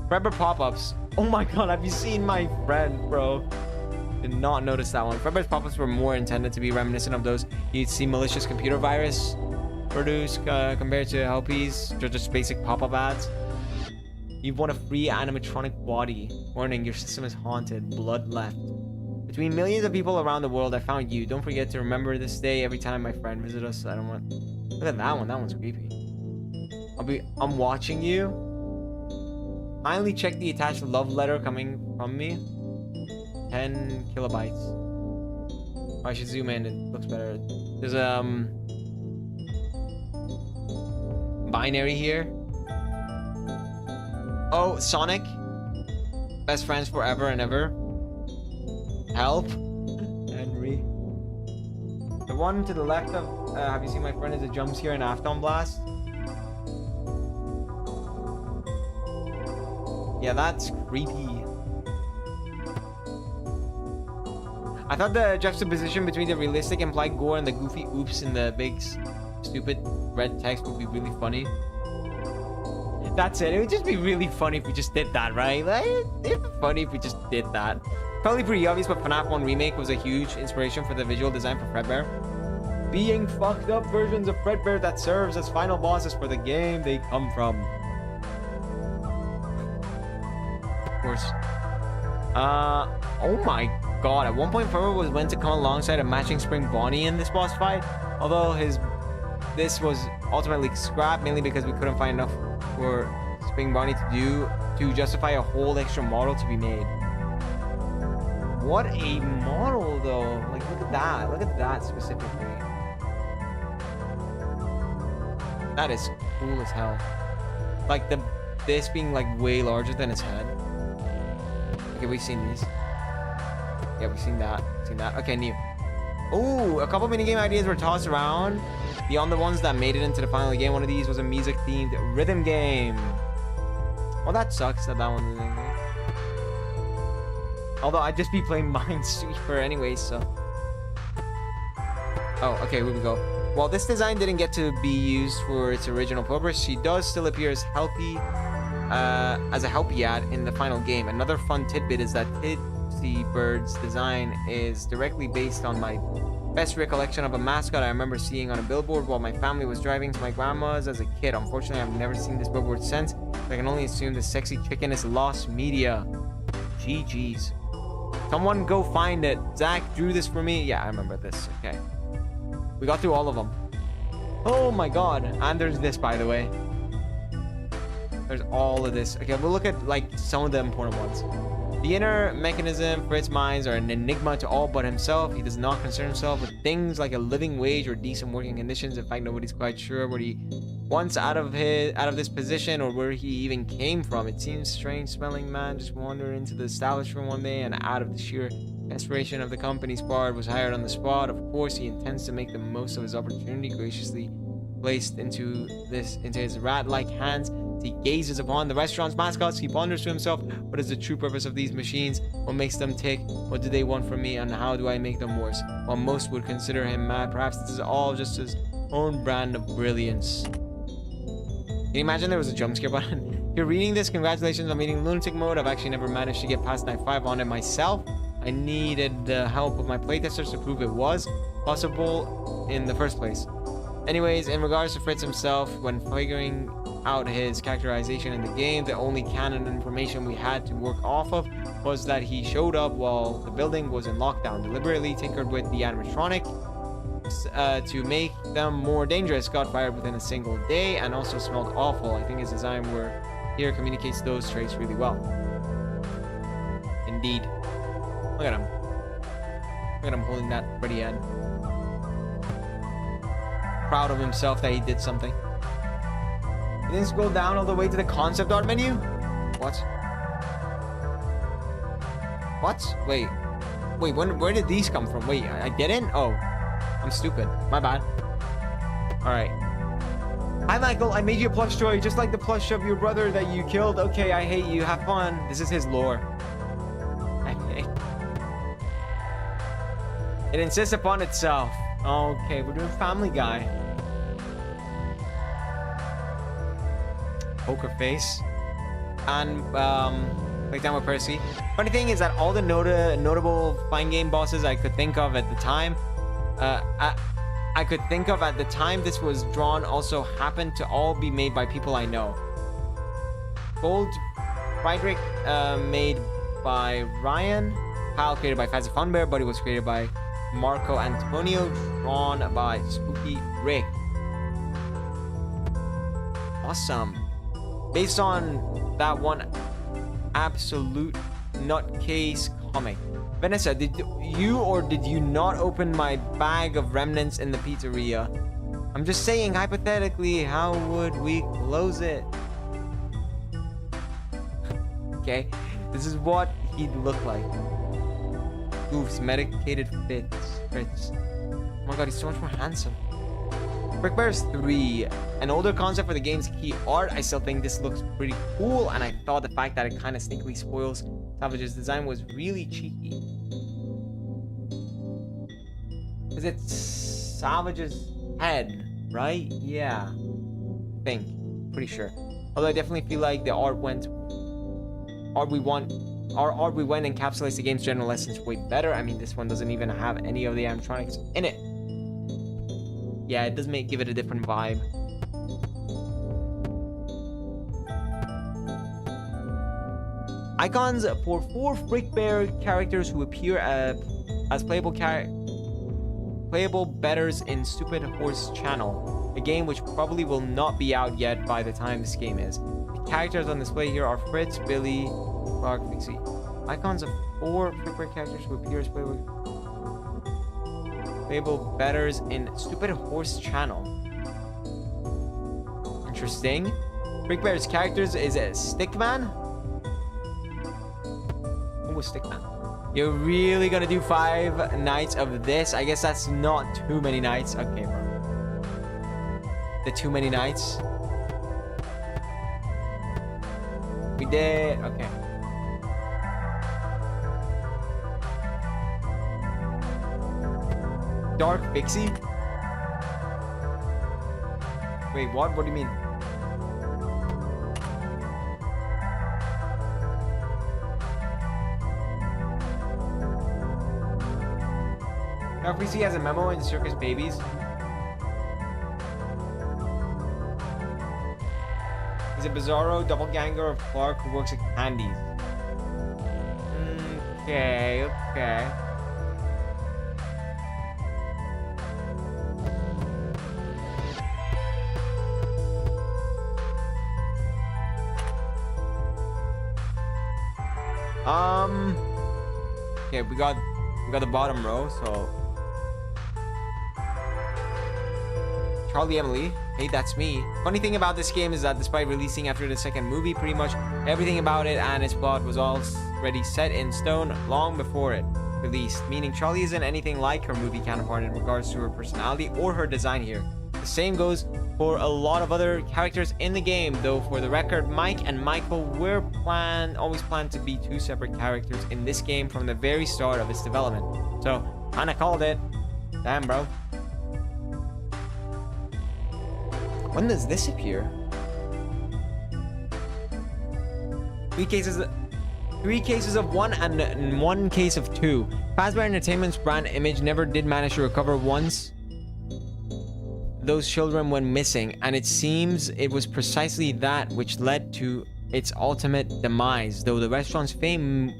Frickbear pop-ups. Oh my god, have you seen my friend, bro? Did not notice that one. Frickbear's pop-ups were more intended to be reminiscent of those you'd see malicious computer virus produce compared to LPs, just basic pop-up ads. You've won a free animatronic body. Warning, your system is haunted. Blood left. Between millions of people around the world, I found you. Don't forget to remember this day every time my friend visits us. I don't want... Look at that one. That one's creepy. I'm watching you. Finally check the attached love letter coming from me. 10 kilobytes. Oh, I should zoom in. It looks better. There's binary here. Oh, Sonic. Best friends forever and ever. Help. Henry. The one to the left of have you seen my friend is a jump scare in Afton Blast? Yeah, that's creepy. I thought the juxtaposition between the realistic implied gore and the goofy oops in the big stupid red text would be really funny. That's it. It would just be really funny if we just did that, right? Like, it'd be funny if we just did that. Probably pretty obvious, but FNAF 1 Remake was a huge inspiration for the visual design for Frickbear. Being fucked up versions of Frickbear that serves as final bosses for the game they come from. Of course. Oh my god. At one point, Frickbear was meant to come alongside a matching Spring Bonnie in this boss fight. Although this was ultimately scrapped, mainly because we couldn't find enough for Spring Bonnie to justify a whole extra model to be made. What a model though. Like look at that. Look at that specifically. That is cool as hell. Like this being like way larger than his head. Okay, we've seen these. Yeah, we've seen that. Okay, new. Ooh, a couple minigame ideas were tossed around. Beyond the ones that made it into the final game, one of these was a music-themed rhythm game. Well, that sucks that one didn't go. Although I'd just be playing Minesweeper anyway, so. Oh, okay, here we go. While this design didn't get to be used for its original purpose, she does still appear as a helpy ad in the final game. Another fun tidbit is that Tipsy Bird's design is directly based on my Best recollection of a mascot I remember seeing on a billboard while my family was driving to my grandma's as a kid. Unfortunately, I've never seen this billboard since. I can only assume the sexy chicken is lost media. GG's. Someone go find it. Zach drew this for me. Yeah, I remember this. Okay. We got through all of them. Oh my god. And there's this, by the way. There's all of this. Okay, we'll look at like some of the important ones. The inner mechanism for its minds are an enigma to all but himself. He does not concern himself with things like a living wage or decent working conditions. In fact, nobody's quite sure what he wants out of this position or where he even came from. It seems strange smelling man just wandered into the establishment one day and out of the sheer desperation of the company's part was hired on the spot. Of course, he intends to make the most of his opportunity, graciously placed into his rat-like hands. He gazes upon the restaurant's mascots. He ponders to himself, what is the true purpose of these machines? What makes them tick? What do they want from me? And how do I make them worse? While most would consider him mad, perhaps this is all just his own brand of brilliance. Can you imagine there was a jump scare button? If you're reading this, congratulations on meeting lunatic mode. I've actually never managed to get past night 5 on it myself. I needed the help of my playtesters to prove it was possible in the first place. Anyways, in regards to Fritz himself, when figuring out his characterization in the game, the only canon information we had to work off of was that he showed up while the building was in lockdown, deliberately tinkered with the animatronic to make them more dangerous, got fired within a single day, and also smelled awful. I think his design here communicates those traits really well. Indeed. Look at him. Look at him holding that pretty head. Proud of himself that he did something. You didn't scroll down all the way to the concept art menu? What? What? Wait, where did these come from? Wait, I didn't? Oh, I'm stupid. My bad. Alright. Hi, Michael. I made you a plush toy, just like the plush of your brother that you killed. Okay, I hate you. Have fun. This is his lore. It insists upon itself. Okay, we're doing Family Guy. Poker face. And, like down with Percy. Funny thing is that all the notable fine game bosses I could think of at the time, this was drawn also happened to all be made by people I know. Gold Friedrich, made by Ryan. Kyle created by Fazzy Funbear. Buddy was created by Marco Antonio, drawn by Spooky Rick. Awesome. Based on that one absolute nutcase comic. Vanessa, did you not open my bag of remnants in the pizzeria? I'm just saying, hypothetically, how would we close it? Okay, this is what he'd look like. Goofs, medicated Fritz. Oh my god, he's so much more handsome. Frickbear's 3. An older concept for the game's key art. I still think this looks pretty cool, and I thought the fact that it kind of sneakily spoils Savage's design was really cheeky. Because it's Savage's head, right? Yeah. I think. Pretty sure. Although I definitely feel like the art we went encapsulates the game's general essence way better. I mean, this one doesn't even have any of the animatronics in it. Yeah, it does give it a different vibe. Icons for 4 Frickbear characters who appear as playable betters in Stupid Horse Channel, a game which probably will not be out yet by the time this game is. The characters on display here are Fritz, Billy, Clark, Pixie. Icons of 4 Frickbear characters who appear as playable betters in Stupid Horse Channel. Interesting. Frickbear's characters is a Stickman. Who was Stickman? You're really gonna do 5 nights of this? I guess that's not too many nights. Okay, bro. The too many nights. We did. Okay. Dark Pixie? Wait, what? What do you mean? Now, if we see as a memo in Circus Babies. He's a bizarro doppelganger of Clark who works at Candy's. Okay, okay. Okay, we got the bottom row, so Charlie Emily, hey, that's me. Funny thing about this game is that despite releasing after the second movie, pretty much everything about it and its plot was already set in stone long before it released, meaning Charlie isn't anything like her movie counterpart in regards to her personality or her design here. The same goes for a lot of other characters in the game, though for the record, Mike and Michael were always planned to be two separate characters in this game from the very start of its development. So, kinda called it. Damn, bro. When does this appear? Three cases of one and one case of two. Fazbear Entertainment's brand image never did manage to recover once those children went missing, and it seems it was precisely that which led to its ultimate demise, though the restaurant's fame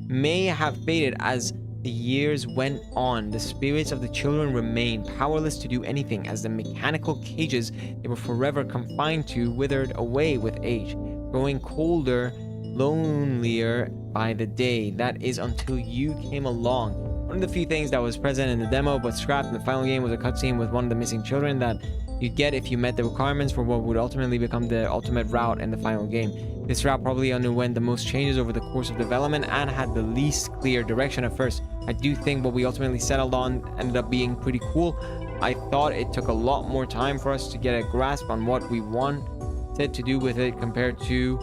may have faded as the years went on. The spirits of the children remained powerless to do anything, as the mechanical cages they were forever confined to withered away with age, growing colder, lonelier by the day. That is until you came along. One of the few things that was present in the demo but scrapped in the final game was a cutscene with one of the missing children that you'd get if you met the requirements for what would ultimately become the ultimate route in the final game. This route probably underwent the most changes over the course of development and had the least clear direction at first. I do think what we ultimately settled on ended up being pretty cool. I thought it took a lot more time for us to get a grasp on what we wanted to do with it compared to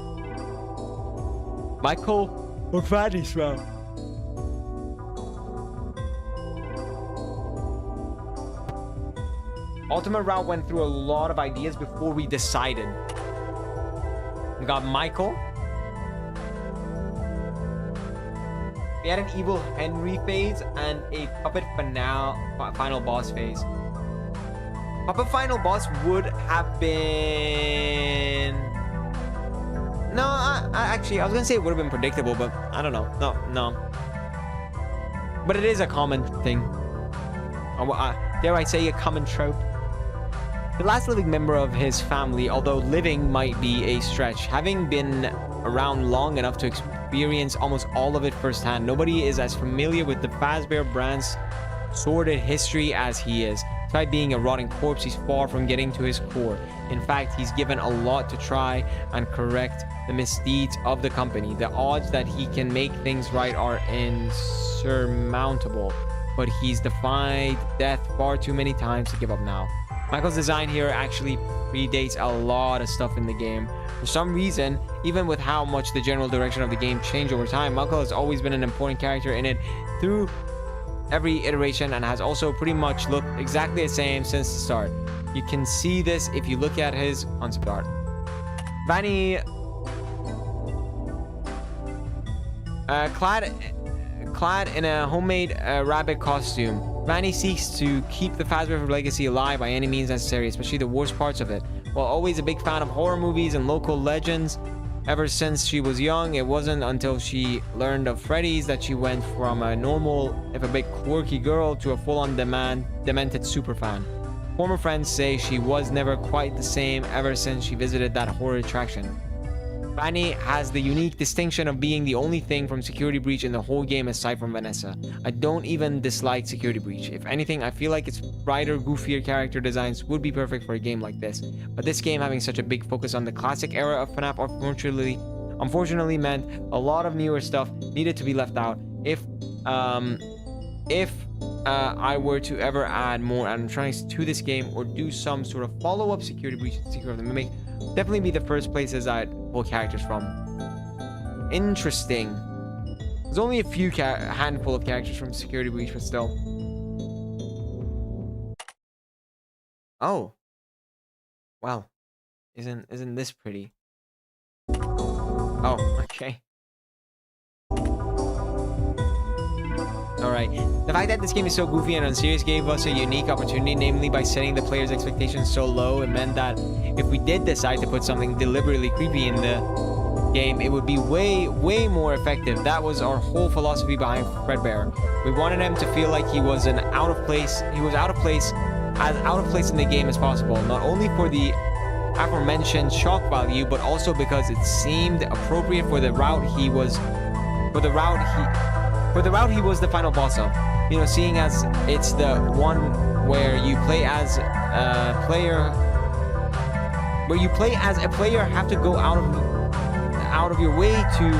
Michael or Fanny's route. Ultimate Route went through a lot of ideas before we decided. We got Michael. We had an Evil Henry phase and a Puppet final boss phase. Puppet final boss would have been... No, actually, I was gonna say it would have been predictable, but I don't know. No. But it is a common thing. Dare I say a common trope? The last living member of his family, although living might be a stretch, having been around long enough to experience almost all of it firsthand, nobody is as familiar with the Fazbear brand's sordid history as he is. Despite being a rotting corpse, he's far from getting to his core. In fact, he's given a lot to try and correct the misdeeds of the company. The odds that he can make things right are insurmountable, but he's defied death far too many times to give up now. Michael's design here actually predates a lot of stuff in the game. For some reason, even with how much the general direction of the game changed over time, Michael has always been an important character in it through every iteration and has also pretty much looked exactly the same since the start. You can see this if you look at his concept art. Vanny, clad in a homemade rabbit costume, Vanny seeks to keep the Fazbear legacy alive by any means necessary, especially the worst parts of it. While always a big fan of horror movies and local legends, ever since she was young, it wasn't until she learned of Freddy's that she went from a normal, if a bit quirky girl, to a full-on demented superfan. Former friends say she was never quite the same ever since she visited that horror attraction. Vanny has the unique distinction of being the only thing from Security Breach in the whole game aside from Vanessa. I don't even dislike Security Breach. If anything, I feel like its brighter, goofier character designs would be perfect for a game like this. But this game having such a big focus on the classic era of FNAF unfortunately meant a lot of newer stuff needed to be left out. If I were to ever add more animatronics to this game or do some sort of follow-up Security Breach and Secret of the Mimic, definitely be the first places I'd pull characters from. Interesting. There's only a few handful of characters from Security Breach, but still. Oh. Wow. Isn't this pretty? Oh, okay. Alright. right. The fact that this game is so goofy and unserious gave us a unique opportunity, namely by setting the player's expectations so low. It meant that if we did decide to put something deliberately creepy in the game, it would be way more effective. That was our whole philosophy behind Frickbear. We wanted him to feel like he was as out of place in the game as possible, not only for the aforementioned shock value, but also because it seemed appropriate for the route he was the final boss of. You know, seeing as it's the one where you play as a player have to go out of your way to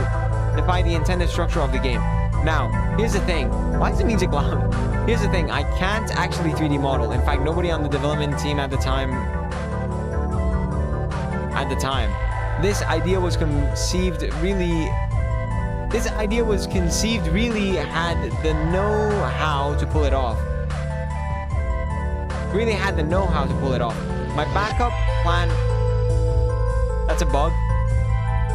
defy the intended structure of the game. Now, here's the thing. Why is the music loud? Here's the thing. I can't actually 3D model. In fact, nobody on the development team at the time. This idea was conceived really had the know-how to pull it off. My backup plan... That's a bug.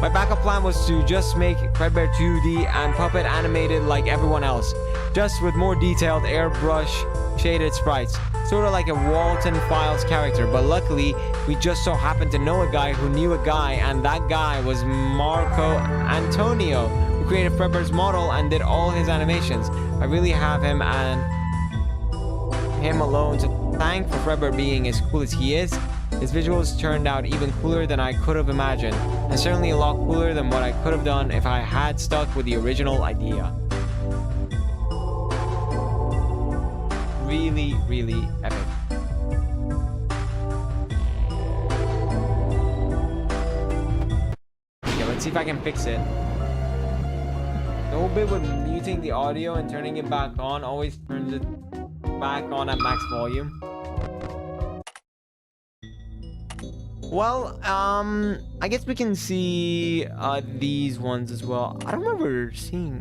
My backup plan was to just make Frickbear 2D and puppet animated like everyone else, just with more detailed airbrush shaded sprites, sort of like a Walton Files character. But luckily, we just so happened to know a guy who knew a guy, and that guy was Marco Antonio, who created Frickbear's model and did all his animations. I really have him and him alone to thank for Frickbear being as cool as he is. His visuals turned out even cooler than I could have imagined, and certainly a lot cooler than what I could have done if I had stuck with the original idea. Really epic. Okay, let's see if I can fix it. The whole bit with muting the audio and turning it back on always turns it back on at max volume. Well, I guess we can see these ones as well. I don't remember seeing...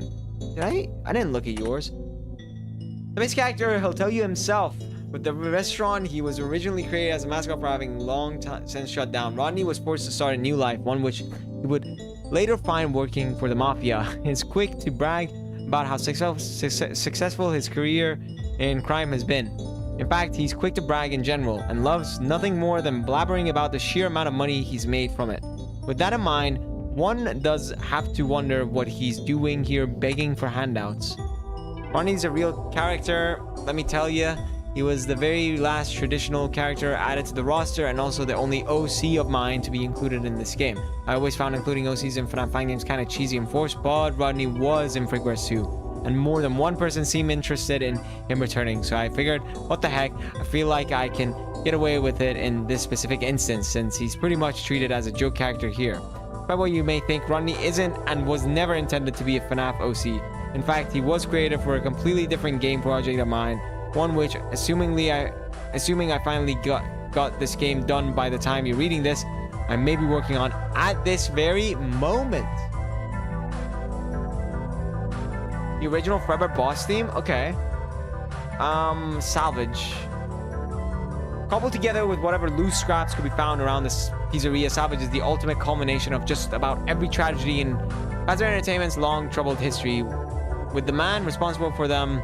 Did I? I didn't look at yours. The base character, he'll tell you himself. With the restaurant, he was originally created as a mascot for having long since shut down. Rodney was forced to start a new life, one which he would later find working for the mafia. He's quick to brag about how successful his career in crime has been. In fact, he's quick to brag in general and loves nothing more than blabbering about the sheer amount of money he's made from it. With that in mind, one does have to wonder what he's doing here begging for handouts. Rodney's a real character, let me tell you. He was the very last traditional character added to the roster and also the only OC of mine to be included in this game. I always found including OCs in FNAF fan games kind of cheesy and forced, but Rodney was in Frickbear 2. And more than one person seemed interested in him returning, so I figured, what the heck, I feel like I can get away with it in this specific instance since he's pretty much treated as a joke character here. By what you may think, Rodney isn't and was never intended to be a FNAF OC. In fact, he was created for a completely different game project of mine, one which, assuming I finally got this game done by the time you're reading this, I may be working on at this very moment. The original Frickbear boss theme? Okay. Salvage. Coupled together with whatever loose scraps could be found around this pizzeria, Salvage is the ultimate culmination of just about every tragedy in Fazbear Entertainment's long troubled history, with the man responsible for them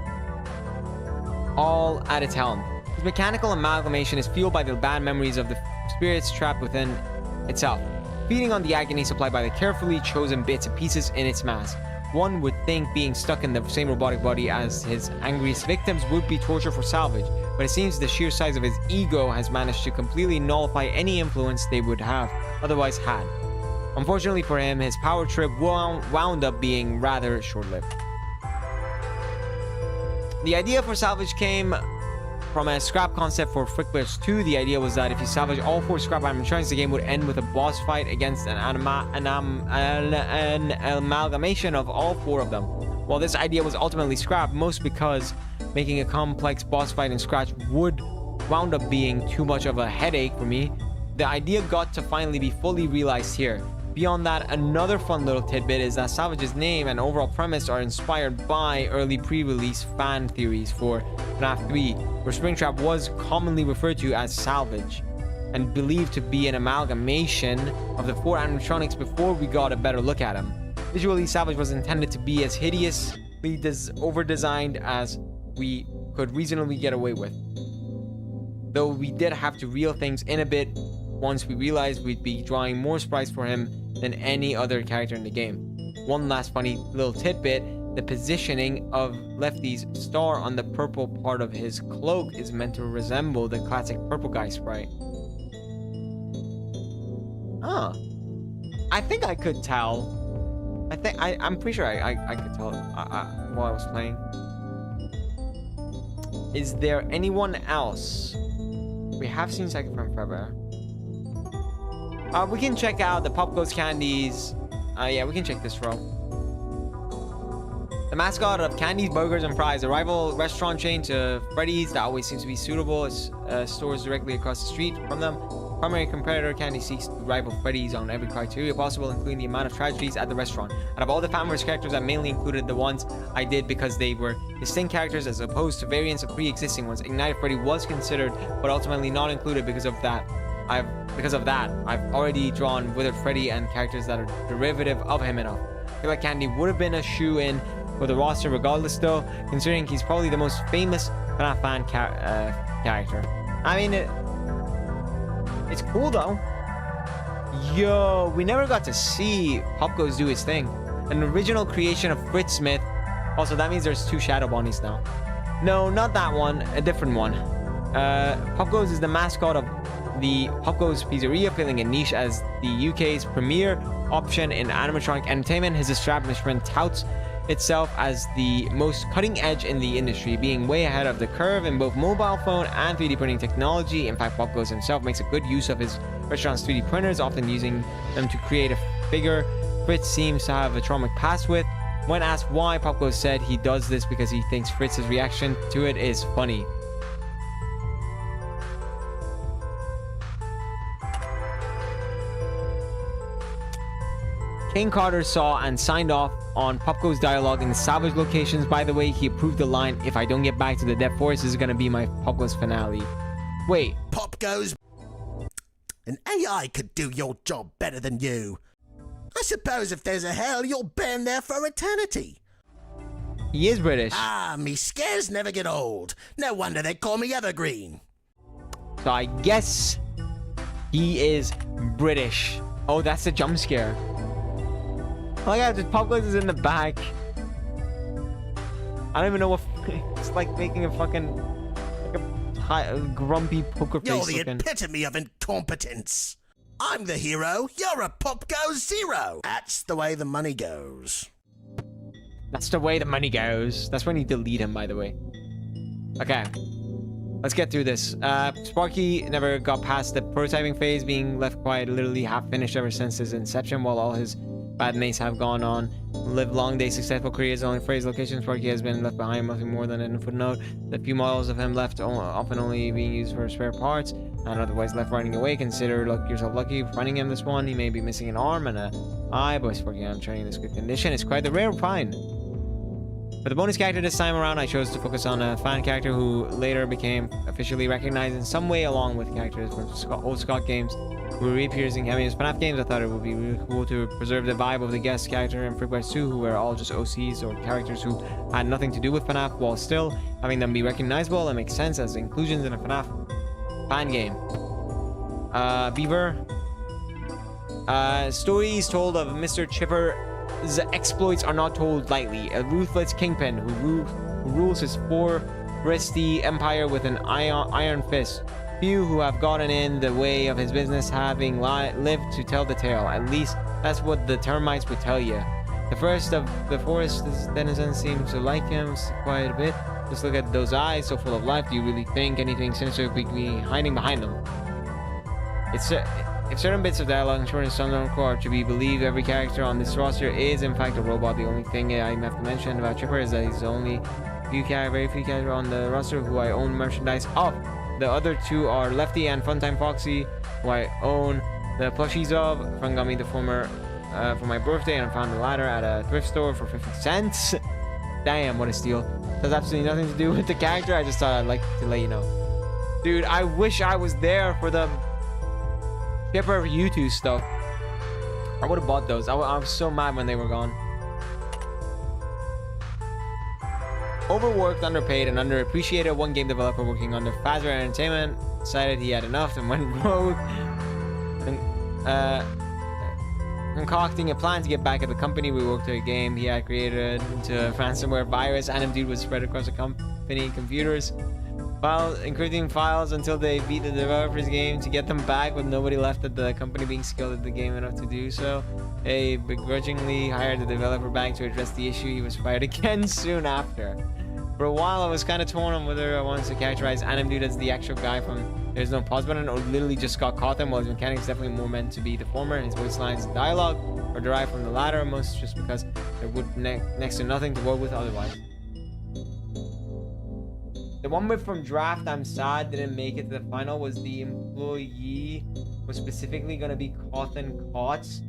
all at its helm. His mechanical amalgamation is fueled by the bad memories of the spirits trapped within itself, feeding on the agony supplied by the carefully chosen bits and pieces in its mask. One would think being stuck in the same robotic body as his angriest victims would be torture for Salvage, but it seems the sheer size of his ego has managed to completely nullify any influence they would have otherwise had. Unfortunately for him, his power trip wound up being rather short-lived. The idea for Salvage came from a scrap concept for Frickbear 2. The idea was that if you salvage all 4 scrap animatronics, the game would end with a boss fight against an amalgamation of all 4 of them. While this idea was ultimately scrapped, most because making a complex boss fight in Scratch wound up being too much of a headache for me, the idea got to finally be fully realized here. Beyond that, another fun little tidbit is that Salvage's name and overall premise are inspired by early pre-release fan theories for FNAF 3, where Springtrap was commonly referred to as Salvage, and believed to be an amalgamation of the 4 animatronics before we got a better look at him. Visually, Salvage was intended to be as hideous over-designed as we could reasonably get away with. Though we did have to reel things in a bit once we realized we'd be drawing more sprites for him than any other character in the game. One last funny little tidbit, the positioning of Lefty's star on the purple part of his cloak is meant to resemble the classic purple guy sprite. Huh. I think I could tell. I'm pretty sure I could tell while I was playing. Is there anyone else? We have seen Psychic from Frickbear. We can check out the Pop Goes candies. Yeah, we can check this row. The mascot of Candies, Burgers, and Fries, a rival restaurant chain to Freddy's that always seems to be suitable. Stores directly across the street from them. Primary competitor, Candy seeks to rival Freddy's on every criteria possible, including the amount of tragedies at the restaurant. Out of all the Fanverse characters, I mainly included the ones I did because they were distinct characters as opposed to variants of pre-existing ones. Ignited Freddy was considered, but ultimately not included because of that. I've already drawn Withered Freddy and characters that are derivative of him enough. I feel like Candy would have been a shoe-in for the roster regardless though, considering he's probably the most famous FNAF fan character. I mean, it's cool though. Yo, we never got to see Pop Goes do his thing. An original creation of Fritz Smith. Also, that means there's 2 Shadow Bunnies now. No, not that one, a different one. Pop Goes is the mascot of the Pop Goes Pizzeria, filling a niche as the UK's premier option in animatronic entertainment. His establishment touts itself as the most cutting edge in the industry, being way ahead of the curve in both mobile phone and 3D printing technology. In fact, Pop Goes himself makes a good use of his restaurant's 3D printers, often using them to create a figure Fritz seems to have a traumatic past with. When asked why, Pop Goes said he does this because he thinks Fritz's reaction to it is funny. King Carter saw and signed off on Pop Goes dialogue in the salvage locations. By the way, he approved the line, "If I don't get back to the Dead Forest, this is gonna be my Pop Goes finale." Wait. Pop Goes. An AI could do your job better than you. I suppose if there's a hell, you'll burn there for eternity. He is British. Ah, me scares never get old. No wonder they call me Evergreen. So I guess he is British. Oh, that's the jump scare. Oh my god, Pop Goes is in the back. I don't even know what. It's like making a fucking a grumpy poker face. You're the looking. epitome of incompetence. I'm the hero, you're a Pop Goes zero. That's the way the money goes. That's the way the money goes. That's when you delete him, by the way. Okay. Let's get through this. Sparky never got past the prototyping phase, being left quiet, literally half finished ever since his inception, while all his bad mates have gone on, lived long days, successful careers. Only phrase location Sparky has been left behind, nothing more than a footnote. The few models of him left often only being used for spare parts and otherwise left running away. Consider yourself lucky finding him this one. He may be missing an arm and an eye, but Sparky I'm training in this good condition. It's quite the rare find. For the bonus character this time around, I chose to focus on a fan character who later became officially recognized in some way along with characters from old Scott games who reappears in cameos FNAF games. I thought it would be really cool to preserve the vibe of the guest character in Frickbear 2, who were all just OCs or characters who had nothing to do with FNAF, while still having them be recognizable and make sense as inclusions in a FNAF fan game. Beaver. Stories told of Mr. Chipper's exploits are not told lightly. A ruthless kingpin who rules his foresty empire with an iron fist. Few who have gotten in the way of his business having lived to tell the tale. At least that's what the termites would tell you. The first of the forest's denizens seems to like him quite a bit. Just look at those eyes, so full of life. Do you really think anything sinister could be hiding behind them? If certain bits of dialogue and short and some don't are to be believed, every character on this roster is in fact a robot. The only thing I have to mention about Chipper is that he's the only very few characters on the roster who I own merchandise of. The other two are Lefty and Funtime Foxy, who I own the plushies of. A friend got me the former for my birthday, and I found the latter at a thrift store for 50 cents. Damn, what a steal. It has absolutely nothing to do with the character. I just thought I'd like to let you know. Dude, I wish I was there for the Chipper U2 stuff. I would have bought those. I was so mad when they were gone. overworked, underpaid, and underappreciated. One game developer working under Fazbear Entertainment decided he had enough and went rogue, concocting a plan to get back at the company. We worked to a game he had created into a ransomware virus. Dude was spread across the company computers while encrypting files until they beat the developer's game to get them back, with nobody left at the company being skilled at the game enough to do so. They begrudgingly hired the developer back to address the issue. He was fired again soon after. For a while, I was kind of torn on whether I wanted to characterize Dude as the actual guy from There's No Pause Button, or literally just got caught them, while his mechanics definitely more meant to be the former, and his voice lines and dialogue are derived from the latter, most just because there would next to nothing to work with otherwise. The one with from Draft, I'm sad, didn't make it to the final, was the employee was specifically going to be Cawthon Cots.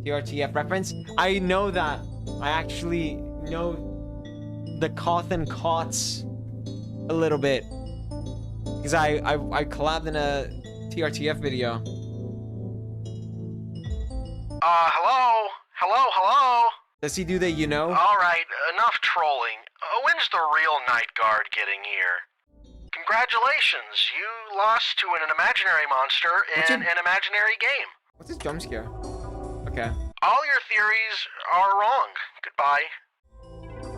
TRTF reference. I know that. I actually know the Cawthon Cots a little bit, because I collabed in a TRTF video. Hello? Does he do the Alright, enough trolling. When's the real night guard getting here? Congratulations, you lost to an imaginary monster in an imaginary game. What's this jump scare? Okay. All your theories are wrong. Goodbye.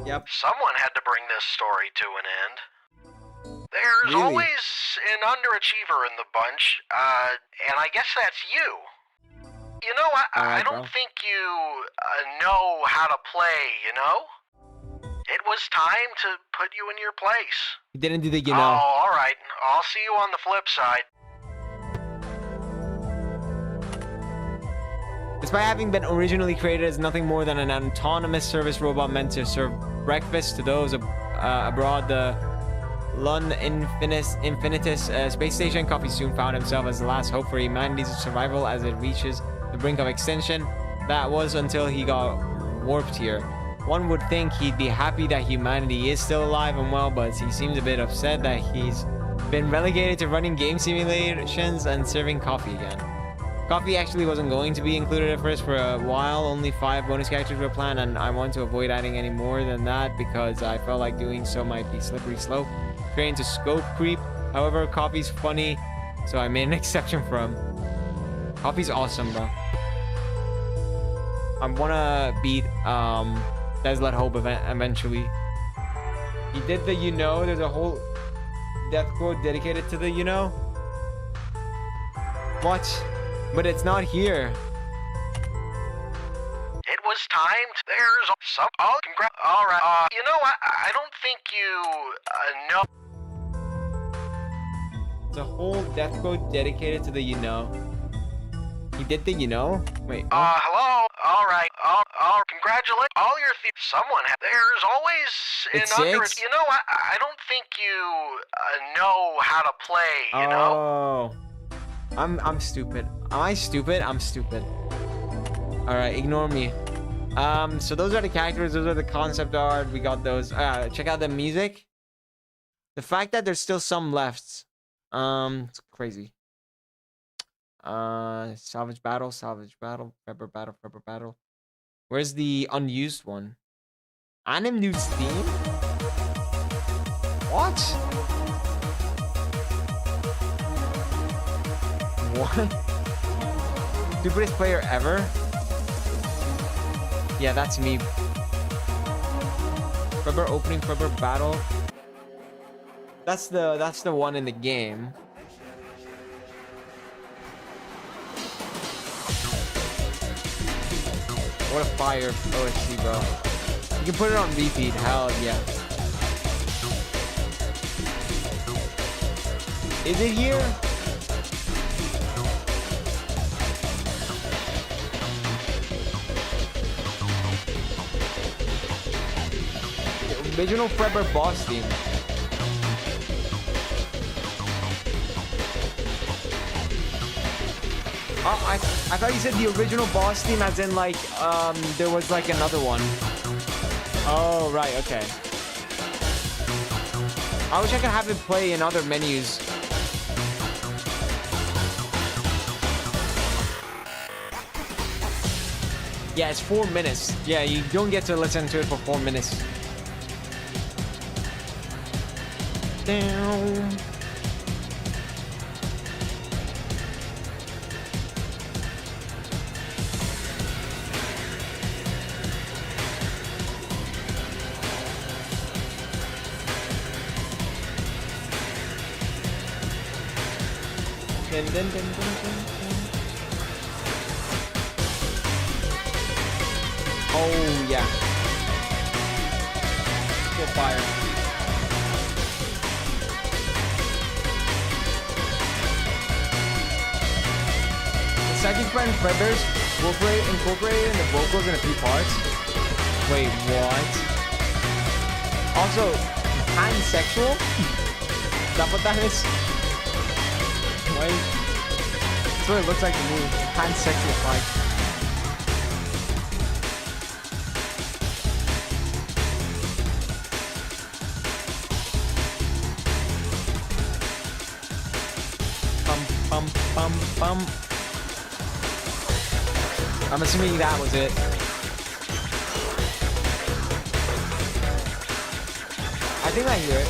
Yep. Someone had to bring this story to an end. There's Really? always an underachiever in the bunch, and I guess that's you. You know, I don't think you know how to play, you know? It was time to put you in your place. He didn't do the Oh, alright. I'll see you on the flip side. Despite having been originally created as nothing more than an autonomous service robot meant to serve breakfast to those abroad, the Lun Infinitus space station, Coffee soon found himself as the last hope for humanity's survival as it reaches the brink of extinction. That was until he got warped here. One would think he'd be happy that humanity is still alive and well, but he seems a bit upset that he's been relegated to running game simulations and serving coffee again. Coffee actually wasn't going to be included at first for a while. Only 5 bonus characters were planned, and I want to avoid adding any more than that because I felt like doing so might be slippery slope, straight into scope creep. However, Coffee's funny, so I made an exception for him. Coffee's awesome, bro. I wanna beat Des Let Hope eventually. He did the there's a whole death quote dedicated to the What? But it's not here. It was time to... There's some... Oh, alright, you know, I don't think you, know... It's a whole death quote dedicated to the He did the Wait. Hello? Alright, congratulate all your someone there's always It's an under... 6? You know, I don't think you, know how to play, you know? I'm stupid. Am I stupid? I'm stupid. Alright, ignore me. So those are the characters, those are the concept art. We got those. Check out the music. The fact that there's still some left. It's crazy. Salvage battle, Frickbear battle. Where's the unused one? Dude's theme? What? What? Stupidest player ever? Yeah, that's me. Frickbear opening, Frickbear battle. That's the one in the game. What a fire OSC, bro. You can put it on repeat, hell yeah. Is it here? The original Frickbear boss theme. I thought you said the original boss theme as in like there was like another one. Oh right, okay. I wish I could have it play in other menus. Yeah, it's 4 minutes. Yeah, you don't get to listen to it for 4 minutes. down. Dun, dun, dun, dun, dun, dun. Oh yeah. Still fire. The second friend Frickbear's incorporated in the vocals in a few parts. Wait, what? Also, pansexual? Is that what that is? Wait. That's what it looks like to me. Pansexual fight. Bum. I'm assuming that was it. I think I hear it.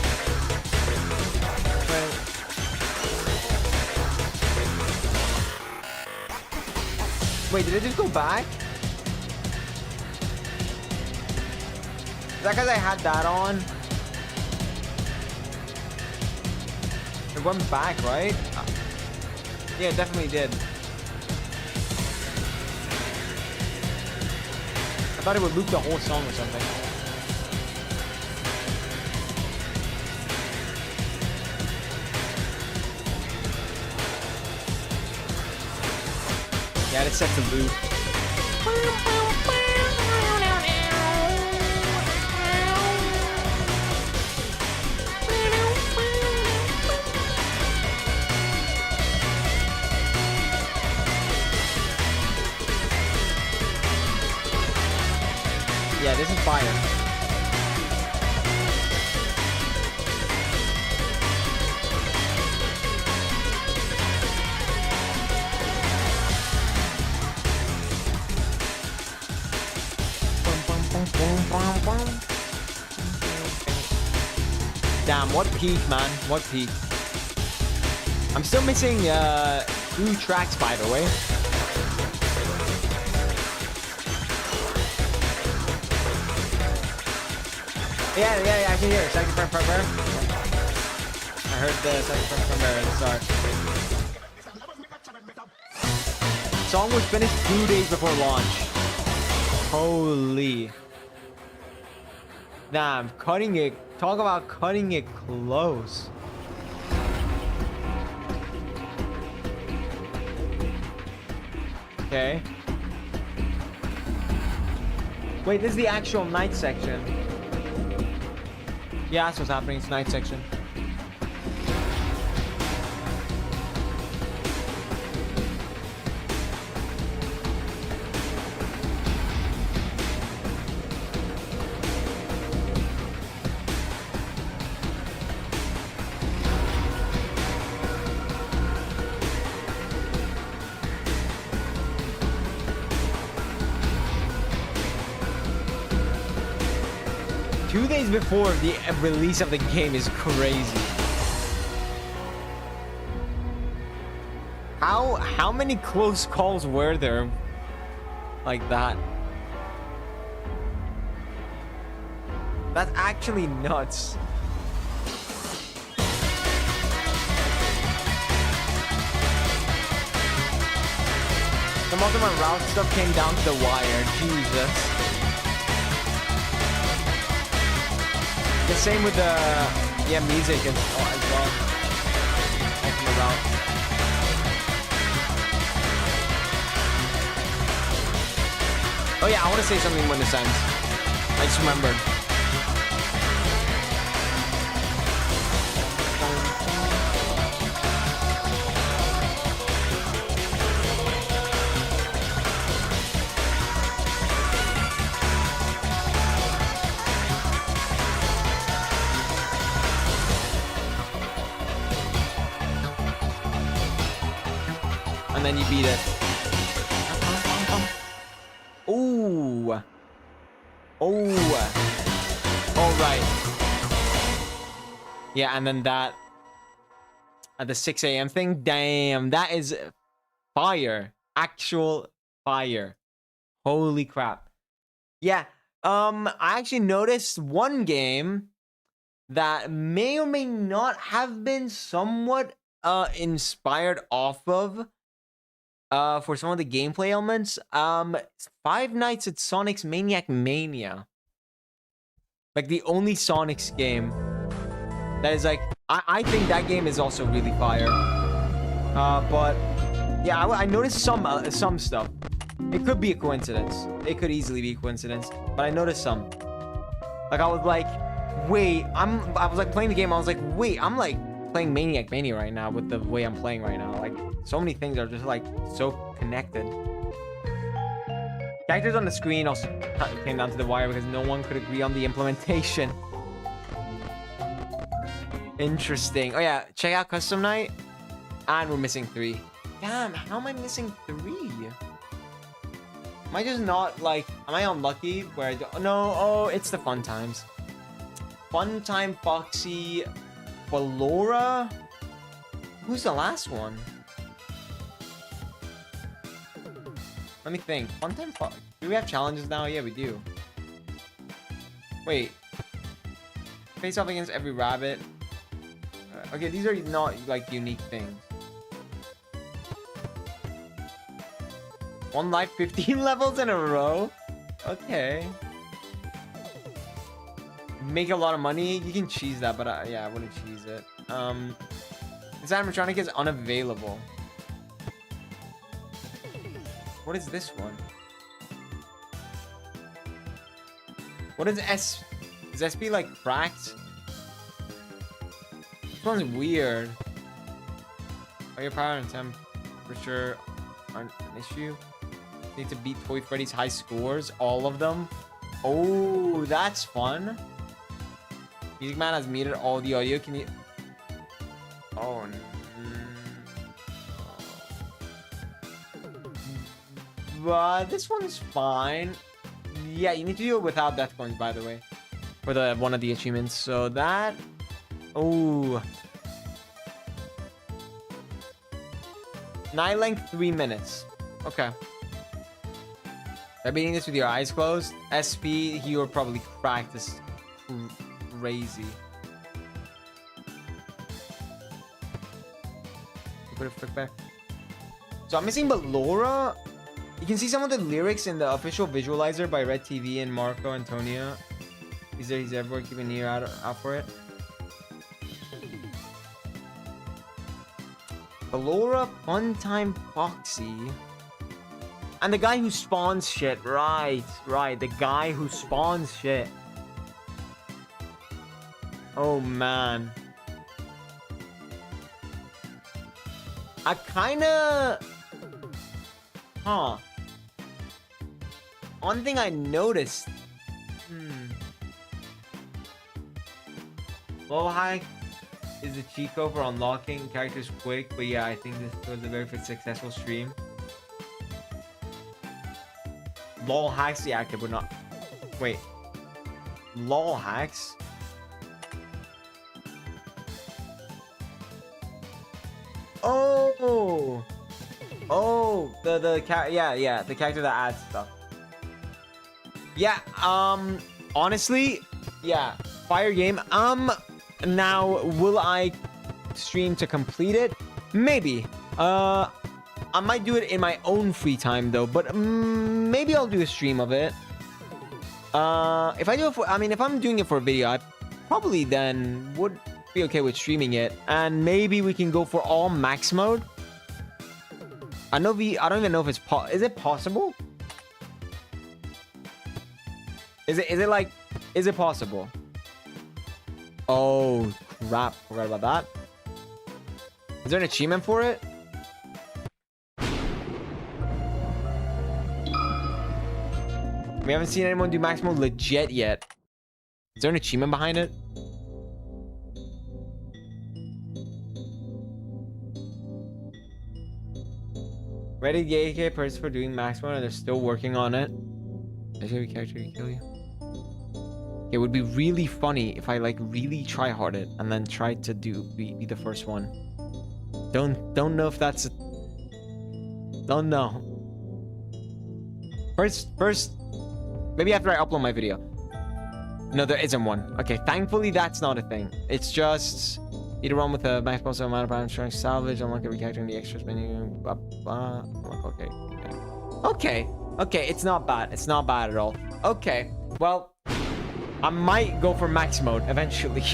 Wait, did it just go back? Is that because I had that on? It went back, right? Yeah, it definitely did. I thought it would loop the whole song or something. Yeah, it's set to loop. Yeah, this is fire. Damn, what peak, man. What peak. I'm still missing 2 tracks, by the way. Yeah, I can hear it. Second friend Frickbear. I heard the second friend Frickbear at the start. Song was finished 2 days before launch. Holy. Damn, cutting it. Talk about cutting it close. Okay. Wait, this is the actual night section. Yeah, that's what's happening. It's night section. Before the release of the game is crazy. How many close calls were there like that? That's actually nuts. Some of my route stuff came down to the wire. Jesus. The same with the music as well. From the route. Oh yeah, I want to say something when this ends. I just remembered. And then you beat it. Ooh. Oh. All right. Yeah, and then that at the 6 a.m. thing. Damn, that is fire. Actual fire. Holy crap. Yeah. I actually noticed one game that may or may not have been somewhat inspired off of for some of the gameplay elements. Five Nights at Sonic's Maniac Mania. Like the only Sonic's game that is like, I think that game is also really fire. But yeah, I noticed some stuff. It could be a coincidence. It could easily be a coincidence, but I noticed some. Like I was like, wait, I was like playing the game. I was like, wait, I'm like playing Maniac Mania right now with the way I'm playing right now. Like so many things are just like so connected. Characters on the screen also came down to the wire because no one could agree on the implementation. Interesting. Oh yeah, check out Custom Night. And we're missing 3. Damn, how am I missing 3? Am I just not like, am I unlucky where I don't? No, oh, it's the Fun Times. Fun Time Foxy, Ballora. Who's the last one? Let me think. Fun Time Foxy. Do we have challenges now? Yeah, we do. Wait. Face off against every rabbit. Okay, these are not like unique things. One life, 15 levels in a row. Okay. Make a lot of money. You can cheese that, but yeah, I wouldn't cheese it. This animatronic is unavailable. What is this one? What is S? Is SP like cracked? This one's weird. Fire power and temperature aren't an issue. Need to beat Toy Freddy's high scores, all of them. Oh, that's fun. Music Man has muted all the audio. Can you? Oh no. But this one's fine. Yeah, you need to do it without death coins, by the way, for the one of the achievements. So that. Oh. Night length 3 minutes. Okay. By beating this with your eyes closed, SP, he would probably crack this crazy. Put a Frickbear. So I'm missing Ballora. You can see some of the lyrics in the official visualizer by Red TV and Marco Antonio. He's everywhere. Keep an ear out for it. Ballora, Funtime Foxy. And the guy who spawns shit. Right. The guy who spawns shit. Oh, man. I kinda... Huh. One thing I noticed... Low high is the cheat code for unlocking characters quick. But yeah, I think this was a very successful stream. LOL hacks the active would not. Wait. LOL hacks? Oh! Oh, the character that adds stuff. Yeah, honestly, yeah, fire game. Now, will I stream to complete it? Maybe. I might do it in my own free time though, but maybe I'll do a stream of it. If I do it for, if I'm doing it for a video, I probably then would be okay with streaming it, and maybe we can go for all max mode. I don't even know if it's is it possible? Is it possible? Oh crap! Forgot about that. Is there an achievement for it? We haven't seen anyone do max mode legit yet. Is there an achievement behind it? Ready AK person for doing max mode and they're still working on it. There's gonna be a character to kill you. It would be really funny if I like really try hard it and then try to be the first one. Don't know if that's don't know. First maybe after I upload my video. No, there isn't one. Okay, thankfully that's not a thing. It's just either run with a max plus amount of power strength salvage, unlock every character in the extras menu, blah blah. Okay. Okay, it's not bad. It's not bad at all. Okay, well, I might go for max mode eventually.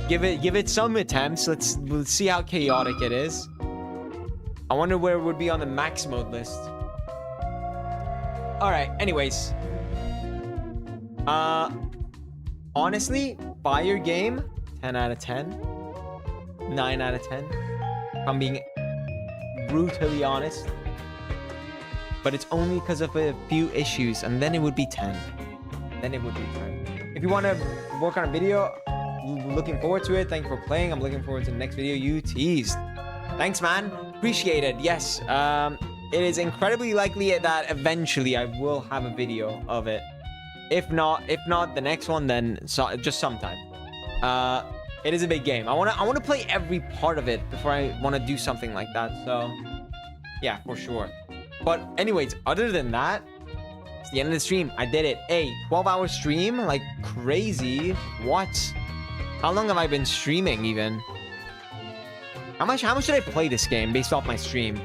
give it some attempts. Let's see how chaotic it is. I wonder where it would be on the max mode list. All right. Anyways, honestly, fire game, 10 out of 10, 9 out of 10. If I'm being brutally honest. But it's only because of a few issues, and then it would be 10. Then it would be 10. If you want to work on a video, looking forward to it. Thank you for playing. I'm looking forward to the next video. You teased. Thanks, man. Appreciate it. Yes, it is incredibly likely that eventually I will have a video of it. If not the next one, then just sometime. It is a big game. I want to play every part of it before I want to do something like that. So, yeah, for sure. But anyways, other than that, it's the end of the stream. I did it. Hey, 12-hour stream? Like crazy. What? How long have I been streaming even? How much did I play this game based off my stream?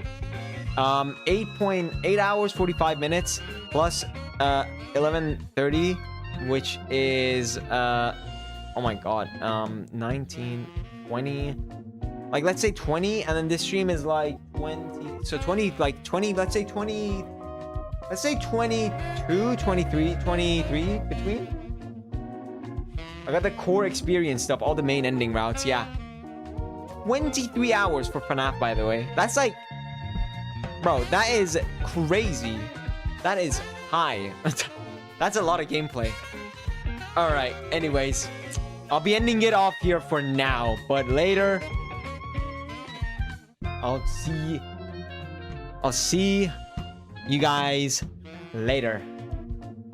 8 hours, 45 minutes plus 11:30, which is oh my god, 19, 20. Like, let's say 20, and then this stream is like 20. So 20, like 20, let's say 20. Let's say 22, 23 between. I got the core experience stuff, all the main ending routes, yeah. 23 hours for FNAF, by the way. That's like, bro, that is crazy. That is high. That's a lot of gameplay. All right, anyways, I'll be ending it off here for now, but later I'll see you guys later.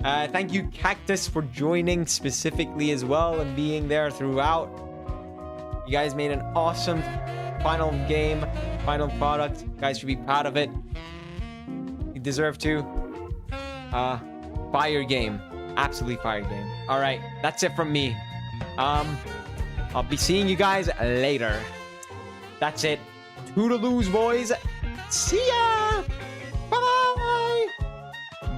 Thank you, Cactus, for joining specifically as well and being there throughout. You guys made an awesome final game, final product. You guys should be proud of it. You deserve to. Fire game. Absolutely fire game. All right, that's it from me. I'll be seeing you guys later. That's it. Toodaloos, boys. See ya!